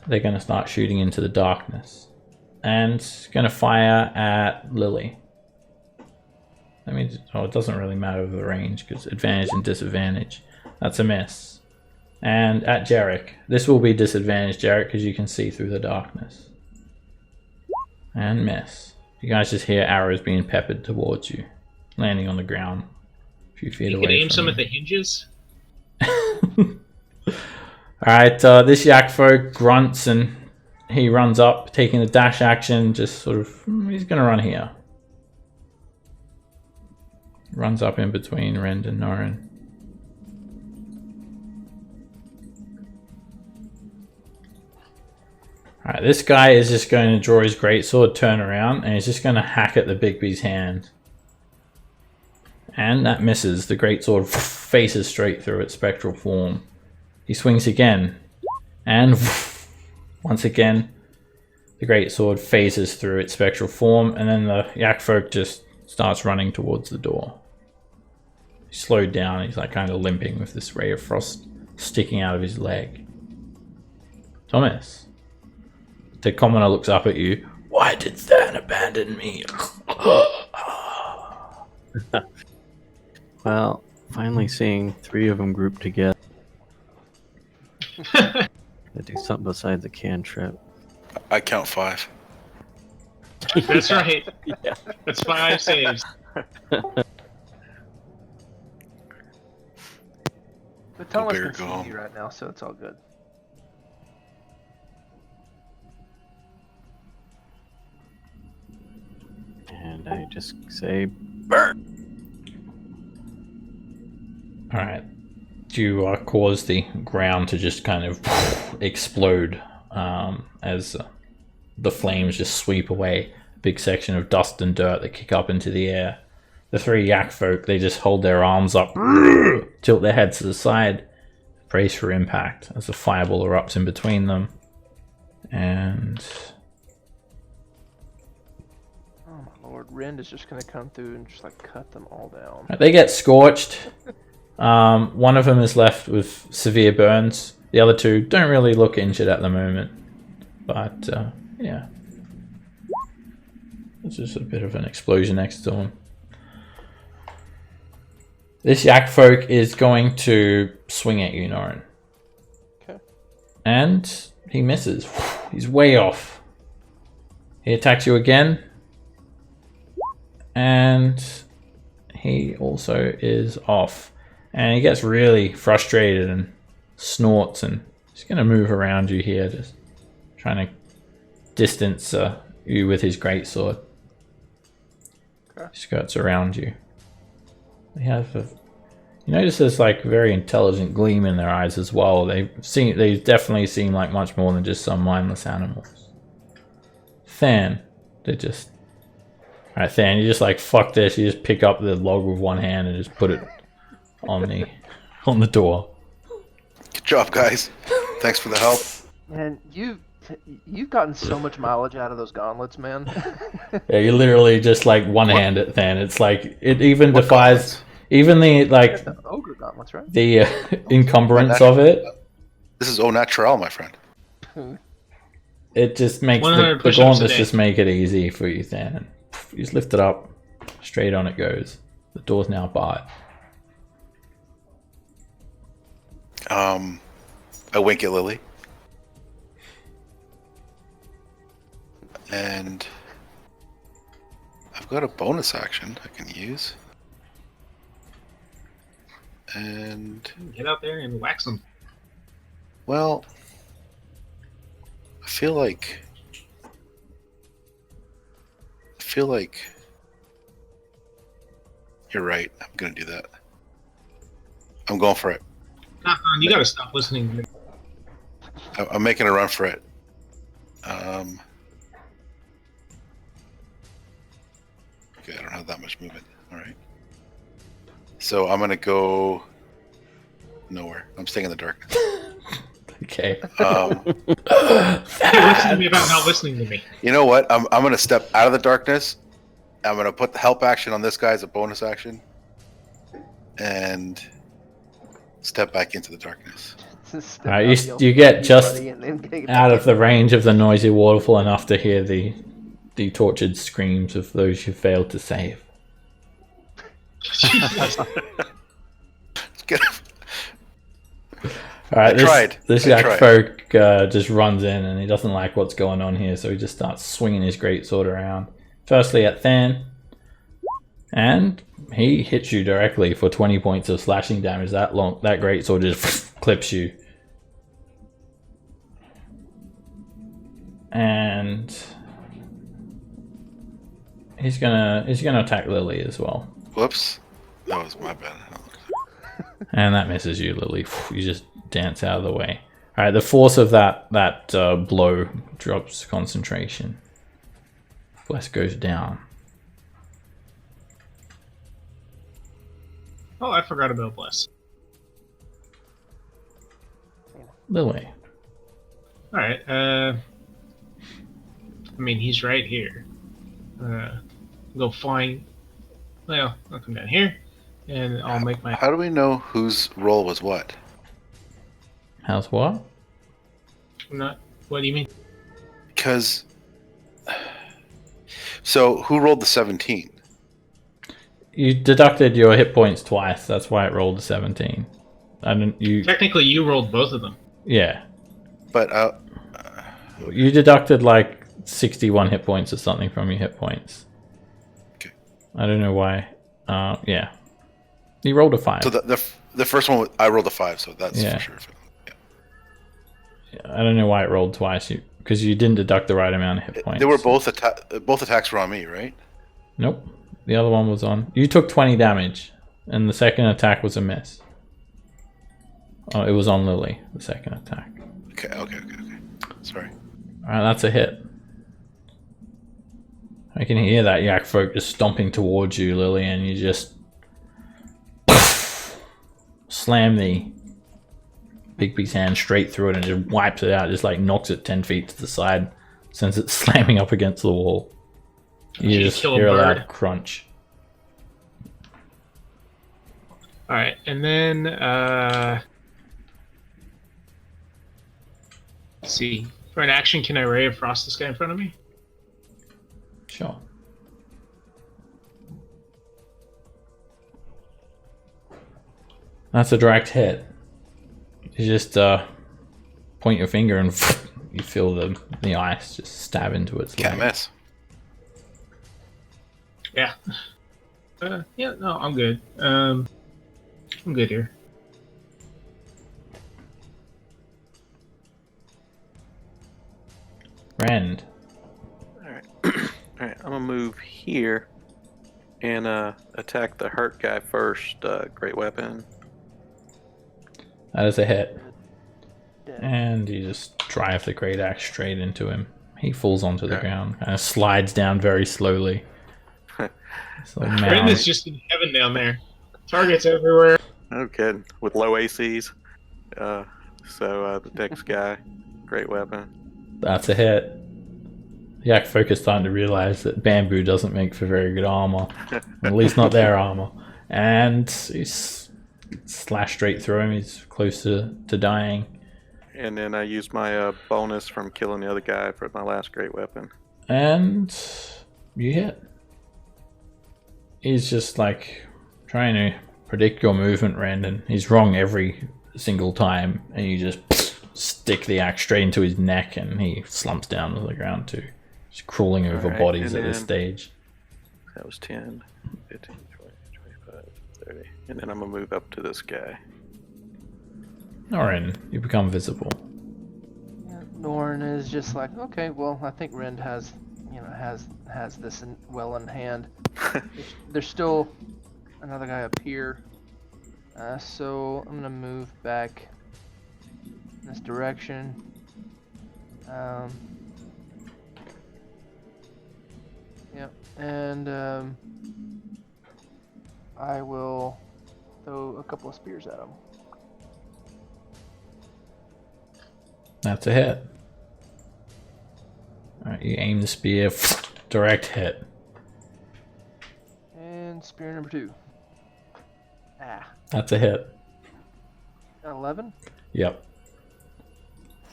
they're gonna start shooting into the darkness, and gonna fire at Lily. That means it doesn't really matter the range because advantage and disadvantage. That's a miss. And at Jarek, this will be disadvantage, Jarek, because you can see through the darkness. And miss. You guys just hear arrows being peppered towards you, landing on the ground a few feet You away could aim from some you. at the hinges. Alright, this Yakfolk grunts and he runs up, taking the dash action, just sort of, he's gonna run here. Runs up in between Rend and Norin. Alright, this guy is just going to draw his greatsword, turn around, and he's just going to hack at the Bigby's hand. And that misses. The greatsword faces straight through its spectral form. He swings again, and once again, the greatsword phases through its spectral form, and then the Yakfolk just starts running towards the door. He's slowed down. He's like kind of limping with this ray of frost sticking out of his leg. Thomas. The commoner looks up at you. Why did Than abandon me? Well, finally seeing 3 of them grouped together. They do something besides the cantrip. I count 5. That's right. Yeah. That's 5 saves. But Thomas bigger, can see go home. you right now, so it's all good. And I just say, Alright. You cause the ground to just kind of explode as the flames just sweep away a big section of dust and dirt that kick up into the air. The 3 Yakfolk, they just hold their arms up, tilt their heads to the side, brace for impact as the fireball erupts in between them. And Oh my lord, Rend is just gonna come through and just like cut them all down. they get scorched. One of them is left with severe burns. The other 2 don't really look injured at the moment. But, yeah. There's just a bit of an explosion next to him. This Yakfolk is going to swing at you, Norin. Okay. And he misses. He's way off. He attacks you again. And he also is off. And he gets really frustrated and snorts, and he's going to move around you here, just trying to distance you with his greatsword. Okay. He skirts around you. They have you notice there's like very intelligent gleam in their eyes as well. They definitely seem like much more than just some mindless animals. Than, they just... Alright, Than, you just like, fuck this. You just pick up the log with one hand and just put it on the door. Good job, guys. Thanks for the help. And you've gotten so much mileage out of those gauntlets, man. Yeah, you literally just like one hand it, Than. It's like, it even What defies... gauntlets? Even the, like, The ogre gauntlets, right? the encumbrance of it. This is au naturel, my friend. It just makes 100 the push-ups a gauntlets day. just make it easy for you, Than. And you just lift it up, straight on it goes. The door's now barred. I wink at Lily. And I've got a bonus action I can use. And Get out there and wax them. well, I feel like you're right. I'm gonna do that. I'm going for it. You gotta stop listening to me. I'm making a run for it. Okay, I don't have that much movement. All right. So I'm gonna go nowhere. I'm staying in the darkness. Okay. You're listening to me about not listening to me. You know what? I'm gonna step out of the darkness. I'm gonna put the help action on this guy as a bonus action, and step back into the darkness. Alright, you get just out of the range of the noisy waterfall enough to hear the tortured screams of those you failed to save. Alright, this Yakfolk just runs in and he doesn't like what's going on here, so he just starts swinging his greatsword around. Firstly at Than, and he hits you directly for 20 points of slashing damage. That greatsword just clips you. And he's gonna attack Lily as well. Whoops, that was my bad. And that misses you, Lily. You just dance out of the way. All right, the force of that blow drops concentration. Bless goes down. Oh, I forgot about Bless. Lily. All right. I mean, he's right here. Go flying. Well, I'll come down here, and I'll make my. How do we know whose role was what? How's what? I'm not. What do you mean? Because. So who rolled the 17? You deducted your hit points twice. That's why it rolled a 17. Technically, you rolled both of them. Yeah. But you deducted like 61 hit points or something from your hit points. Okay. I don't know why. Yeah. You rolled a 5. So the first one I rolled a 5, so that's Yeah. for sure. Yeah. I don't know why it rolled twice. Because you didn't deduct the right amount of hit points. They were both attacks were on me, right? Nope. The other one was on. You took 20 damage, and the second attack was a miss. Oh, it was on Lily, the second attack. Okay. Sorry. Alright, that's a hit. I can hear that Yakfolk just stomping towards you, Lily, and you just slam the Bigby's hand straight through it and just wipes it out, just like knocks it 10 feet to the side, sends it slamming up against the wall. You just hear a loud crunch. Alright, and then, let's see. For an action, can I Ray of Frost this guy in front of me? Sure. That's a direct hit. You just point your finger and you feel the ice just stab into its leg. Can't miss. Yeah. Yeah, no, I'm good. I'm good here. Rand. Alright. Alright, I'm gonna move here and attack the hurt guy first. Great weapon. That is a hit. And you just drive the great axe straight into him. He falls onto the ground, kind of slides down very slowly. Brenda's just in heaven down there. Targets everywhere. Okay, with low ACs. So the next guy, great weapon. That's a hit. Yakfolk is starting to realize that bamboo doesn't make for very good armor. At least not their armor. And he's slashed straight through him. He's close to dying. And then I use my bonus from killing the other guy for my last great weapon. And you hit. He's just like trying to predict your movement, Rand, and he's wrong every single time, and you just stick the axe straight into his neck, and he slumps down to the ground too. Just crawling over Alright, bodies and at this then- stage. That was 10, 15, 20, 25, 30. And then I'm going to move up to this guy. Norrin, you become visible. Yeah, Norn is just like, okay, well, I think Rend has this well in hand. There's still another guy up here, so I'm gonna move back in this direction. Yep, and I will throw a couple of spears at him. That's a hit. Alright, you aim the spear, direct hit. And spear number 2. Ah, That's a hit. 11. Yep.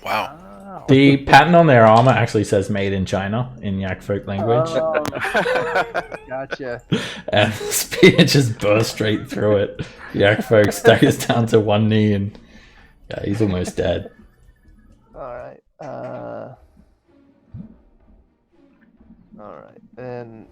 Wow. Wow. The pattern on their armor actually says made in China in Yakfolk language. Gotcha. And the spear just burst straight through it. Yakfolk staggers down to one knee and yeah, he's almost dead. Alright. Alright. Then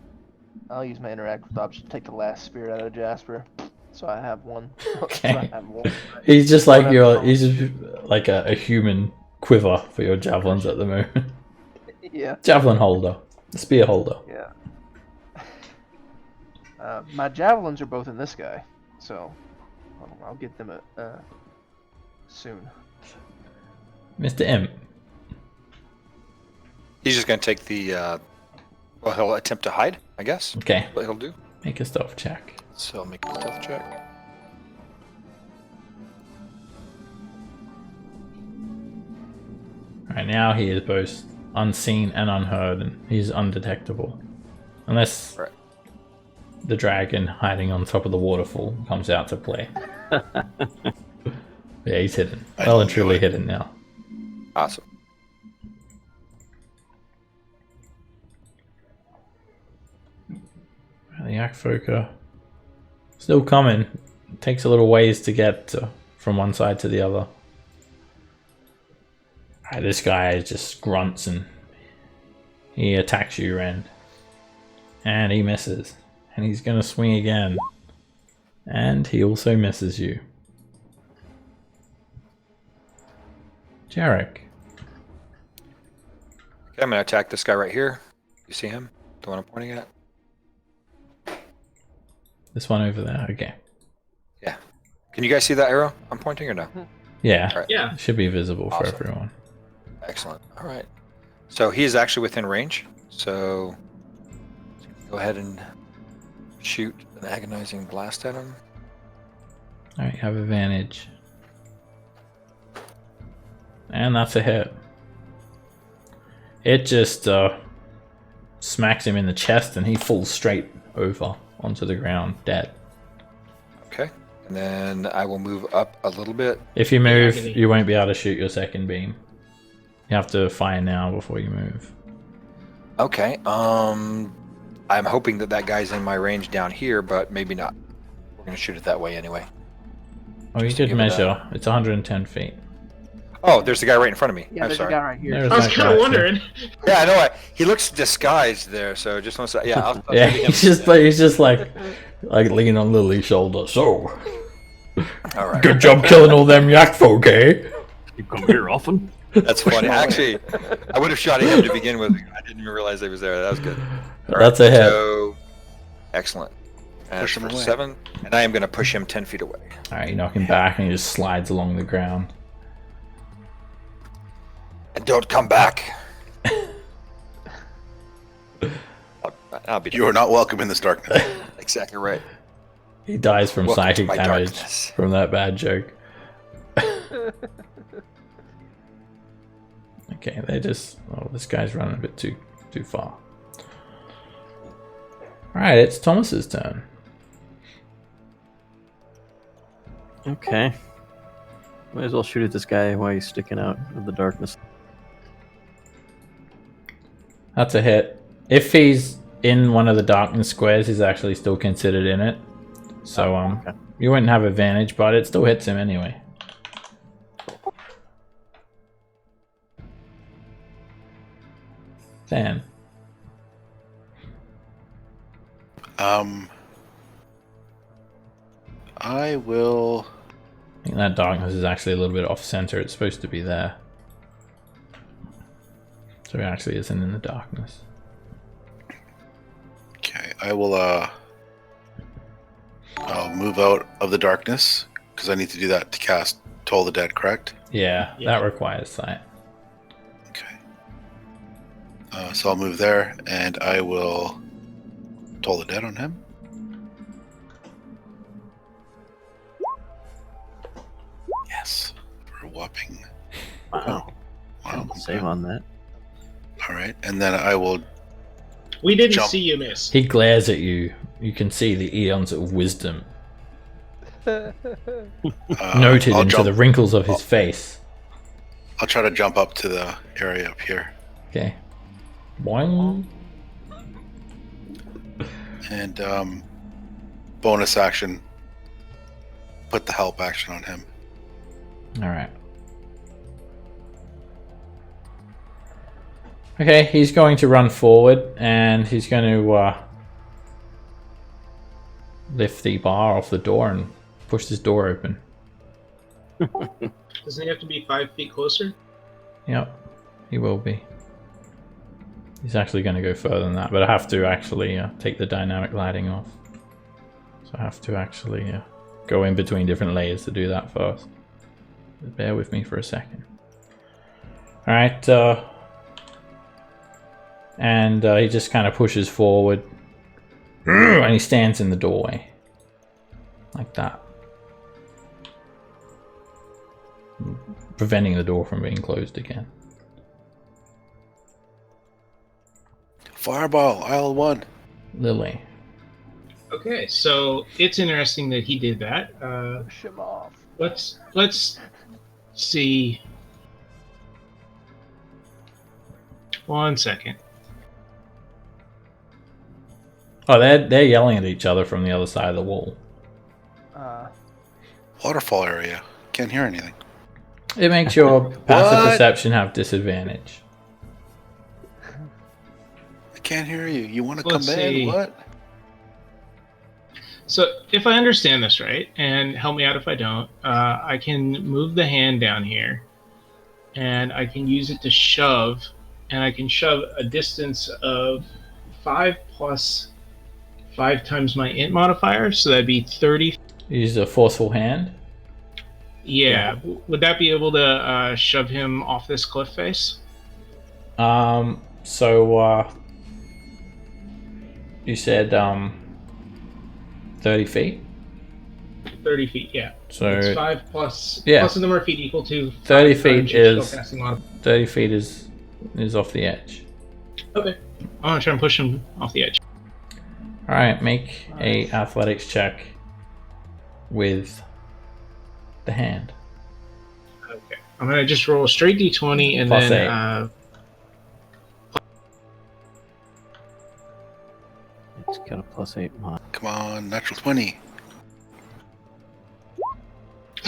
I'll use my interact with option to take the last spear out of Jasper. So I have one. Okay. So I have one. He's just like he's just like a human quiver for your javelins at the moment. Yeah. Javelin holder. Spear holder. Yeah. My javelins are both in this guy, so I'll get them soon. Mr. Imp. He's just going to take the. Well, he'll attempt to hide, I guess. Okay. What he'll do. Make a stealth check. So I'll make a stealth check. Right now he is both unseen and unheard, and he's undetectable. Unless Right. the dragon hiding on top of the waterfall comes out to play. Yeah, he's hidden. Well and truly hidden now. Awesome. The Yakfolk are still coming. It takes a little ways to get from one side to the other. Right, this guy just grunts and he attacks you, Ren. And he misses. And he's going to swing again. And he also misses you. Jarek. Okay, I'm going to attack this guy right here. You see him? The one I'm pointing at? This one over there. Okay. Yeah. Can you guys see that arrow I'm pointing or no? Yeah. All right. Yeah. It should be visible Awesome. for everyone. Excellent. All right. So he is actually within range. So go ahead and shoot an agonizing blast at him. Alright, you have advantage. And that's a hit. It just smacks him in the chest and he falls straight over onto the ground, dead. Okay. And then I will move up a little bit. If you move, agony. you won't be able to shoot your second beam. You have to fire now before you move. Okay. I'm hoping that that guy's in my range down here, but maybe not. We're going to shoot it that way anyway. Oh, you Just to did give it measure. It's 110 feet. Oh, there's the guy right in front of me. Yeah, I'm there's sorry. a guy right here. There's I was that kind guy, of too. wondering. Yeah, I know. He looks disguised there, so just wants to. Yeah, I'll Yeah, maybe him. he's just like leaning on Lily's shoulder. So, All right. good job killing all them Yakfolk, eh? You come here often? That's funny. Actually, I would have shot at him to begin with. I didn't even realize he was there. That was good. That's a hit. So, excellent. And Push for him away. 7, and I am going to push him 10 feet away. Alright, you knock him back and he just slides along the ground. And don't come back. I'll be. You are not welcome in this darkness. Exactly right. He dies from Welcome to psychic my damage darkness. from that bad joke. Okay, they just... Oh, this guy's running a bit too far. Alright, it's Thomas's turn. Okay. Might as well shoot at this guy while he's sticking out of the darkness. That's a hit. If he's in one of the darkness squares, he's actually still considered in it. So Okay. you wouldn't have advantage, but it still hits him anyway. Then I will. I think that darkness is actually a little bit off center. It's supposed to be there. So it actually isn't in the darkness. Okay, I will. I'll move out of the darkness because I need to do that to cast Toll the Dead. Correct? Yeah, Yeah. that requires sight. Okay. So I'll move there, and I will Toll the Dead on him. Yes, for a whopping. Wow. Wow. Save on that. All right, and then I will. We didn't Jump. see you miss. He glares at you. You can see the eons of wisdom noted I'll into jump. the wrinkles of his face. I'll try to jump up to the area up here, Okay. Boing. and bonus action. Put the help action on him. Alright. Okay, he's going to run forward and he's going to lift the bar off the door and push this door open. Doesn't he have to be 5 feet closer? Yep, he will be. He's actually going to go further than that, but I have to actually take the dynamic lighting off. So I have to actually go in between different layers to do that first. Bear with me for a second. Alright, and he just kind of pushes forward. And he stands in the doorway. Like that. Preventing the door from being closed again. Fireball, aisle 1. Lily. Okay, so it's interesting that he did that. Push him off. Let's see. 1 second. Oh, they're yelling at each other from the other side of the wall. Waterfall area. Can't hear anything. It makes your passive What? perception have disadvantage. I can't hear you. You want to come Let's see. in? What? So if I understand this right, and help me out if I don't, I can move the hand down here, and I can use it to shove, and I can shove a distance of 5 plus 5 times my int modifier, so that'd be 30. Use a forceful hand. Yeah, would that be able to shove him off this cliff face? So you said 30 feet. 30 feet, yeah. So It's 5 plus yeah. plus the number of feet equal to 30 5 feet times your is- spellcasting modifier. 30 feet is off the edge. Okay, I'm gonna try and push him off the edge. All right, make a athletics check with the hand. Okay, I'm gonna just roll a straight d20 and Plus then 8. It's got a +8 mod. Come on, natural 20.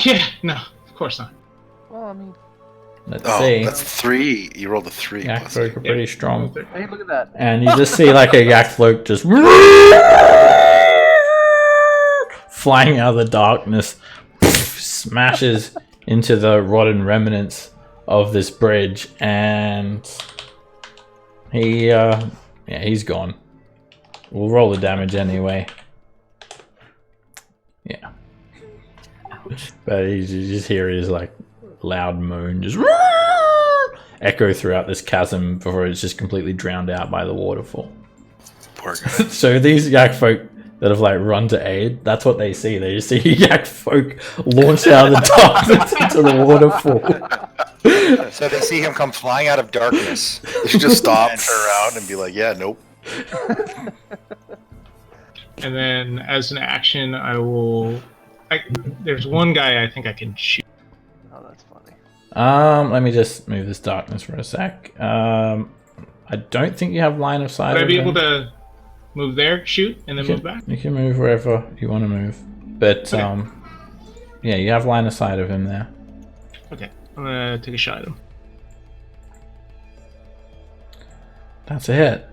yeah, no, of course not. Well, I mean, Let's Oh, see. that's 3. You rolled a 3. plus Yakfolk are eight. pretty strong. hey, look at that. And you just see like a Yakfolk just flying out of the darkness, smashes into the rotten remnants of this bridge, and he's gone. We'll roll the damage anyway. Yeah. But you just hear his like loud moan just echo throughout this chasm before it's just completely drowned out by the waterfall. Poor guy. So these Yakfolk that have like run to aid, that's what they see. They just see Yakfolk launched out of the darkness into the waterfall. So they see him come flying out of darkness. You should just stop, turn around, and be like, yeah, nope. And then as an action, I will. There's one guy I think I can shoot. Oh, that's funny. Let me just move this darkness for a sec. I don't think you have line of sight. Would I of be him. able to? Move there, shoot, and then move back. You can move wherever you want to move, but Okay. yeah, you have line of sight of him there. Okay, I'm gonna take a shot at him. That's a hit.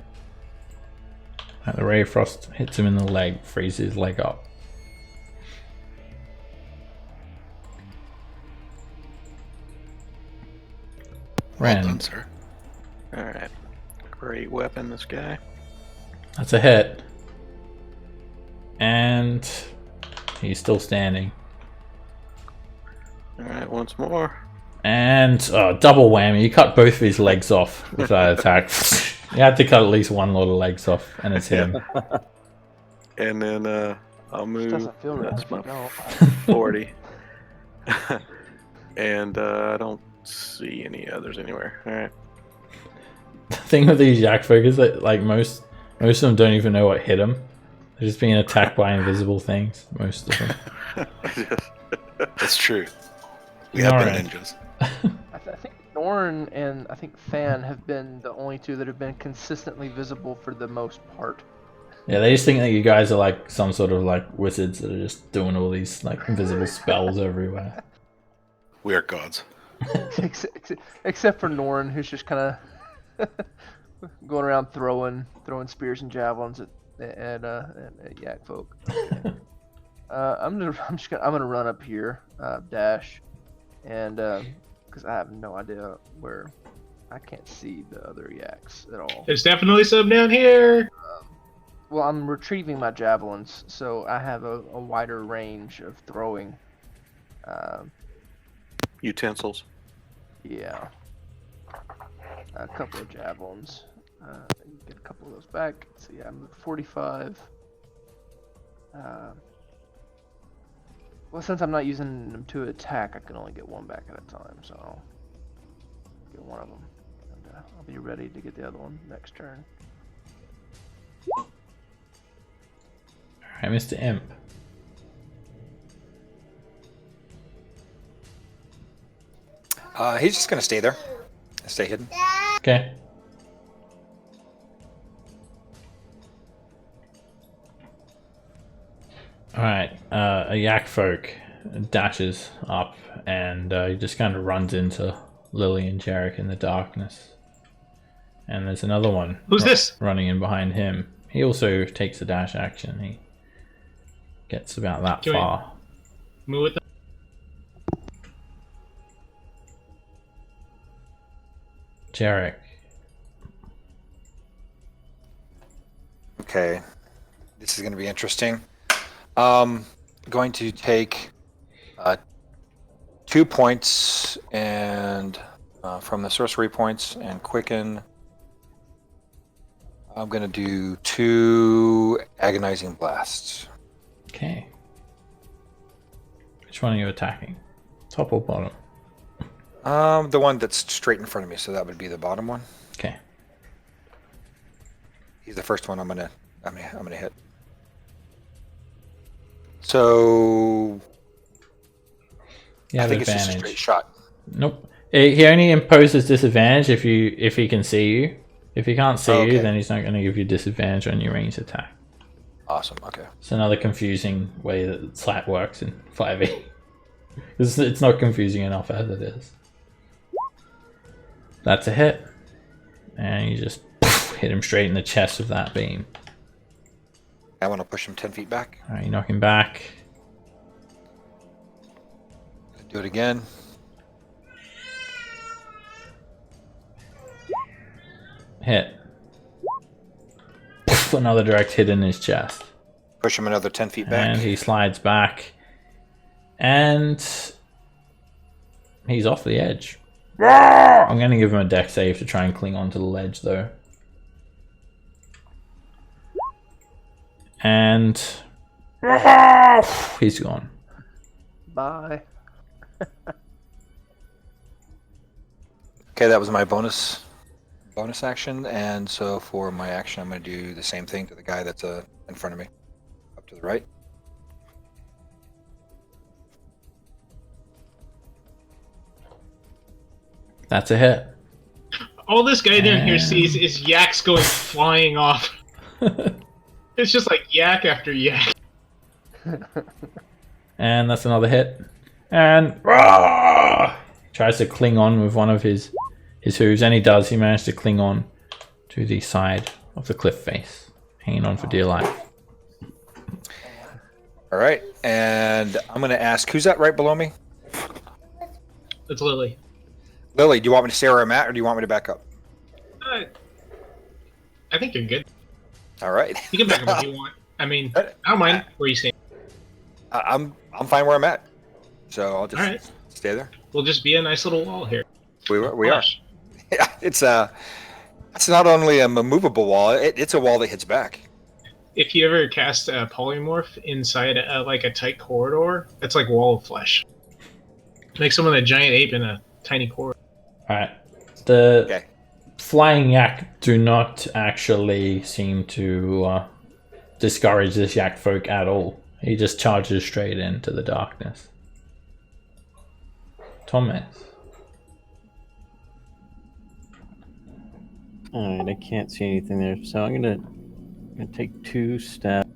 The ray of frost hits him in the leg, freezes his leg up. Well Ren. done, sir. All right. Great weapon, this guy. That's a hit. And he's still standing. All right, once more. And double whammy. You cut both of his legs off with that attack. You had to cut at least one lot of legs off, and it's him. And then I'll move. Doesn't feel right. That's my No. 40. And I don't see any others anywhere. All right. The thing with these Yakfolk is that like most of them don't even know what hit them. They're just being attacked by invisible things. Most of them. That's true. We have been Alright. ninjas. I think Norn and I think Fan have been the only two that have been consistently visible for the most part. Yeah, they just think that you guys are like some sort of like wizards that are just doing all these like invisible spells everywhere. We are gods. Except for Norn, who's just kind of going around throwing spears and javelins at Yakfolk. Okay. I'm gonna run up here, dash, and because I have no idea where. I can't see the other yaks at all. There's definitely some down here. Well, I'm retrieving my javelins, so I have a wider range of throwing. Utensils. Yeah. A couple of javelins. Get a couple of those back. So yeah, I'm at 45. Well, since I'm not using them to attack, I can only get one back at a time, so I'll get one of them. And I'll be ready to get the other one next turn. Alright, Mr. Imp. He's just gonna stay there. Stay hidden. Okay. Alright, a Yakfolk dashes up and he just kind of runs into Lily and Jarek in the darkness. And there's another one. Who's this? Running in behind him. He also takes a dash action. He gets about that Can we- far. Move with them. Jarek. Okay, this is going to be interesting. Going to take 2 points and from the sorcery points and quicken. I'm going to do 2 agonizing blasts. Okay. Which one are you attacking? Top or bottom? The one that's straight in front of me, so that would be the bottom one. Okay. He's the first one I'm gonna hit. So You I have think it's just a advantage. straight shot. Nope. He only imposes disadvantage if he can see you. If he can't see Okay. you, then he's not going to give you disadvantage on your ranged attack. Awesome. Okay. It's another confusing way that Slat works in 5e. It's not confusing enough as it is. That's a hit. And you just hit him straight in the chest with that beam. I want to push him 10 feet back. Alright, you knock him back. Do it again. Hit. Another direct hit in his chest. Push him another 10 feet back. And he slides back. And he's off the edge. I'm going to give him a dex save to try and cling onto the ledge, though. And he's gone. Bye. Okay, that was my bonus action, and so for my action, I'm going to do the same thing to the guy that's in front of me, up to the right. That's a hit. All this guy down here And- sees is yaks going flying off. It's just like yak after yak. And that's another hit. And rah! Tries to cling on with one of his hooves, and he does. He managed to cling on to the side of the cliff face, hanging on for dear life. All right, and I'm going to ask, who's that right below me? It's Lily. Lily, do you want me to stay where I'm at, or do you want me to back up? I think you're good. All right. You can back up if you want. I mean, I don't mind where you stay. I'm fine where I'm at, so I'll just Alright. stay there. We'll just be a nice little wall here. We are. Flush. Yeah, it's not only a movable wall; it's a wall that hits back. If you ever cast a polymorph inside like a tight corridor, it's like wall of flesh. Make someone a giant ape in a tiny corridor. Alright. The Okay. flying yak do not actually seem to discourage this Yakfolk at all. He just charges straight into the darkness. Thomas. Alright, I can't see anything there, so I'm gonna take 2 steps.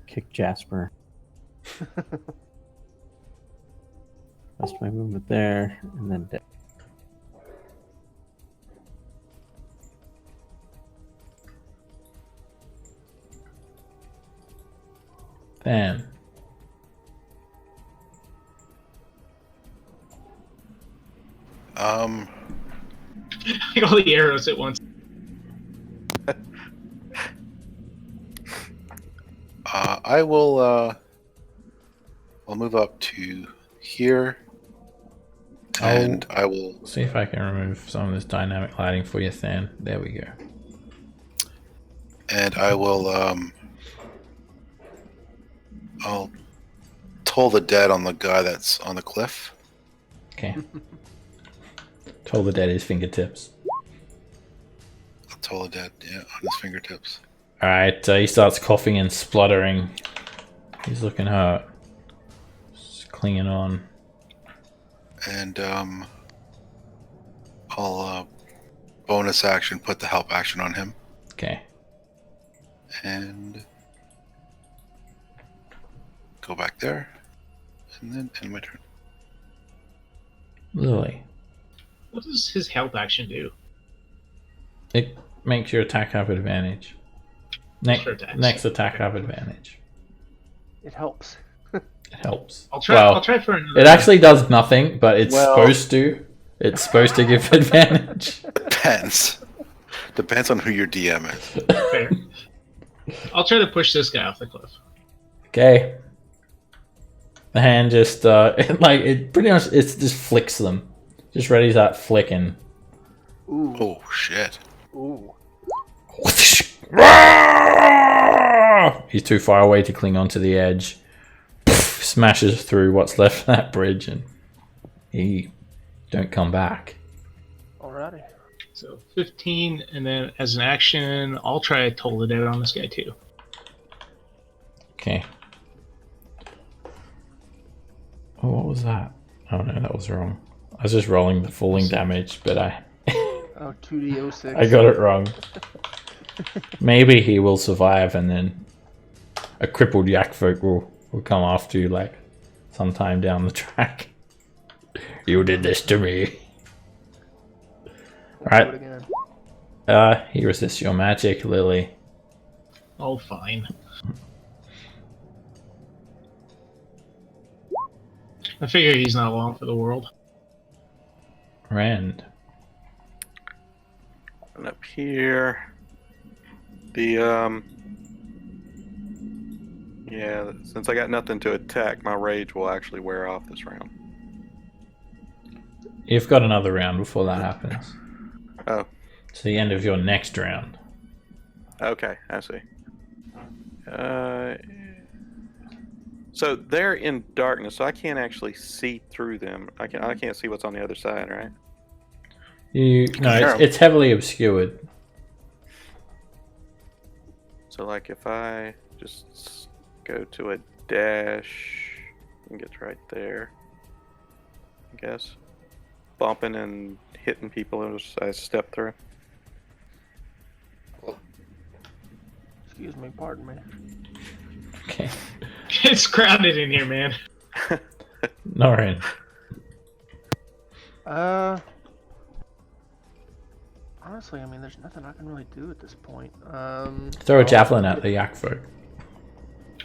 Kick Jasper. That's my movement there, and then dead. Then. Like all the arrows at once. I will. I'll move up to here, and I will. See if I can remove some of this dynamic lighting for you, Than. There we go. And I will. I'll toll the dead on the guy that's on the cliff. Okay. Toll the dead his fingertips. I'll toll the dead, yeah, on his fingertips. Alright, he starts coughing and spluttering. He's looking hurt. Just clinging on. And I'll bonus action put the help action on him. Okay. And go back there. And then end my turn. Lily. What does his health action do? It makes your attack have advantage. Next attack have advantage. It helps. It helps. I'll try. Well, I'll try for another. it actually does nothing, but it's Well- supposed to. It's supposed to give advantage. Depends. Depends on who your DM is. Fair. I'll try to push this guy off the cliff. Okay. The hand just it pretty much it just flicks them. Just ready to start flicking. Ooh. Oh shit. Ooh. He's too far away to cling onto the edge. Smashes through what's left of that bridge and he don't come back. Alrighty. So 15, and then as an action, I'll try to toll the dead on this guy too. Okay. Oh, what was that? Oh no, that was wrong. I was just rolling the falling damage, but Oh, 2d06. I got it wrong. Maybe he will survive, and then a crippled Yakfolk will come after you, like sometime down the track. You did this to me. We'll do Right. it again. He resists your magic, Lily. Oh, fine. I figure he's not long for the world. Rand. And up here, yeah, since I got nothing to attack, my rage will actually wear off this round. You've got another round before that happens. Oh, It's the end of your next round. okay, I see. So they're in darkness, so I can't actually see through them. I can't see what's on the other side, right? It's heavily obscured. So like if I just go to a dash and get right there, I guess, bumping and hitting people as I step through. Excuse me, pardon me. Okay. It's crowded in here, man. Norin. Honestly, I mean, there's nothing I can really do at this point. Throw a javelin at the Yakfolk.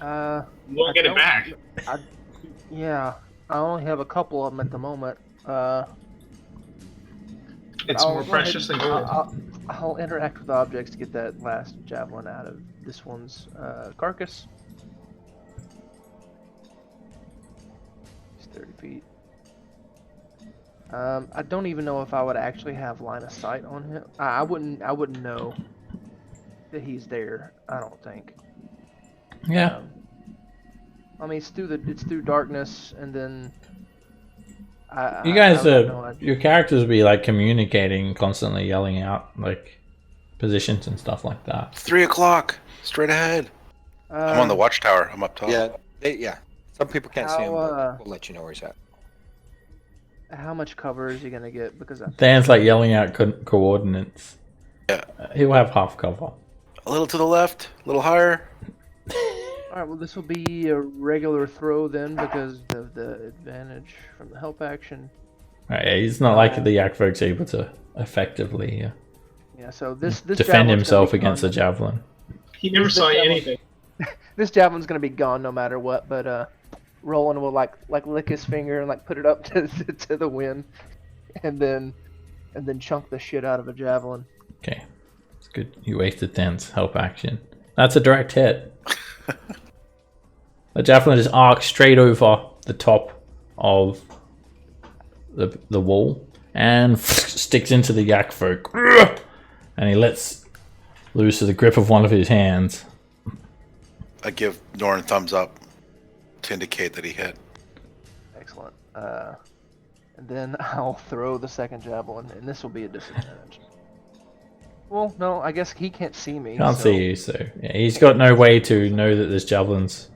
You won't get it back. Yeah, I only have a couple of them at the moment. It's more precious than gold. I'll interact with objects to get that last javelin out of this one's carcass. It's 30 feet. I don't even know if I would actually have line of sight on him. I wouldn't know that he's there. I don't think. Yeah. I mean, it's through darkness, and then. You guys, your characters will be like communicating, constantly yelling out like positions and stuff like that. 3 o'clock, straight ahead. I'm on the watchtower. I'm up top. Yeah. Some people can't see him, but we'll let you know where he's at. How much cover is he gonna get? Because Dan's like yelling out coordinates. Yeah. He'll have half cover. A little to the left, a little higher. Alright, well this will be a regular throw then because of the advantage from the help action. Right, yeah, he's not like the Yakfolk's able to effectively Yeah, so this defend himself against the javelin. He never saw anything. This javelin's gonna be gone no matter what, but Roland will like lick his finger and like put it up to the wind, and then chunk the shit out of a javelin. Okay, it's good. You wasted Dan's help action. That's a direct hit. The javelin just arcs straight over the top of the wall and sticks into the Yakfolk, and he lets loose of the grip of one of his hands. I give Norin thumbs up to indicate that he hit. Excellent. And then I'll throw the second javelin, and this will be a disadvantage. Well, no, I guess he can't see me. Can't see you, so yeah, he's got no way to know that this javelin's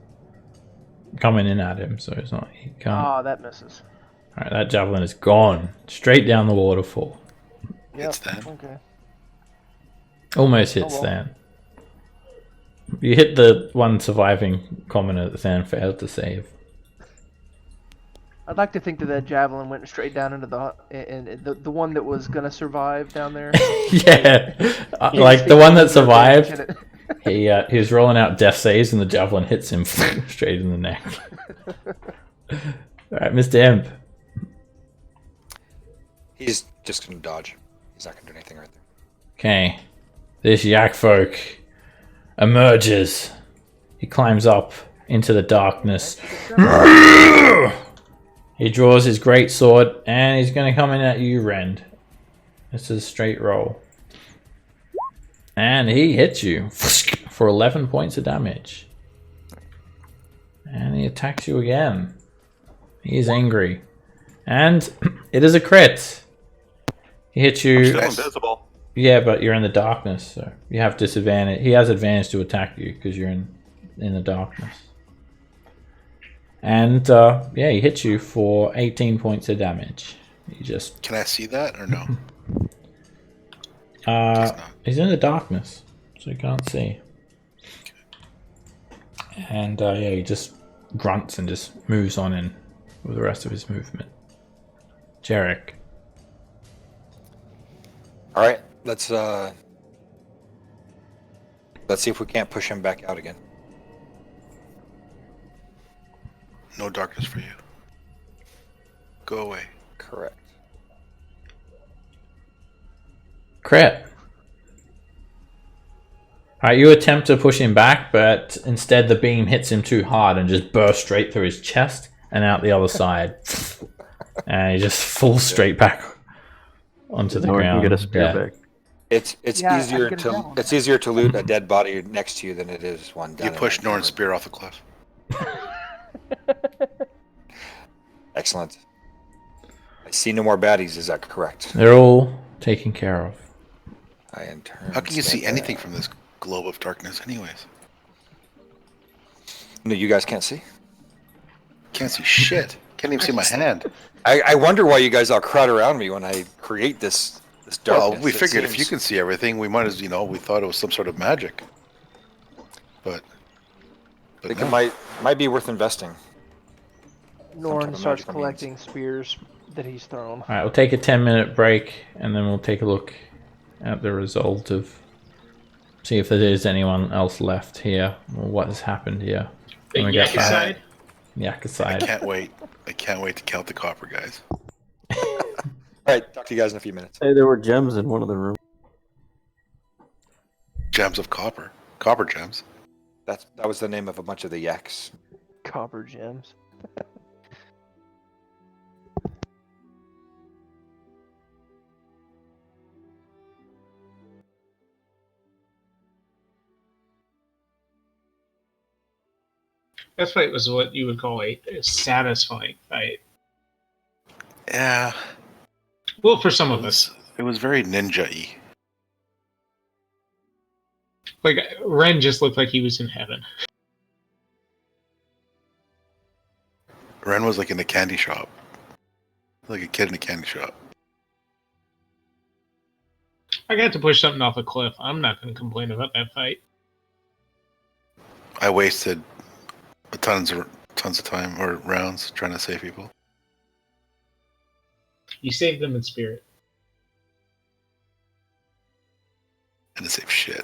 coming in at him, so it's not. He can't. Ah, that misses. All right, that javelin is gone straight down the waterfall. Yep. Hits Stan. Okay. Almost hits Stan. You hit the one surviving commoner that Stan failed to save. I'd like to think that javelin went straight down into the one that was gonna survive down there. Yeah, like the one that survived. He was rolling out death saves and the javelin hits him straight in the neck. All right, Mr. Imp. He's just gonna dodge. He's not gonna do anything right there. Okay, this Yakfolk emerges. He climbs up into the darkness. He draws his great sword and he's going to come in at you, Rend. This is a straight roll. And he hits you for 11 points of damage. And he attacks you again. He is angry. And it is a crit. He hits you. Still invisible. Yeah, but you're in the darkness, so you have disadvantage. He has advantage to attack you because you're in the darkness. And yeah, he hits you for 18 points of damage. He just. Can I see that or no? He's in the darkness, so you can't see. And yeah, he just grunts and just moves on in with the rest of his movement. Jarek. All right, let's see if we can't push him back out again. No darkness for you. Go away. Correct. Crit. Alright, you attempt to push him back, but instead the beam hits him too hard and just bursts straight through his chest and out the other side. And he just falls straight back onto the ground. Can get a spear back. It's easier to loot a dead body next to you than it is one down. You push Norin's spear off the cliff. Excellent. I see no more baddies, is that correct? They're all taken care of. I in turn How can you see step anything back. from this globe of darkness anyways? No, you guys can't see? Can't see shit. Can't even see my hand. I wonder why you guys all crowd around me when I create this darkness. Well, we It figured if you seems- can see everything, we might as, we thought it was some sort of magic. but I think no. it might be worth investing. Norn type of starts magical means. collecting spears that he's thrown. All right, we'll take a 10-minute break, and then we'll take a look at the result of see if there is anyone else left here or what has happened here. The When we get back. Yakaside? Yak I aside. can't wait. I can't wait to count the copper, guys. All right, talk to you guys in a few minutes. Hey, there were gems in one of the rooms. Gems of copper. Copper gems. That was the name of a bunch of the yaks. Copper gems. That fight was what you would call a satisfying fight. Yeah. Well, for some of us. It was very ninja-y. Like, Ren just looked like he was in heaven. Ren was like in a candy shop. Like a kid in a candy shop. I got to push something off a cliff. I'm not going to complain about that fight. I wasted tons of time or rounds trying to save people. You saved them in spirit. And to save shit.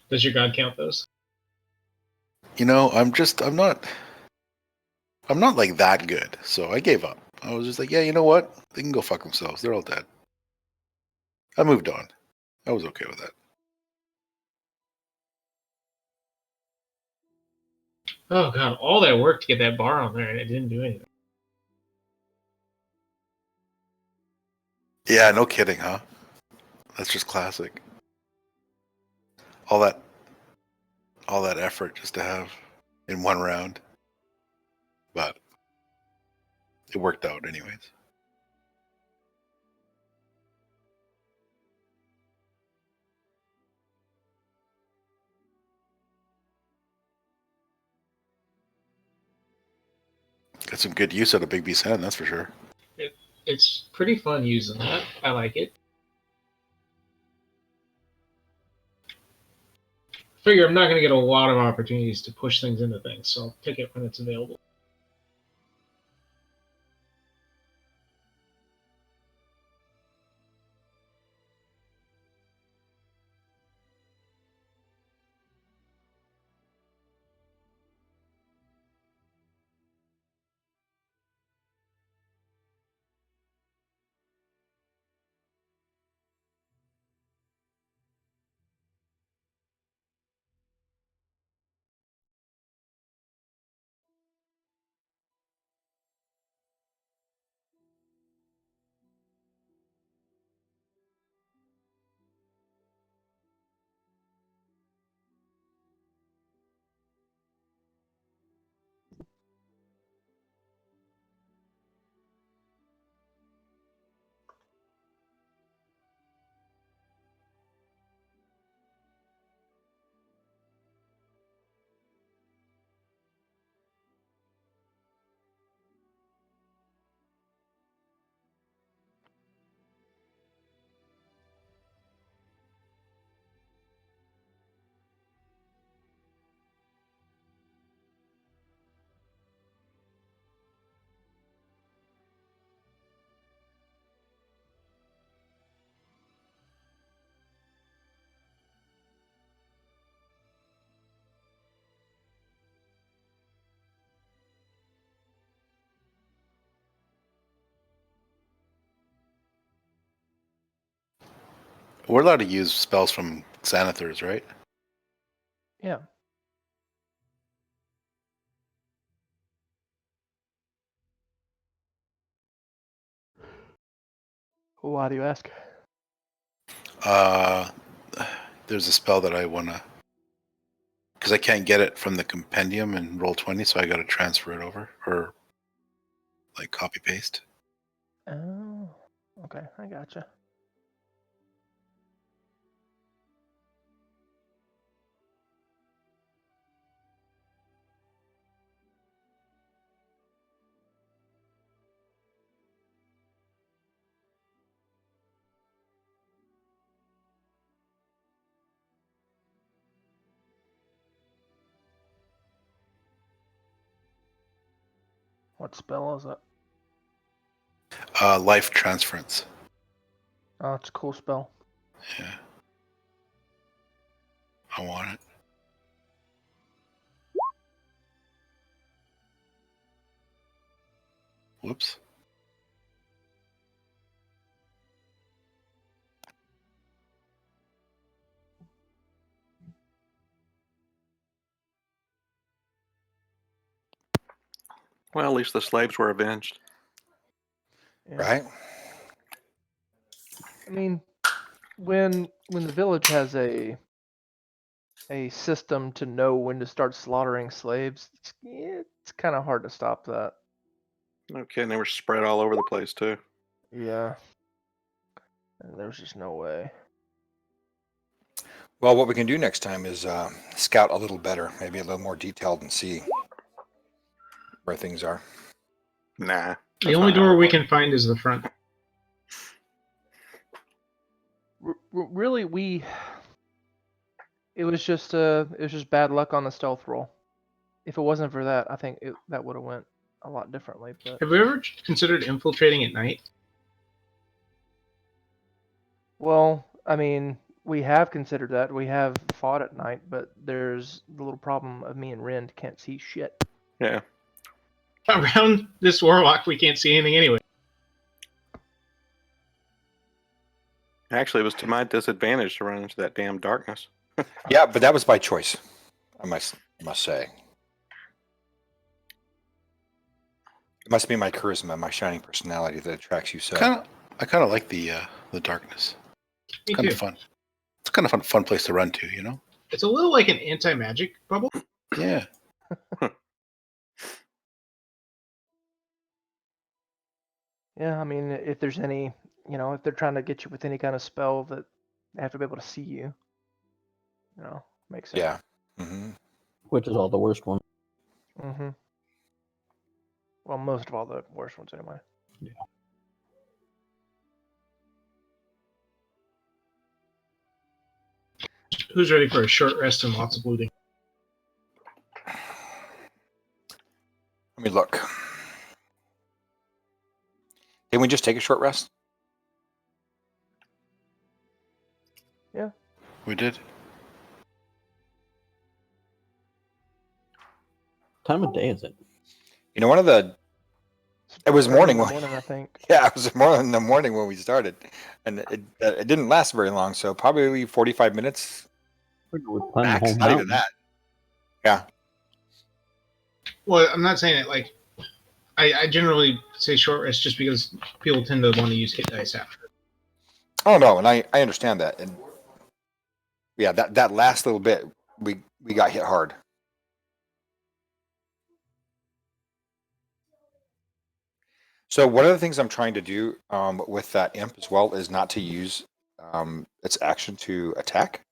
Does your god count those? You know, I'm not like that good, so I gave up. I was just like, yeah, you know what? They can go fuck themselves. They're all dead. I moved on. I was okay with that. Oh god, all that work to get that bar on there and it didn't do anything. Yeah, no kidding, huh? That's just classic. All that effort just to have in one round. But it worked out anyways. Got some good use out of Big B's hand, that's for sure. It's pretty fun using that. I like it. Figure I'm not going to get a lot of opportunities to push things into things, so I'll pick it when it's available. We're allowed to use spells from Xanathars, right? Yeah. Why do you ask? There's a spell that I wanna, because I can't get it from the compendium in Roll20, so I got to transfer it over or like copy paste. Oh, okay, I gotcha. What spell is it? Life transference. Oh, it's a cool spell. Yeah. I want it. Whoops. Well, at least the slaves were avenged. Yeah. Right? I mean, when the village has a system to know when to start slaughtering slaves, it's kind of hard to stop that. Okay, and they were spread all over the place too. Yeah. And there's just no way. Well, what we can do next time is scout a little better, maybe a little more detailed, and see where things are. Nah. The only door we can find is the front. Really, it was just bad luck on the stealth roll. If it wasn't for that, I think that would have went a lot differently. But Have we ever considered infiltrating at night? well, I mean, we have considered that. We have fought at night, but there's the little problem of me and Rend can't see shit. Yeah. Around this warlock, we can't see anything anyway. Actually, it was to my disadvantage to run into that damn darkness. Yeah, but that was by choice, I must say. It must be my charisma, my shining personality that attracts you so. I kind of like the darkness. Me It's kind too. of fun. It's kind of fun place to run to, you know? It's a little like an anti-magic bubble. Yeah. Yeah, I mean, if there's any, if they're trying to get you with any kind of spell that they have to be able to see you, makes sense. Yeah. Mm-hmm. Which is all the worst one. Mm-hmm. Well, most of all the worst ones anyway. Yeah. Who's ready for a short rest and lots of looting? Let me look. Didn't we just take a short rest? Yeah. We did. Time of day is it? You know, it was Early morning in the when, morning, I think. yeah, it was more in the morning when we started, and it didn't last very long. So probably 45 minutes We're climbing the max. whole Not even mountain. that. Yeah. Well, I'm not saying it like I generally say short rest just because people tend to want to use hit dice after. Oh no, and I understand that, and yeah, that last little bit we got hit hard. So one of the things I'm trying to do with that imp as well is not to use its action to attack,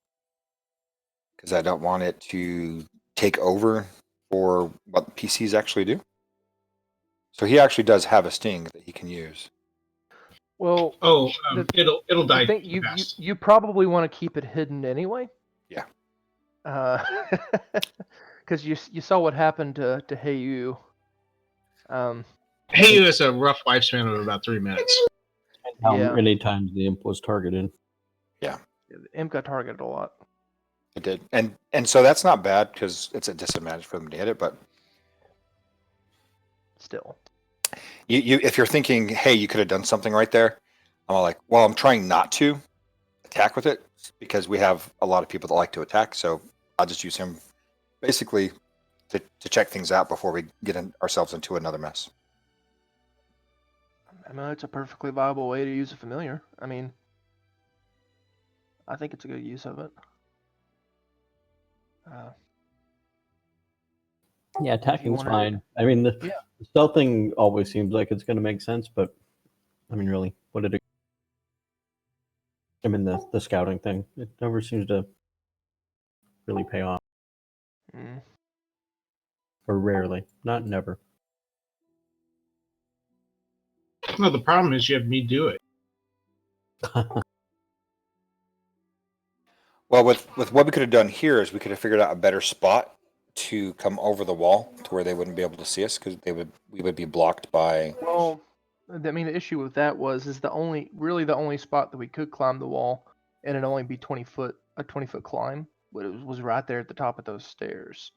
because I don't want it to take over for what PCs actually do. So he actually does have a sting that he can use. Well, Oh, it'll I die. think you fast. you probably want to keep it hidden anyway. Yeah. Because you saw what happened to Heyu. Hey, you has a rough lifespan of about 3 minutes. How Yeah. many times the imp was targeted? Imp got targeted a lot. It did, and so that's not bad because it's a disadvantage for them to hit it. But Still. you if you're thinking, hey, you could have done something right there, I'm all like, well, I'm trying not to attack with it because we have a lot of people that like to attack. So I'll just use him basically to check things out before we get ourselves into another mess. I mean, it's a perfectly viable way to use a familiar. I mean, I think it's a good use of it. Yeah, attacking's wanted- fine. I mean, the Yeah. stealth thing always seems like it's going to make sense, but I mean, really, what did it? I mean, the scouting thing, it never seems to really pay off, Mm. or rarely, not never. No, the problem is you have me do it. Well, with what we could have done here is we could have figured out a better spot to come over the wall to where they wouldn't be able to see us because we would be blocked by. Well, I mean, the issue with that is the only spot that we could climb the wall, and it'd only be a 20-foot climb, but it was right there at the top of those stairs.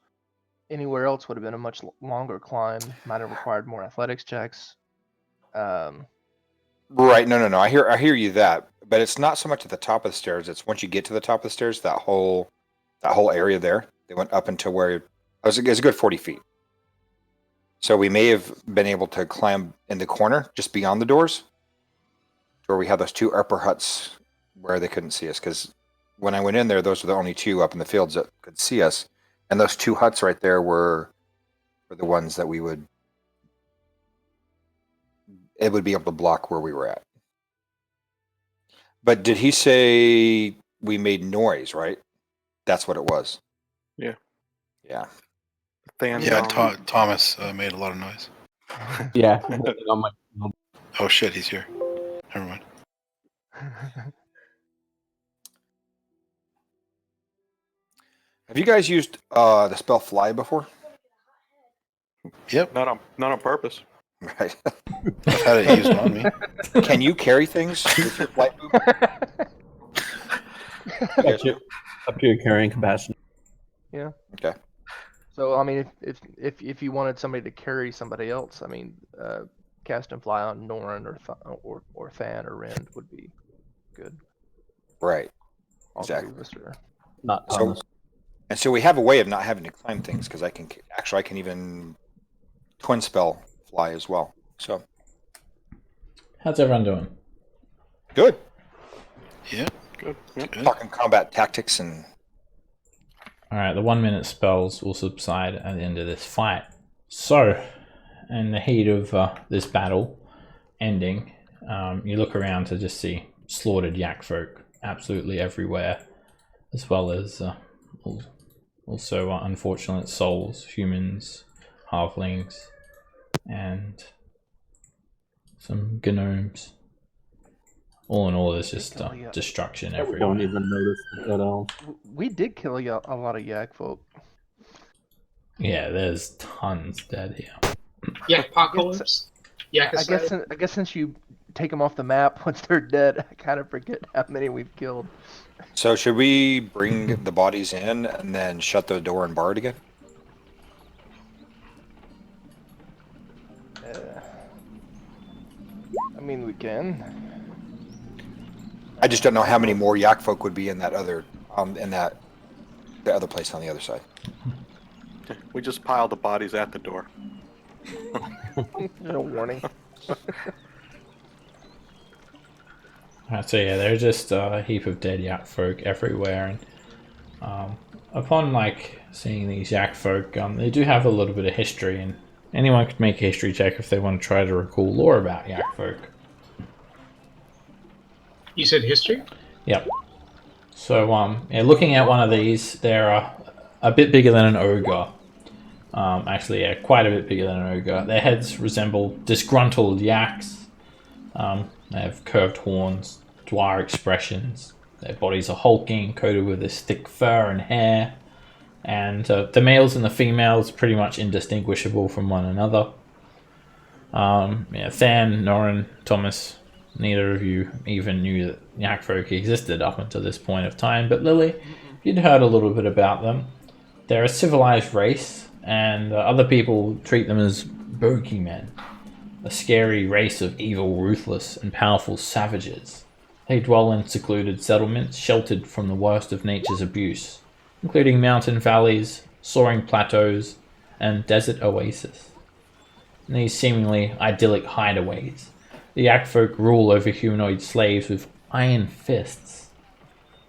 Anywhere else would have been a much longer climb, might have required more athletics checks. Right. No. I hear you that, but it's not so much at the top of the stairs. It's once you get to the top of the stairs, that whole area there. They went up into where it was a good 40 feet. So we may have been able to climb in the corner just beyond the doors, where we had those two upper huts where they couldn't see us. Because when I went in there, those were the only two up in the fields that could see us, and those two huts right there were the ones that would be able to block where we were at. But did he say we made noise? Right, that's what it was. Yeah. Yeah. Thomas made a lot of noise. Yeah. On my, Oh shit, he's here. Never mind. Have you guys used the spell fly before? Yep, Not on purpose. Right. I've had it used on me. Can you carry things with your flight move? up to your carrying capacity. Yeah. Okay. So I mean, if you wanted somebody to carry somebody else, I mean, cast and fly on Norin or Than or Rend would be good. Right. All Exactly. three of us are- Not So, Thomas. and so we have a way of not having to climb things because I can even twin spell fly as well. So How's everyone doing? good. Yeah. Good. Yep. Good. Talking combat tactics and Alright, the 1 minute spells will subside at the end of this fight. So, in the heat of this battle ending, you look around to just see slaughtered Yakfolk absolutely everywhere, as well as also unfortunate souls, humans, halflings, and some gnomes. All in all, there's just destruction We everywhere. don't even notice it at all. We did kill a lot of Yakfolk. Yeah, there's tons dead here. Yeah, apocalypse. Yeah, I guess since you take them off the map once they're dead, I kind of forget how many we've killed. so should we bring the bodies in and then shut the door and bar it again? I mean, we can. I just don't know how many more Yakfolk would be in that other the other place on the other side. We just piled the bodies at the door. No warning. Alright, so yeah, there's just a heap of dead Yakfolk everywhere, and upon seeing these Yakfolk, they do have a little bit of history, and anyone could make a history check if they want to try to recall lore about Yakfolk. You said history? Yep. So, yeah, looking at one of these, they're a bit bigger than an ogre. Actually, yeah, quite a bit bigger than an ogre. Their heads resemble disgruntled yaks. They have curved horns, dwyer expressions. Their bodies are hulking, coated with this thick fur and hair. And the males and the females pretty much indistinguishable from one another. Yeah, Than, Norin, Thomas, neither of you even knew that Yakfolk existed up until this point of time, but Lily, you'd heard a little bit about them. They're a civilized race, and other people treat them as bogeymen, a scary race of evil, ruthless, and powerful savages. They dwell in secluded settlements, sheltered from the worst of nature's abuse, including mountain valleys, soaring plateaus, and desert oases. In these seemingly idyllic hideaways, the Yakfolk rule over humanoid slaves with iron fists.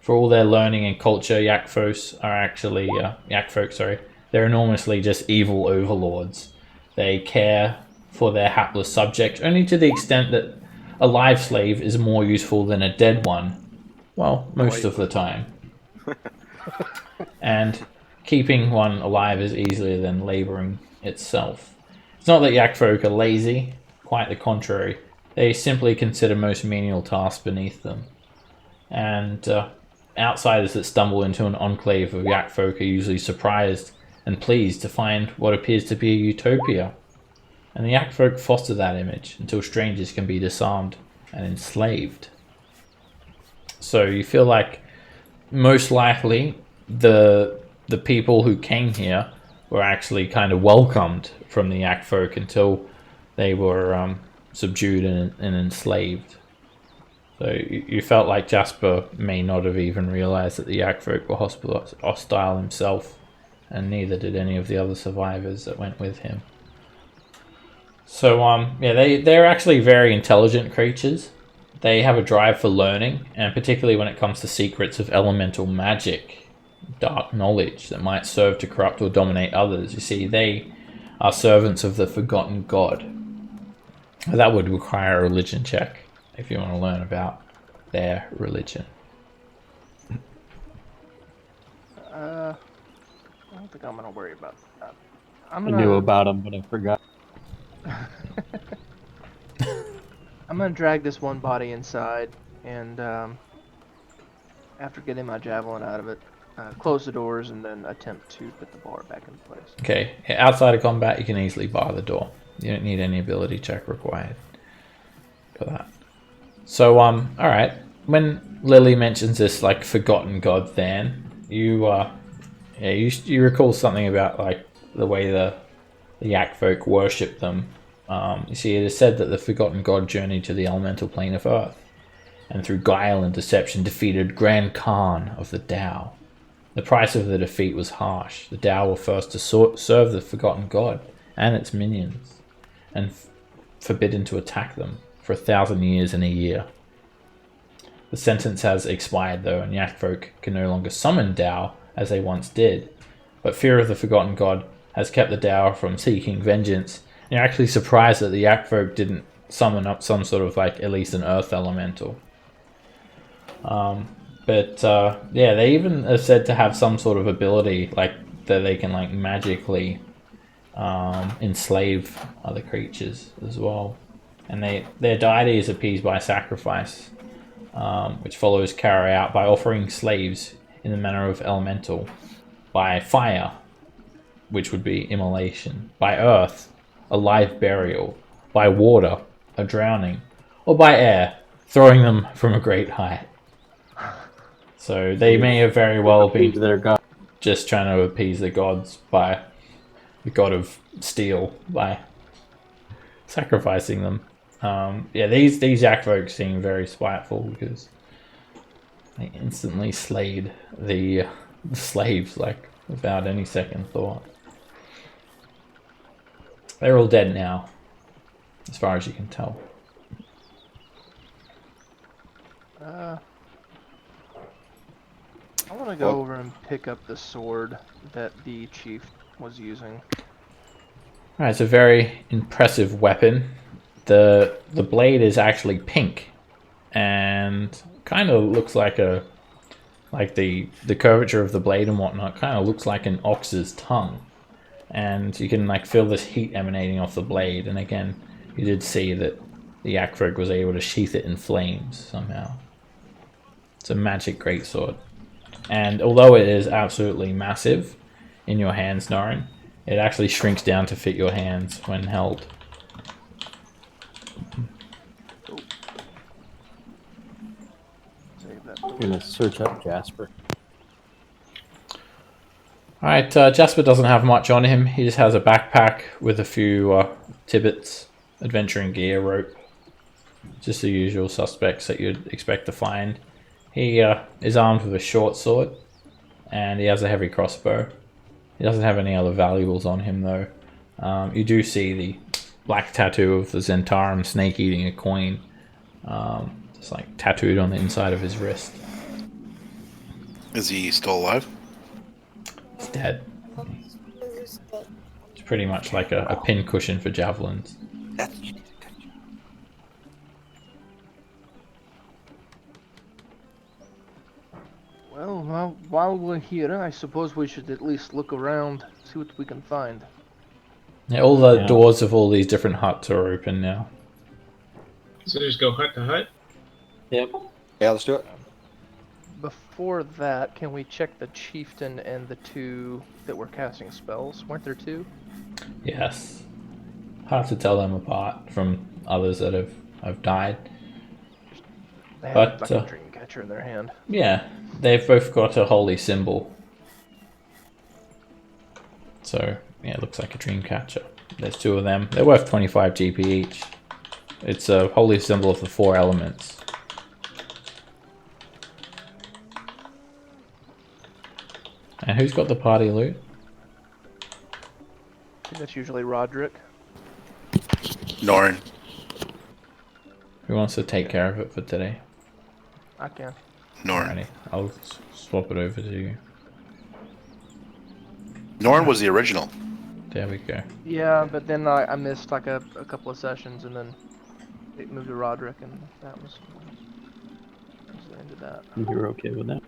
For all their learning and culture, Yakfolk are they're enormously just evil overlords. They care for their hapless subject only to the extent that a live slave is more useful than a dead one. Well, most of the time. And keeping one alive is easier than laboring itself. It's not that Yakfolk are lazy, quite the contrary. They simply consider most menial tasks beneath them. And outsiders that stumble into an enclave of Yakfolk are usually surprised and pleased to find what appears to be a utopia. And the Yakfolk foster that image until strangers can be disarmed and enslaved. So you feel like most likely the people who came here were actually kind of welcomed from the Yakfolk until they were subdued and enslaved. So you felt like Jasper may not have even realized that the Yakfolk were hostile himself, and neither did any of the other survivors that went with him. So yeah, they're actually very intelligent creatures. They have a drive for learning, and particularly when it comes to secrets of elemental magic, dark knowledge that might serve to corrupt or dominate others. You see, they are servants of the Forgotten God. That would require a religion check if you want to learn about their religion. I don't think I'm gonna worry about that. I knew about them, but I forgot. I'm gonna drag this one body inside, and after getting my javelin out of it, close the doors, and then attempt to put the bar back in place. Okay, outside of combat, you can easily bar the door. You don't need any ability check required for that. So, alright. When Lily mentions this, like, Forgotten God then, you recall something about, like, the way the Yakfolk worship them. You see, it is said that the Forgotten God journeyed to the elemental plane of Earth, and through guile and deception defeated Grand Khan of the Tao. The price of the defeat was harsh. The Tao were first to serve the Forgotten God and its minions, and forbidden to attack them for 1,000 years and a year. The sentence has expired though, and Yakfolk can no longer summon Tao as they once did, but fear of the Forgotten God has kept the Tao from seeking vengeance. And you're actually surprised that the Yakfolk didn't summon up some sort of, like, at least an earth elemental. But yeah, they even are said to have some sort of ability, like, that they can, like, magically enslave other creatures as well. And their deity is appeased by sacrifice, which follows carry out by offering slaves in the manner of elemental, by fire, which would be immolation, by earth, a live burial, by water, a drowning, or by air, throwing them from a great height. So they may have very well been just trying to appease the gods by the god of steel by sacrificing them. Yeah, these Yakfolk seem very spiteful because they instantly slayed the slaves, like, without any second thought. They're all dead now, as far as you can tell. I want to go over and pick up the sword that the chief was using. Alright, it's a very impressive weapon. The blade is actually pink, and kind of looks like the curvature of the blade and whatnot kind of looks like an ox's tongue, and you can, like, feel this heat emanating off the blade. And again, you did see that the Yakfolk was able to sheath it in flames somehow. It's a magic greatsword, and although it is absolutely massive in your hands, Norin, it actually shrinks down to fit your hands when held. I'm gonna search up Jasper. Alright, Jasper doesn't have much on him. He just has a backpack with a few tibbets, adventuring gear, rope. Just the usual suspects that you'd expect to find. He is armed with a short sword, and he has a heavy crossbow. He doesn't have any other valuables on him though. You do see the black tattoo of the Zentarum snake eating a coin, just, like, tattooed on the inside of his wrist. Is he still alive? He's dead. It's pretty much like a pin cushion for javelins. Well, while we're here, I suppose we should at least look around, see what we can find. Yeah, all the doors of all these different huts are open now. So just go hut to hut? Yep. Yeah, let's do it. before that, can we check the chieftain and the two that were casting spells? Weren't there two? Yes. Hard to tell them apart from others that have died. They have But, like a dream catcher in their hand. Yeah, they've both got a holy symbol. So, yeah, it looks like a dream catcher. There's two of them. They're worth 25 GP each. It's a holy symbol of the 4 elements. And who's got the party loot? I think that's usually Roderick. Norn. Who wants to take care of it for today? I can. Norn. Alrighty, I'll swap it over to you. Norn was the original. There we go. Yeah, but then I missed like a couple of sessions, and then it moved to Roderick, and that was the end of that. You're okay with that?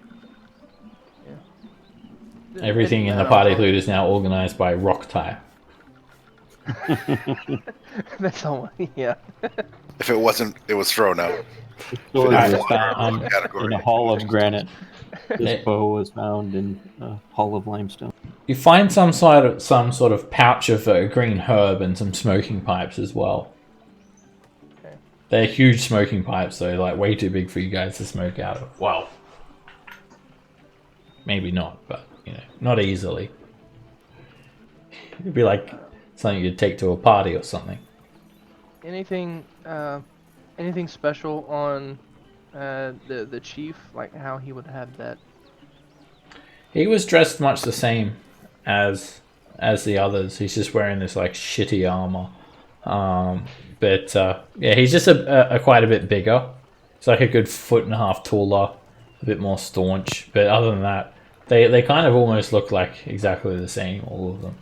Everything in the party loot is now organized by rock type. That's all. Yeah. If it wasn't, it was thrown out. Sword Alright. was found Category. in a hall of granite. Yeah. This bow was found in a hall of limestone. You find some sort of pouch of green herb and some smoking pipes as well. Okay. They're huge smoking pipes, though, like way too big for you guys to smoke out of. Well, maybe not, but you know, not easily. It'd be like something you'd take to a party or something. Anything special on the chief? Like how he would have that? He was dressed much the same as the others. He's just wearing this like shitty armor. But yeah, he's just a quite a bit bigger. It's like a good 1.5 foot taller, a bit more staunch. But other than that, they kind of almost look like exactly the same, all of them.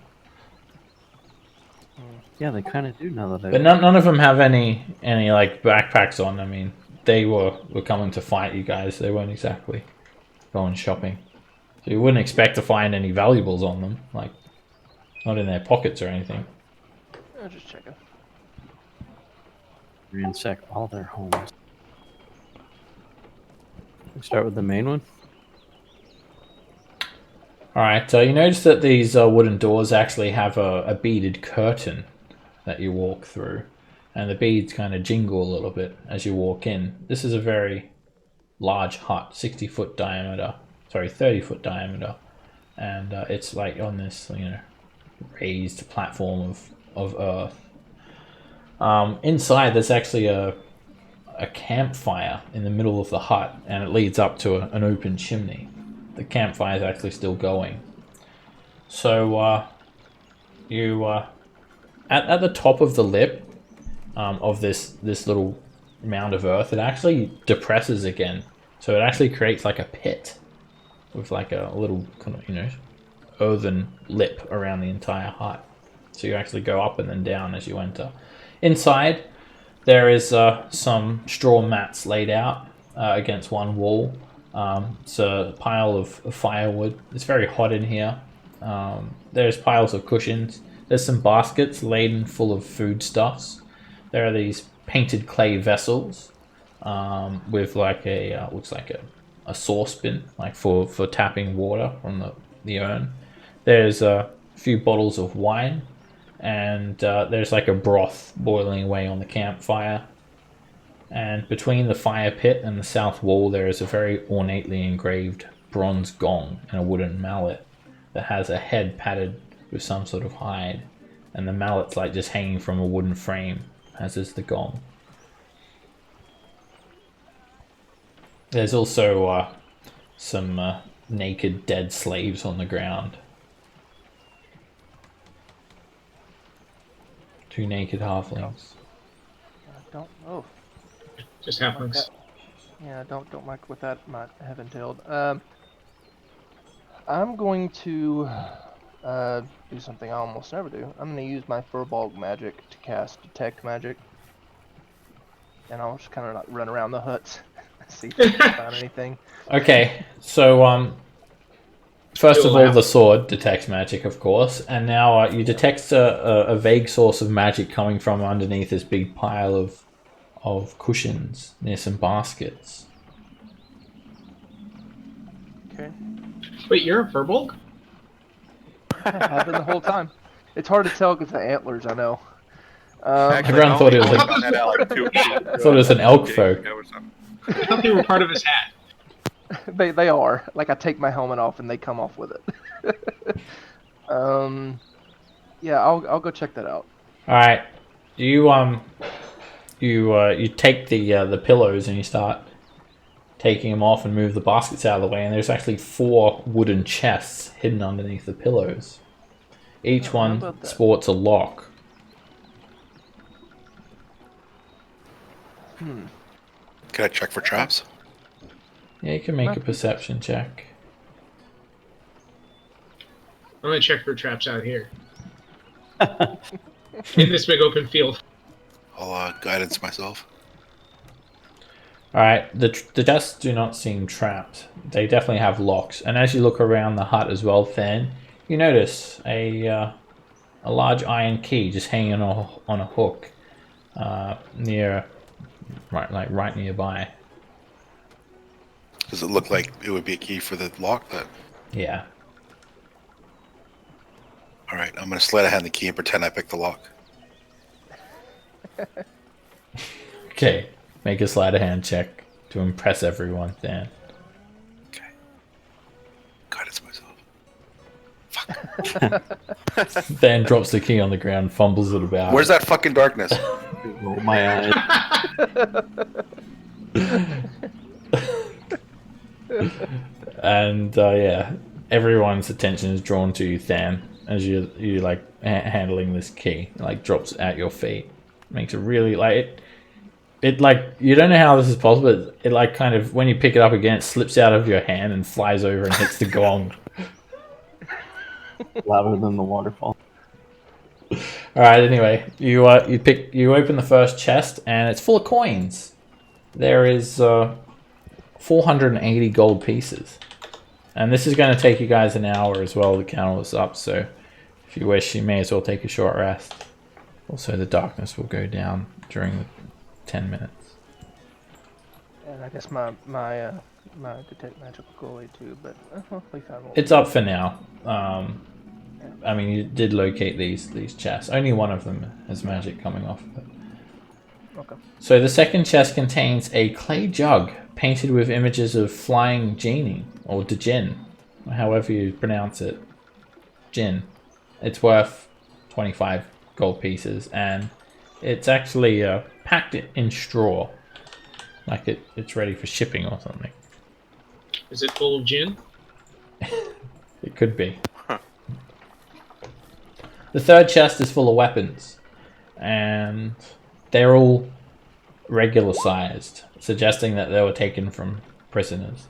Yeah, they kind of do now that I. But none of them have any like backpacks on. I mean, they were coming to fight you guys. They weren't exactly going shopping. So you wouldn't expect to find any valuables on them, like not in their pockets or anything. I'm just checking. Ransack all their homes. We start with the main one. Alright, you notice that these wooden doors actually have a beaded curtain that you walk through. And the beads kind of jingle a little bit as you walk in. This is a very large hut, 60-foot diameter. Sorry, 30-foot diameter. And it's like on this, you know, raised platform of earth. Inside there's actually a campfire in the middle of the hut, and it leads up to an open chimney. The campfire is actually still going. So you at the top of the lip of this little mound of earth, it actually depresses again. So it actually creates like a pit with like a little kind of, you know, earthen lip around the entire hut. So you actually go up and then down as you enter. Inside there is some straw mats laid out against one wall. It's a pile of firewood. It's very hot in here. There's piles of cushions. There's some baskets laden full of foodstuffs. There are these painted clay vessels with like a looks like a saucepan, like for tapping water from the urn. There's a few bottles of wine, and there's like a broth boiling away on the campfire. And between the fire pit and the south wall, there is a very ornately engraved bronze gong and a wooden mallet that has a head padded with some sort of hide. And the mallet's like just hanging from a wooden frame, as is the gong. There's also some naked dead slaves on the ground. 2 naked halflings. Don't. Oh. Just halflings. Yeah, don't like what that might have entailed. I'm going to do something I almost never do. I'm going to use my Furbolg magic to cast Detect Magic. And I'll just kind of like run around the huts and see if I can find anything. Okay, so first of Still all, have- the sword detects magic, of course, and now you detect a vague source of magic coming from underneath this big pile of cushions near some baskets. Wait, you're a furbolg? I've been the whole time. It's hard to tell because the antlers, I know. Actually, Everyone thought it was only like- found that out like 2 weeks ago. Thought it was an elk folk. Or something. I thought they were part of his hat. they are. Like, I take my helmet off and they come off with it. Yeah, I'll go check that out. All right, you take the pillows and you start taking them off and move the baskets out of the way, and there's actually 4 wooden chests hidden underneath the pillows. Each Oh, how one about that? sports a lock. Can I check for traps? Yeah, you can make a Okay. perception check. I'm gonna check for traps out here. In this big open field. I'll guidance myself. Alright, the chests do not seem trapped. They definitely have locks. And as you look around the hut as well, Fan, you notice a large iron key just hanging on a hook right nearby. Does it look like it would be a key for the lock? That Yeah. all right? I'm gonna sleight of hand the key and pretend I picked the lock. Okay, make a sleight of hand check to impress everyone, Fan. Okay. Guidance myself. Fan drops the key on the ground, fumbles it about. Where's that fucking darkness? Roll my eyes. And yeah, everyone's attention is drawn to you, Than, as you like handling this key. It, like, drops at your feet. Makes it really like it like, you don't know how this is possible. But it like kind of, when you pick it up again, it slips out of your hand and flies over and hits the gong. Louder than the waterfall. All right. Anyway, you open the first chest and it's full of coins. There is 480 gold pieces, and this is going to take you guys an hour as well to count all this up. So, if you wish, you may as well take a short rest. Also, the darkness will go down during the 10 minutes. And I guess my detect magic will go away too, but hopefully I won't. It's up for now. I mean, you did locate these chests. Only one of them has magic coming off of it. Okay. So the second chest contains a clay jug painted with images of flying genie, or djinn, however you pronounce it. Jinn. It's worth 25 gold pieces, and it's actually packed in straw, like it's ready for shipping or something. Is it full of gin? It could be. The third chest is full of weapons, and they're all regular sized, suggesting that they were taken from prisoners.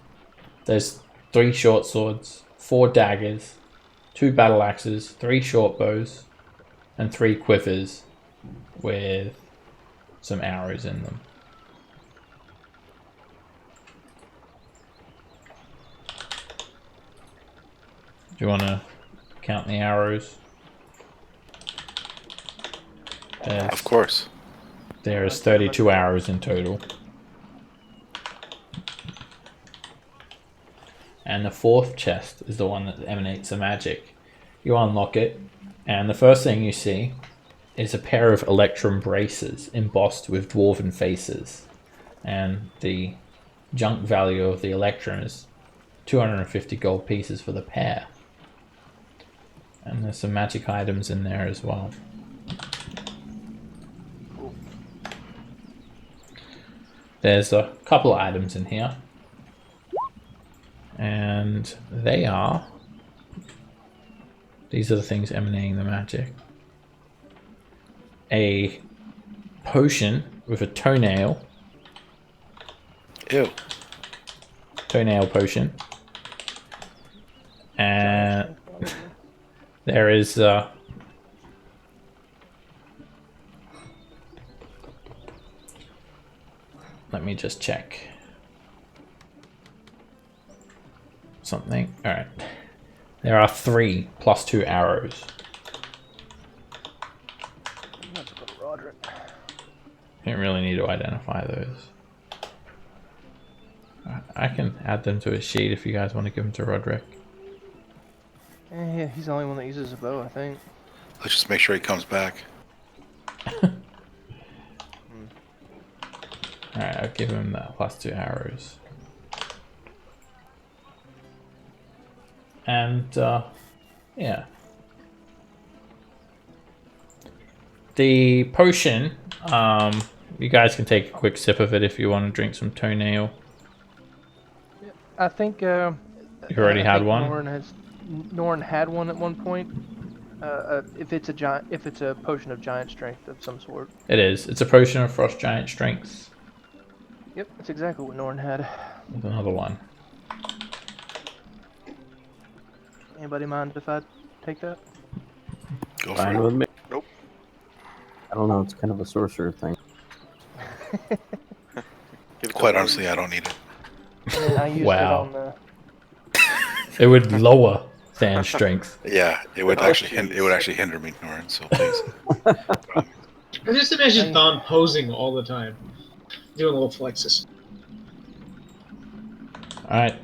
There's 3 short swords, 4 daggers, 2 battle axes, 3 short bows, and 3 quivers with some arrows in them. Do you want to count the arrows? Of course. There is 32 arrows in total. And the fourth chest is the one that emanates the magic. You unlock it, and the first thing you see is a pair of electrum braces embossed with dwarven faces. And the junk value of the electrum is 250 gold pieces for the pair. And there's some magic items in there as well. There's a couple of items in here, and these are the things emanating the magic. A potion with a toenail. Ew. Toenail potion. And there is let me just check something. All right, there are 3 plus 2 arrows. Let's go to Roderick. You don't really need to identify those. I can add them to a sheet if you guys want to give them to Roderick. Yeah, he's the only one that uses a bow, I think. Let's just make sure he comes back. Alright, I'll give him that +2 arrows. And, yeah. The potion, you guys can take a quick sip of it if you want to drink some toenail. I think You already had one? Norn had one at one point. If it's a potion of giant strength of some sort. It is. It's a potion of frost giant strength. Yep, that's exactly what Norn had. There's another one. Anybody mind if I take that? Go for Fine it. with me. Nope. I don't know. It's kind of a sorcerer thing. Give it to Quite me. honestly, I don't need it. And then I used it Wow. on the. It would lower Than's strength. Yeah, it would Oh, actually jeez. it would actually hinder me, Norrin. So please. I just imagine Thon posing all the time, doing little flexes. Alright,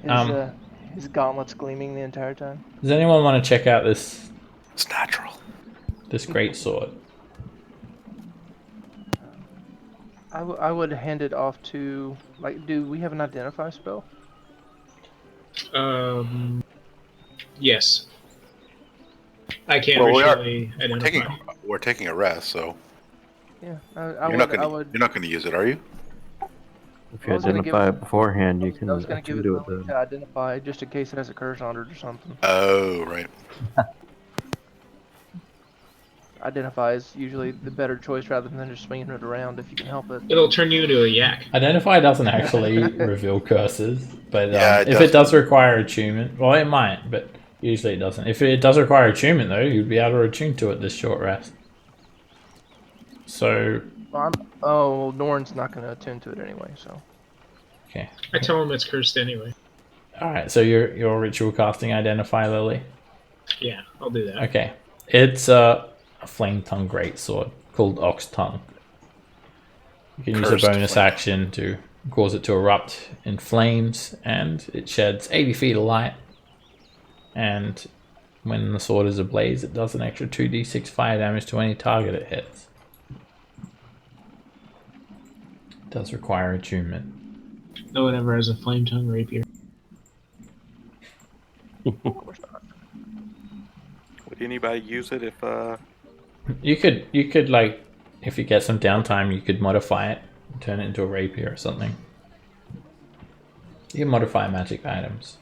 His gauntlets gleaming the entire time. does anyone want to check out this It's natural. great sword? I would hand it off to, like, do we have an identify spell? Yes. I can't Well, we are- visually identify. We're taking a rest, so Yeah, you're not gonna use it, are you? If you I was gonna give identify it- it beforehand, you can I was gonna give it do it. Lily to identify just in case it has a curse on it or something. Oh, right. Identify is usually the better choice rather than just swinging it around if you can help it. It'll turn you into a yak. Identify doesn't actually reveal curses, but Yeah, it if it does require attunement, well, it might, but usually it doesn't. If it does require attunement, though, you'd be able to attune to it this short rest. So, Norn's not going to attune to it anyway, so. okay. I tell him it's cursed anyway. Alright, so your ritual casting Identify, Lily? Yeah, I'll do that. Okay. It's a flame tongue greatsword called Ox Tongue. You can use Cursed a bonus flame. action to cause it to erupt in flames, and it sheds 80 feet of light. And when the sword is ablaze, it does an extra 2d6 fire damage to any target it hits. It does require attunement. No one ever has a flame tongue rapier. Of course not. Would anybody use it if You could like, if you get some downtime, you could modify it, turn it into a rapier or something. You can modify magic items.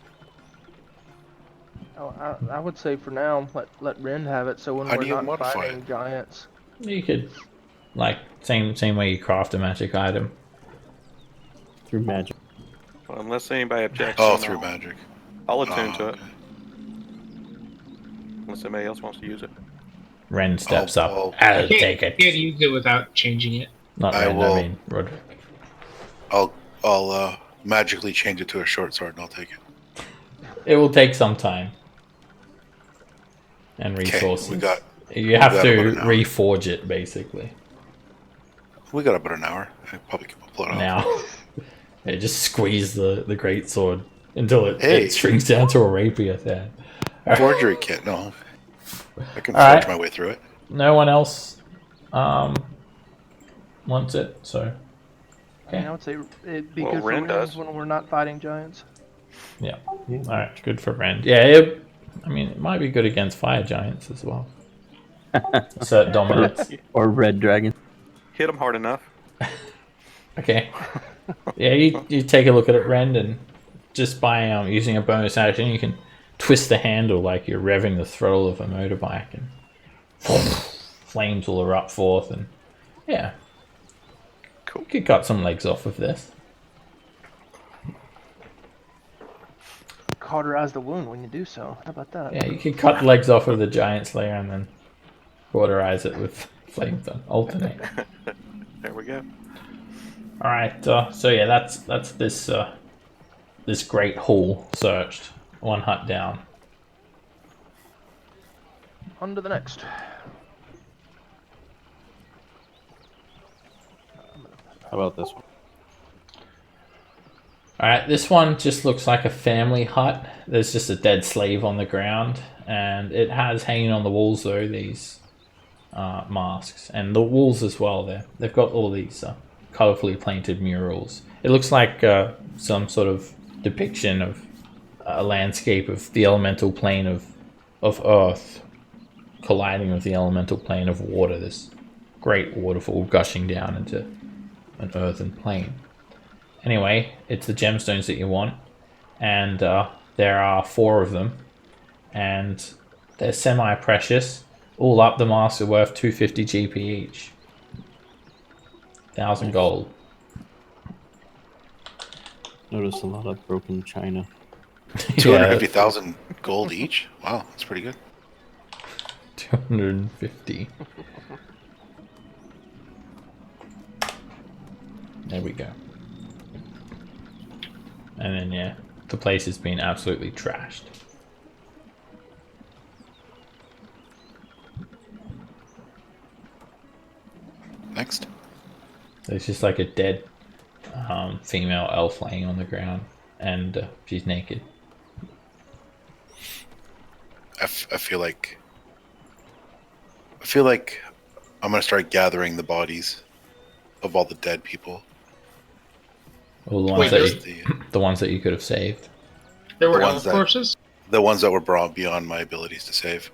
Oh, I would say for now, let Rend have it, so when How we're do you not modify fighting giants. You could, like, same way you craft a magic item. Through magic. well, unless anybody objects? Oh, then through magic. I'll attune Oh, to it. okay. Unless somebody else wants to use it. Ren steps up. I'll- I'll Can't, take it. can't use it without changing it. Not I Ren, will- I mean Roderick. I'll magically change it to a short sword and I'll take it. It will take some time. And Okay, resources. You we have got to about an hour. reforge it, basically. We got about an hour. I probably can pull it off. Now. Yeah, just squeeze the greatsword until it Hey. shrinks down to a rapier then. Forgery kit, no. I can All forge right. my way through it. No one else wants it, so I mean, I would say it'd be Well, good for Rend Rend does. when we're not fighting giants. yeah. Alright, good for Ren. Yeah, it might be good against fire giants as well. Assert dominance. Or red dragon. Hit them hard enough. Okay. Yeah, you take a look at it, Ren, and just by using a bonus action, you can twist the handle like you're revving the throttle of a motorbike, and flames will erupt forth, and yeah. Cool. You could cut some legs off of this. Cauterize the wound when you do so. How about that? Yeah, you could cut legs off of the giant slayer and then cauterize it with flames on alternate. There we go. All right, so yeah, that's this this great hall searched. One hut down. On to the next. How about this one? All right, this one just looks like a family hut. There's just a dead slave on the ground, and it has hanging on the walls though these masks, and the walls as well. They've got all these colorfully painted murals. It looks like some sort of depiction of a landscape of the elemental plane of Earth colliding with the elemental plane of water. This great waterfall gushing down into an earthen plane. Anyway, it's the gemstones that you want, and there are 4 of them, and they're semi-precious. All up, the masks are worth 250 GP each. 1,000 gold. Notice a lot of broken china. 250,000 gold each? Wow, that's pretty good. 250. There we go. And then, yeah, the place has been absolutely trashed. Next. There's just like a dead female elf laying on the ground, and she's naked. I feel like I'm gonna start gathering the bodies of all the dead people. All the ones, the ones that you could have saved. There were The elf ones that- corpses? The ones that were brought beyond my abilities to save.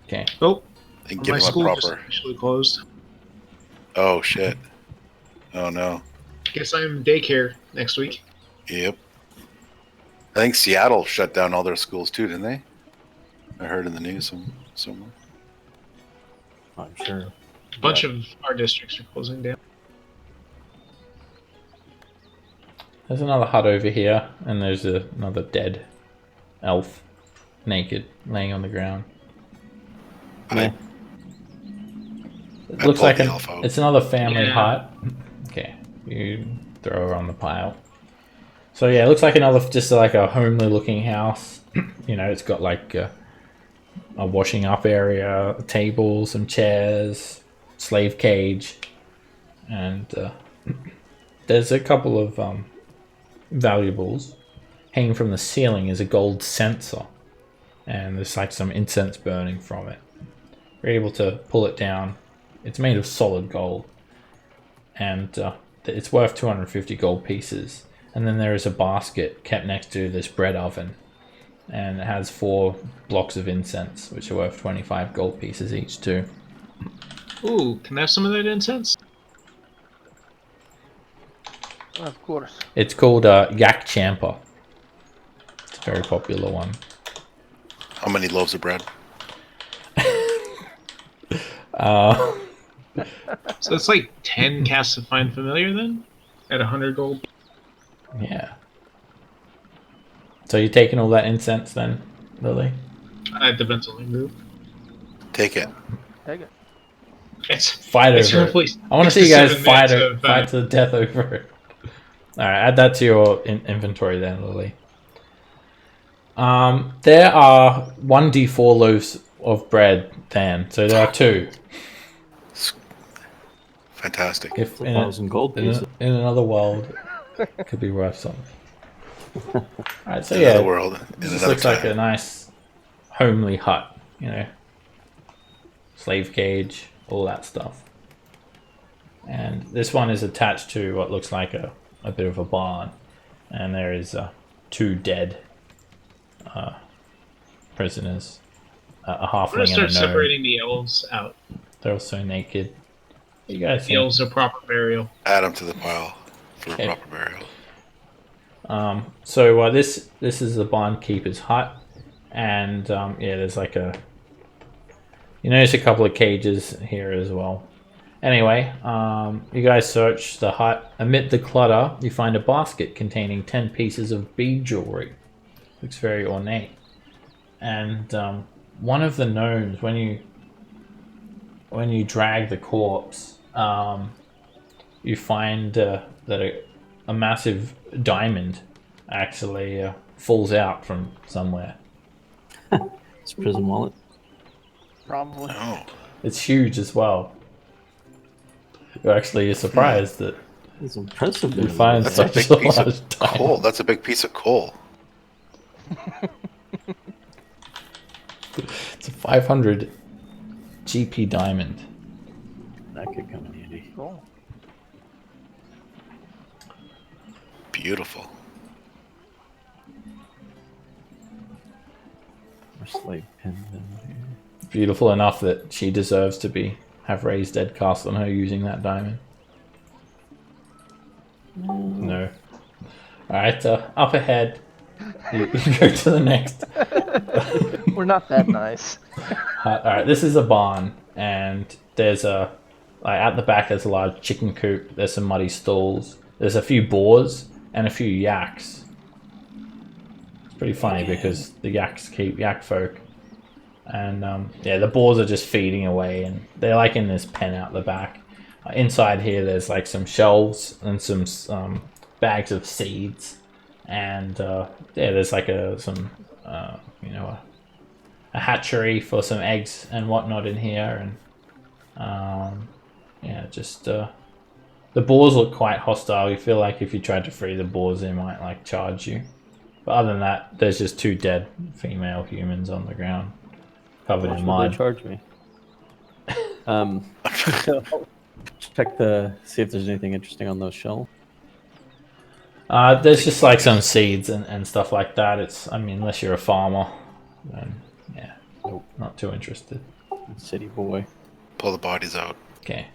Okay. Oh, And give my them a school just proper. officially closed. Oh shit. Oh no. Guess I'm daycare next week. Yep. I think Seattle shut down all their schools too, didn't they? I heard in the news somewhere. I'm sure. A bunch of our districts are closing down. There's another hut over here, and there's another dead elf, naked, laying on the ground. Yeah. It looks like the elf out. it's another family Yeah. hut. Okay, you throw her on the pile. So yeah, it looks like just like a homely looking house. You know, it's got like a washing up area, a table, some chairs, slave cage, and there's a couple of valuables. Hanging from the ceiling is a gold censer, and there's like some incense burning from it. We're able to pull it down. It's made of solid gold, and it's worth 250 gold pieces. And then there is a basket kept next to this bread oven, and it has 4 blocks of incense, which are worth 25 gold pieces each too. Ooh, can I have some of that incense? Of course. It's called Yak Champa. It's a very popular one. How many loaves of bread? So it's like 10 casts of Find Familiar then? At 100 gold? Yeah. So you're taking all that incense then, Lily? It depends on the group. Take it. Take it. It's Fight it's over roughly it. I want to see you guys 6 to 7 fight minutes of, fight to the death over it. Alright, add that to your inventory then, Lily. There are 1d4 loaves of bread then, so there are 2. Fantastic. If in, 1,000 gold pieces. in another world, it could be worth something. Alright, so In yeah, another world. In this another looks like a time. nice homely hut, you know. Slave cage, all that stuff. And this one is attached to what looks like a bit of a barn. And there is 2 dead prisoners. A I'm gonna halfling and start a gnome. separating the elves out. They're also naked. You guys The think? elves are proper burial. Add them to the pile for Okay. proper burial. So this is the barnkeeper's hut, and yeah, there's like you notice a couple of cages here as well. Anyway, you guys search the hut. Amid the clutter, you find a basket containing 10 pieces of bead jewelry. Looks very ornate. And one of the gnomes, when you drag the corpse, you find that a massive diamond actually falls out from somewhere. It's a prison wallet. Probably. Oh. It's huge as well. You're actually surprised that It's impressive. you find That's a such big a piece large of diamond. coal. That's a big piece of coal. 500 GP diamond. That could come in handy. Cool. Beautiful. Or slave pins in here. Beautiful enough that she deserves to have raised dead cast on her using that diamond. No. Alright, up ahead. You go to the next. We're not that nice. Alright, this is a barn, and there's at the back there's a large chicken coop, there's some muddy stalls, there's a few boars, and a few yaks. It's pretty funny because the yaks keep Yakfolk. And the boars are just feeding away, and they're like in this pen out the back. Inside here there's like some shelves and some bags of seeds, and there's like a hatchery for some eggs and whatnot in here, and the boars look quite hostile. You feel like if you tried to free the boars they might like charge you, but other than that there's just two dead female humans on the ground covered in mud. They charge me. Check see if there's anything interesting on those shelves. There's just like some seeds and stuff like that. Unless you're a farmer, then yeah, nope, not too interested. City boy. Pull the bodies out. Okay,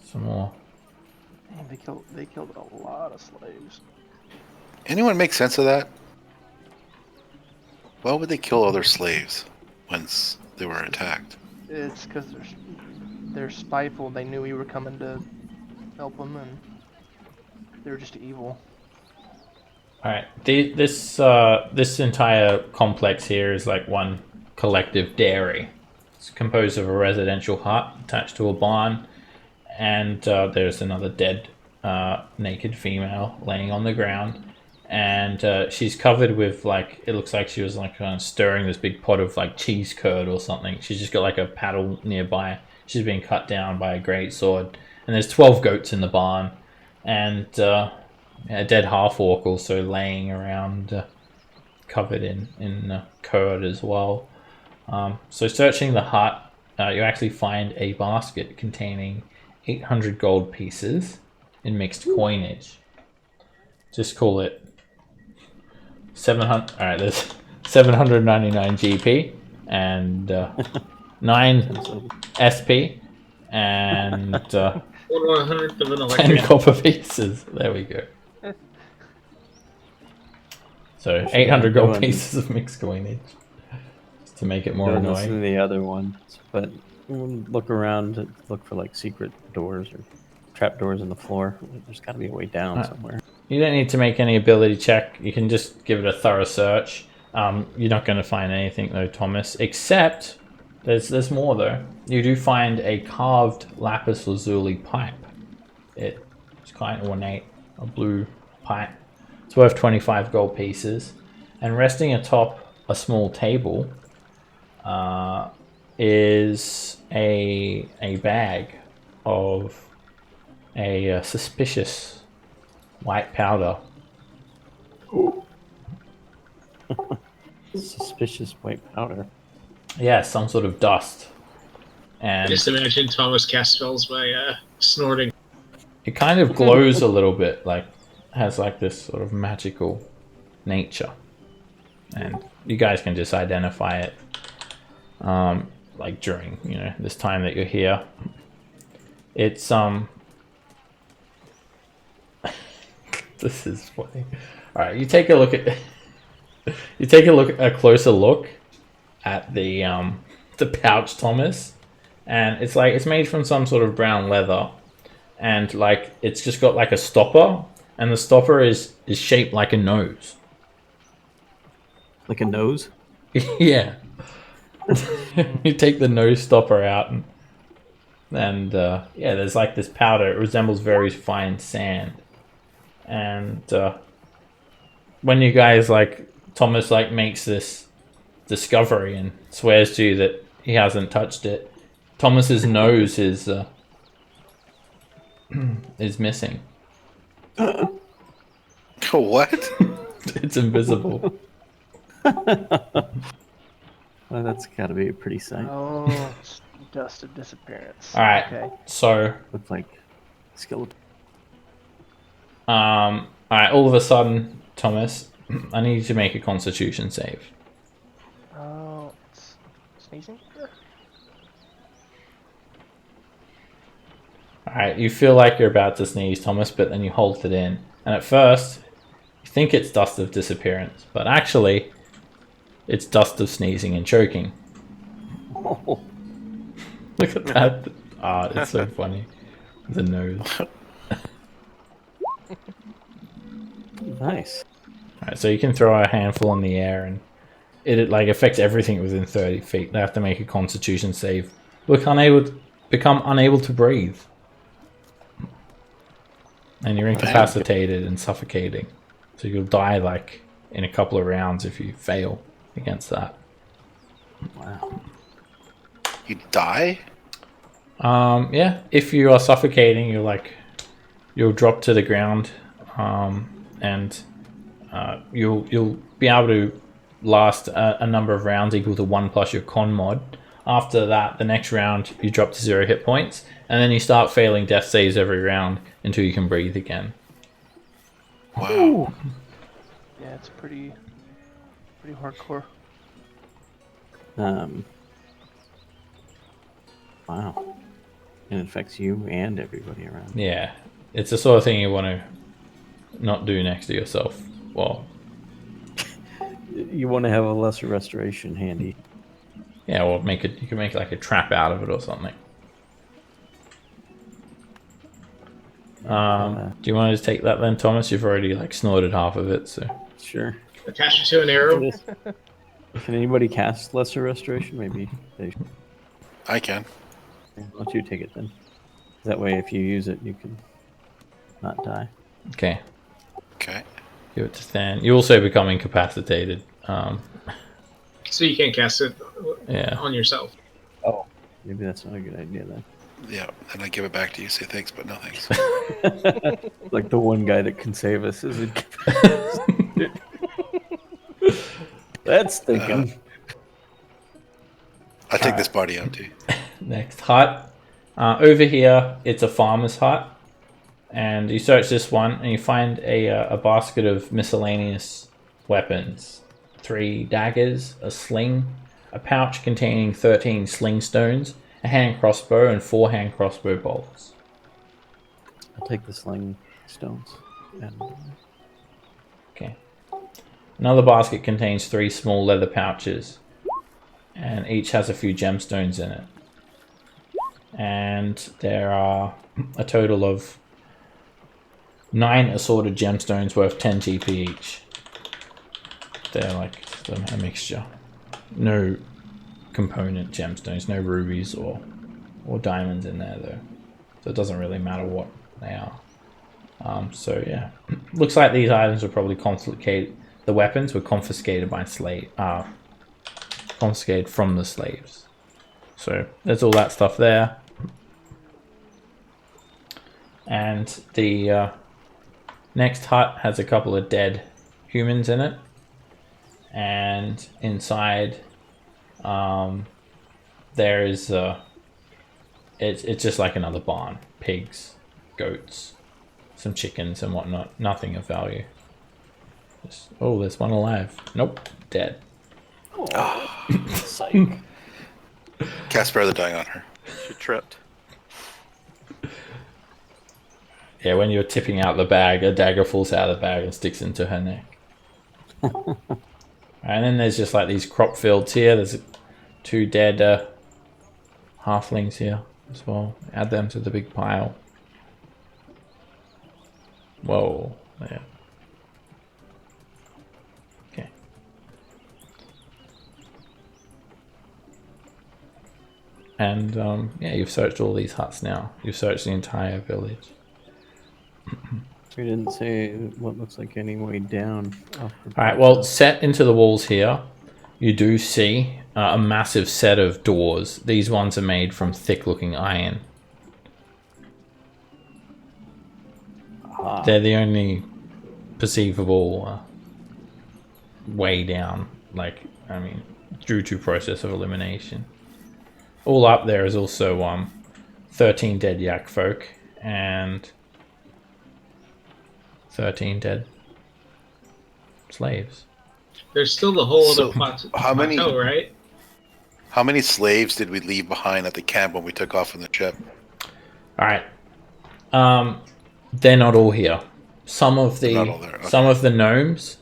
some more. Man, they killed a lot of slaves. Anyone make sense of that? Why would they kill other slaves once they were attacked? It's because they're spiteful. They knew we were coming to help them, and they're just evil. All right, this entire complex here is like one collective dairy. It's composed of a residential hut attached to a barn, and there's another dead naked female laying on the ground, and she's covered with it looks like she was like stirring this big pot of like cheese curd or something. She's just got like a paddle nearby. She's been cut down by a great sword, and there's 12 goats in the barn, and a dead half-orc also laying around, covered in curd as well. So searching the hut, you actually find a basket containing 800 gold pieces in mixed coinage. Just call it 700. All right, there's 799 GP and 9 SP and 1/100th of an 10 electric. copper pieces. There we go. So 800 gold pieces of mixed coinage, just to make it more Don't listen to annoying. the other ones, but look around, look for like secret doors or trap doors in the floor. There's got to be a way down somewhere. You don't need to make any ability check. You can just give it a thorough search. You're not going to find anything though, Thomas, except there's more though. You do find a carved lapis lazuli pipe. It's quite ornate, a blue pipe. It's worth 25 gold pieces, and resting atop a small table is a bag of a suspicious white powder. Suspicious white powder. Yeah, some sort of dust. And Just imagine Thomas cast spells by snorting. it kind of glows a little bit, like has like this sort of magical nature. And you guys can just identify it like during, this time that you're here. It's this is funny. All right, you take a closer look at the pouch, Thomas, and it's made from some sort of brown leather, and like it's just got like a stopper, and the stopper is shaped like a nose. Like a nose? Yeah. You take the nose stopper out, and there's like this powder. It resembles very fine sand, and when you guys Thomas makes this discovery and swears to you that he hasn't touched it, Thomas's nose is missing. What? It's invisible. Well, that's got to be a pretty sight. Oh, it's dust of disappearance. Alright, Okay. so Looks like skeleton. alright, all of a sudden, Thomas, I need you to make a constitution save. Oh, it's sneezing. Alright, you feel like you're about to sneeze, Thomas, but then you hold it in. And at first, you think it's dust of disappearance, but actually, it's dust of sneezing and choking. Oh, Look at that. Ah, it's so funny. The nose. nice. Alright, so you can throw a handful in the air and it like affects everything within 30 feet. They have to make a constitution save. Become unable to breathe. And you're incapacitated and suffocating. So you'll die like in a couple of rounds if you fail against that. Wow. You die? Yeah, if you are suffocating, you'll drop to the ground, and you'll be able to last a number of rounds equal to 1 plus your con mod. After that, the next round you drop to 0 hit points, and then you start failing death saves every round until you can breathe again. Wow. Yeah, it's pretty hardcore. Wow. And it affects you and everybody around. Yeah, it's the sort of thing you want to not do next to yourself. Well, You want to have a lesser restoration handy. yeah, or you can make like a trap out of it or something. Do you want to just take that then, Thomas? You've already like snorted half of it, so. Sure. Attach it to an arrow. Can anybody cast lesser restoration? Maybe they should. I can. Why don't you take it then? That way, if you use it, you can not die. Okay, Okay. give it to Stan. You also become incapacitated. So you can't cast it Yeah. on yourself. Oh, maybe that's not a good idea then. Yeah. And I give it back to you. Say thanks, but no thanks. Like the one guy that can save us is it? That's thinking. I take this body out too. Next hut. Over here, it's a farmer's hut. And you search this one and you find a basket of miscellaneous weapons. 3 daggers, a sling, a pouch containing 13 sling stones, a hand crossbow, and 4 hand crossbow bolts. I'll take the sling stones. And Okay. Another basket contains 3 small leather pouches, and each has a few gemstones in it. And there are a total of 9 assorted gemstones worth 10 GP each. They're like a mixture. No component gemstones, no rubies or diamonds in there though. So it doesn't really matter what they are. So yeah, looks like these items were probably confiscated. The weapons were confiscated by confiscated from the slaves. So there's all that stuff there. And the next hut has a couple of dead humans in it. And inside there is it's just like another barn. Pigs, goats, some chickens and whatnot. Nothing of value. Just, oh, there's one alive. Nope, dead. psych. Cast Spare the Dying on her. She tripped. Yeah, when you're tipping out the bag, a dagger falls out of the bag and sticks into her neck. And then there's just like these crop fields here. There's 2 dead halflings here as well. Add them to the big pile. Whoa, yeah. Okay. And yeah, you've searched all these huts now. You've searched the entire village. We didn't say what looks like any way down. Alright, well, set into the walls here, you do see a massive set of doors. These ones are made from thick-looking iron. They're the only perceivable way down. Like, I mean, due to process of elimination. All up there is also 13 dead Yakfolk and 13 dead slaves. There's still the whole So, other plateau, how many- right? How many slaves did we leave behind at the camp when we took off from the ship? All right. They're not all here. Some of the They're not all there, okay. some of the gnomes,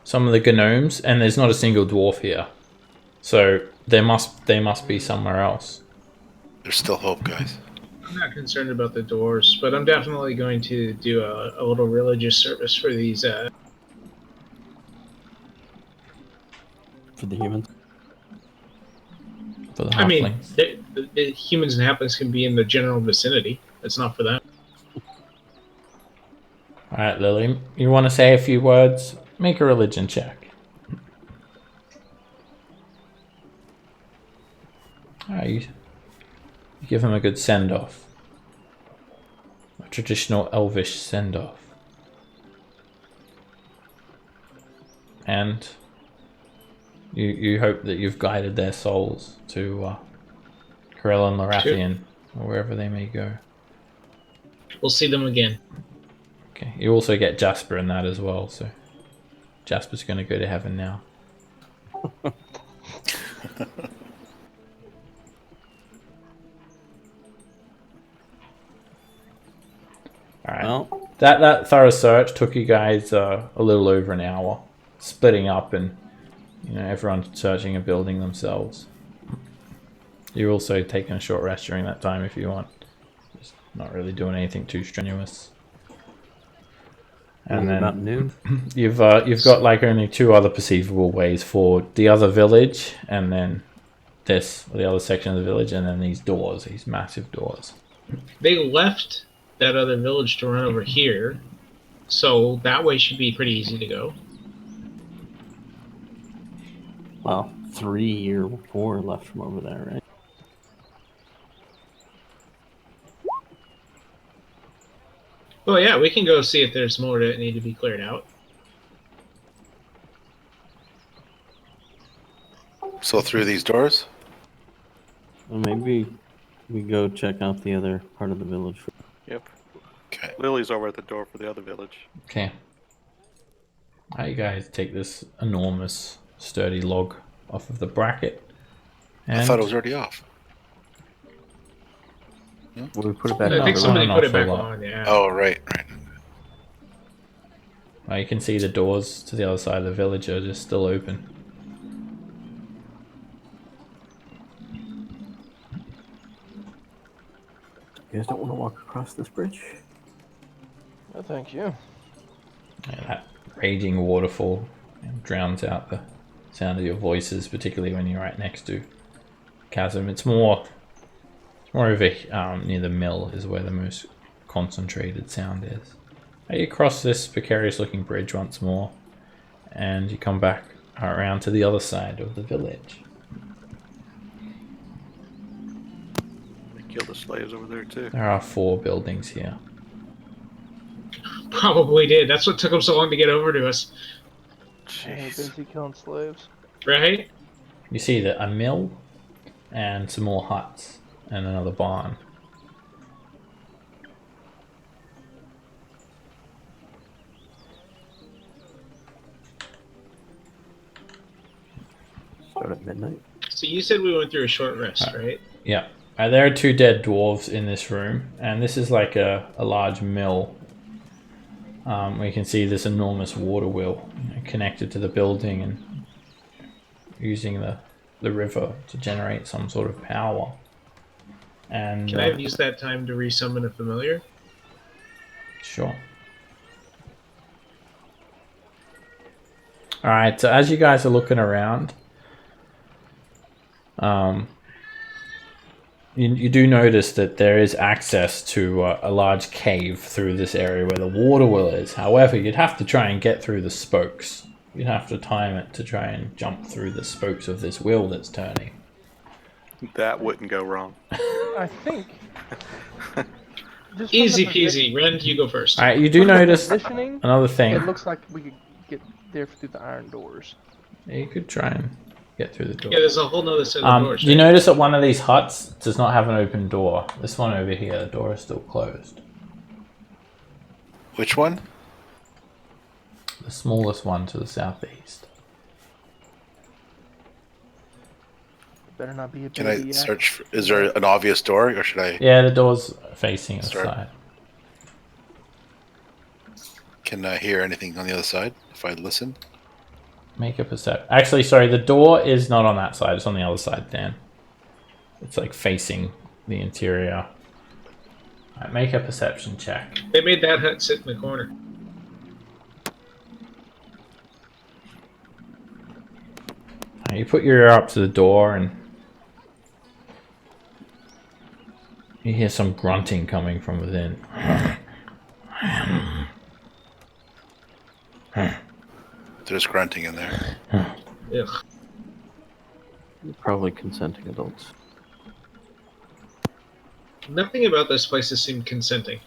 some of the gnomes, and there's not a single dwarf here. So they must be somewhere else. There's still hope, guys. I'm not concerned about the doors, but I'm definitely going to do a little religious service for these. For the humans. For the I mean, halflings. the humans and halflings can be in the general vicinity. It's not for them. All right, Lily, you want to say a few words? Make a religion check. All right, you give him a good send-off. A traditional elvish send-off. And you hope that you've guided their souls to Corella and Lorathian, or wherever they may go. We'll see them again. Okay, you also get Jasper in that as well, so Jasper's going to go to heaven now. Alright, Well, that thorough search took you guys a little over an hour, splitting up and everyone searching a building themselves. You're also taking a short rest during that time if you want. Just not really doing anything too strenuous. And then about noon. you've got like only two other perceivable ways for the other village, and then the other section of the village, and then these doors, these massive doors. They left that other village to run over here, so that way should be pretty easy to go. Well, 3 or 4 left from over there, right? Well, yeah, we can go see if there's more that need to be cleared out. So through these doors? Well, maybe we go check out the other part of the village. Yep. Okay. Lily's over at the door for the other village. Okay. How you guys take this enormous, sturdy log off of the bracket? And I thought it was already off. Will we put it back I on? think no, somebody not put it for back long. on, yeah. Oh, right. You can see the doors to the other side of the village are just still open. You guys don't want to walk across this bridge? No, thank you. Yeah, that raging waterfall drowns out the sound of your voices, particularly when you're right next to chasm. It's more over near the mill is where the most concentrated sound is. You cross this precarious-looking bridge once more, and you come back around to the other side of the village. They killed the slaves over there too. There are 4 buildings here. Probably did. That's what took them so long to get over to us. They're busy killing slaves. Right? You see that a mill and some more huts and another barn. Start at midnight. So you said we went through a short rest, right? Yeah. There are 2 dead dwarves in this room, and this is like a large mill. We can see this enormous water wheel connected to the building and using the river to generate some sort of power. And Can I use that time to resummon a familiar? Sure. Alright, so as you guys are looking around, you do notice that there is access to a large cave through this area where the water wheel is. However, you'd have to try and get through the spokes. You'd have to time it to try and jump through the spokes of this wheel that's turning. That wouldn't go wrong. I think. Just from Easy the peasy. Ren, you go first. Alright, you do notice positioning, another thing. it looks like we could get there through the iron doors. You could try and get through the door. Yeah, there's a whole nother set of doors. You notice that one of these huts does not have an open door. This one over here, the door is still closed. Which one? The smallest one to the southeast. Better not be a Can I baby yak. search? Is there an obvious door, or should I? Yeah, the door's facing the Start. side. Can I hear anything on the other side if I listen? Make a perception. Actually, sorry, the door is not on that side. It's on the other side, Dan. It's like facing the interior. Alright, make a perception check. They made that hut sit in the corner. Alright, you put your ear up to the door and you hear some grunting coming from within. There's grunting in there. Ugh. Probably consenting adults. Nothing about this place has seemed consenting.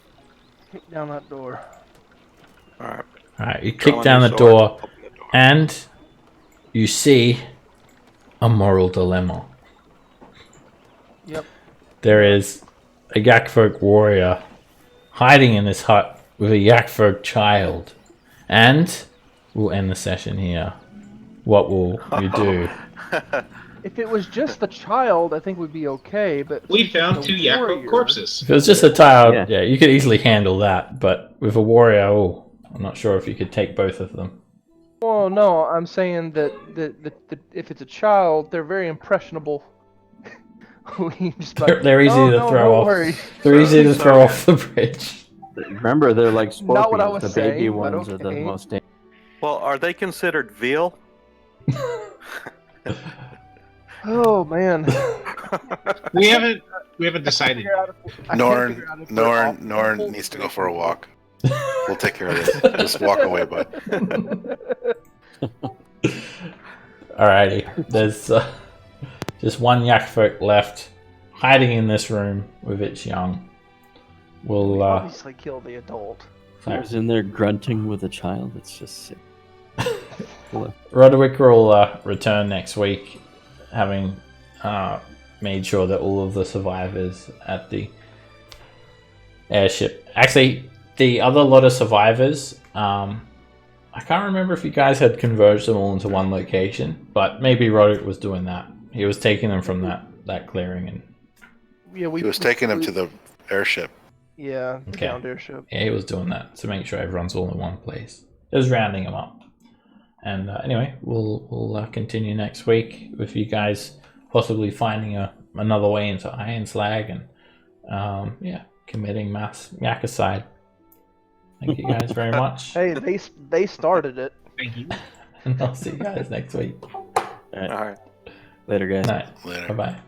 Kick down that door. All right. Alright, you Draw kick on down your the sword, door open the door. and you see a moral dilemma. Yep. There is a Yakfolk warrior hiding in this hut with a Yakfolk child. And we'll end the session here. What will you do? If it was just the child, I think we'd be okay. But We since it's found a 2 Yakfolk warrior- corpses. If it was just a child, Yeah. yeah, you could easily handle that. But with a warrior, I'm not sure if you could take both of them. Well, no, I'm saying that if it's a child, they're very impressionable. We just They're easy "Oh, to no, throw don't off. worry." They're easy to So- throw off the bridge. Remember, they're like scorpions. Not what I was the baby saying, but ones are the okay. most dangerous. Well, are they considered veal? Oh man. We haven't decided. Figure out if- I can't Norn, figure out if they're off- Norn needs to go for a walk. We'll take care of this. Just walk away, bud. Alrighty, there's just one Yakfolk left, hiding in this room with its young. We'll Obviously kill the adult. Who's in there grunting with a child? It's just sick. Roderick will return next week, having made sure that all of the survivors at the airship. Actually, the other lot of survivors, I can't remember if you guys had converged them all into one location, but maybe Roderick was doing that. He was taking them from that clearing, and Yeah, He was taking them to the airship. Yeah, the Okay. downed airship. yeah, he was doing that to make sure everyone's all in one place. It was rounding them up. And anyway, we'll continue next week with you guys possibly finding another way into Iron Slag and committing mass yakicide. Thank you guys very much, Hey, they started it. Thank you. and I'll see you guys next week. All right. All right. Later, guys. Night. Later. Bye bye.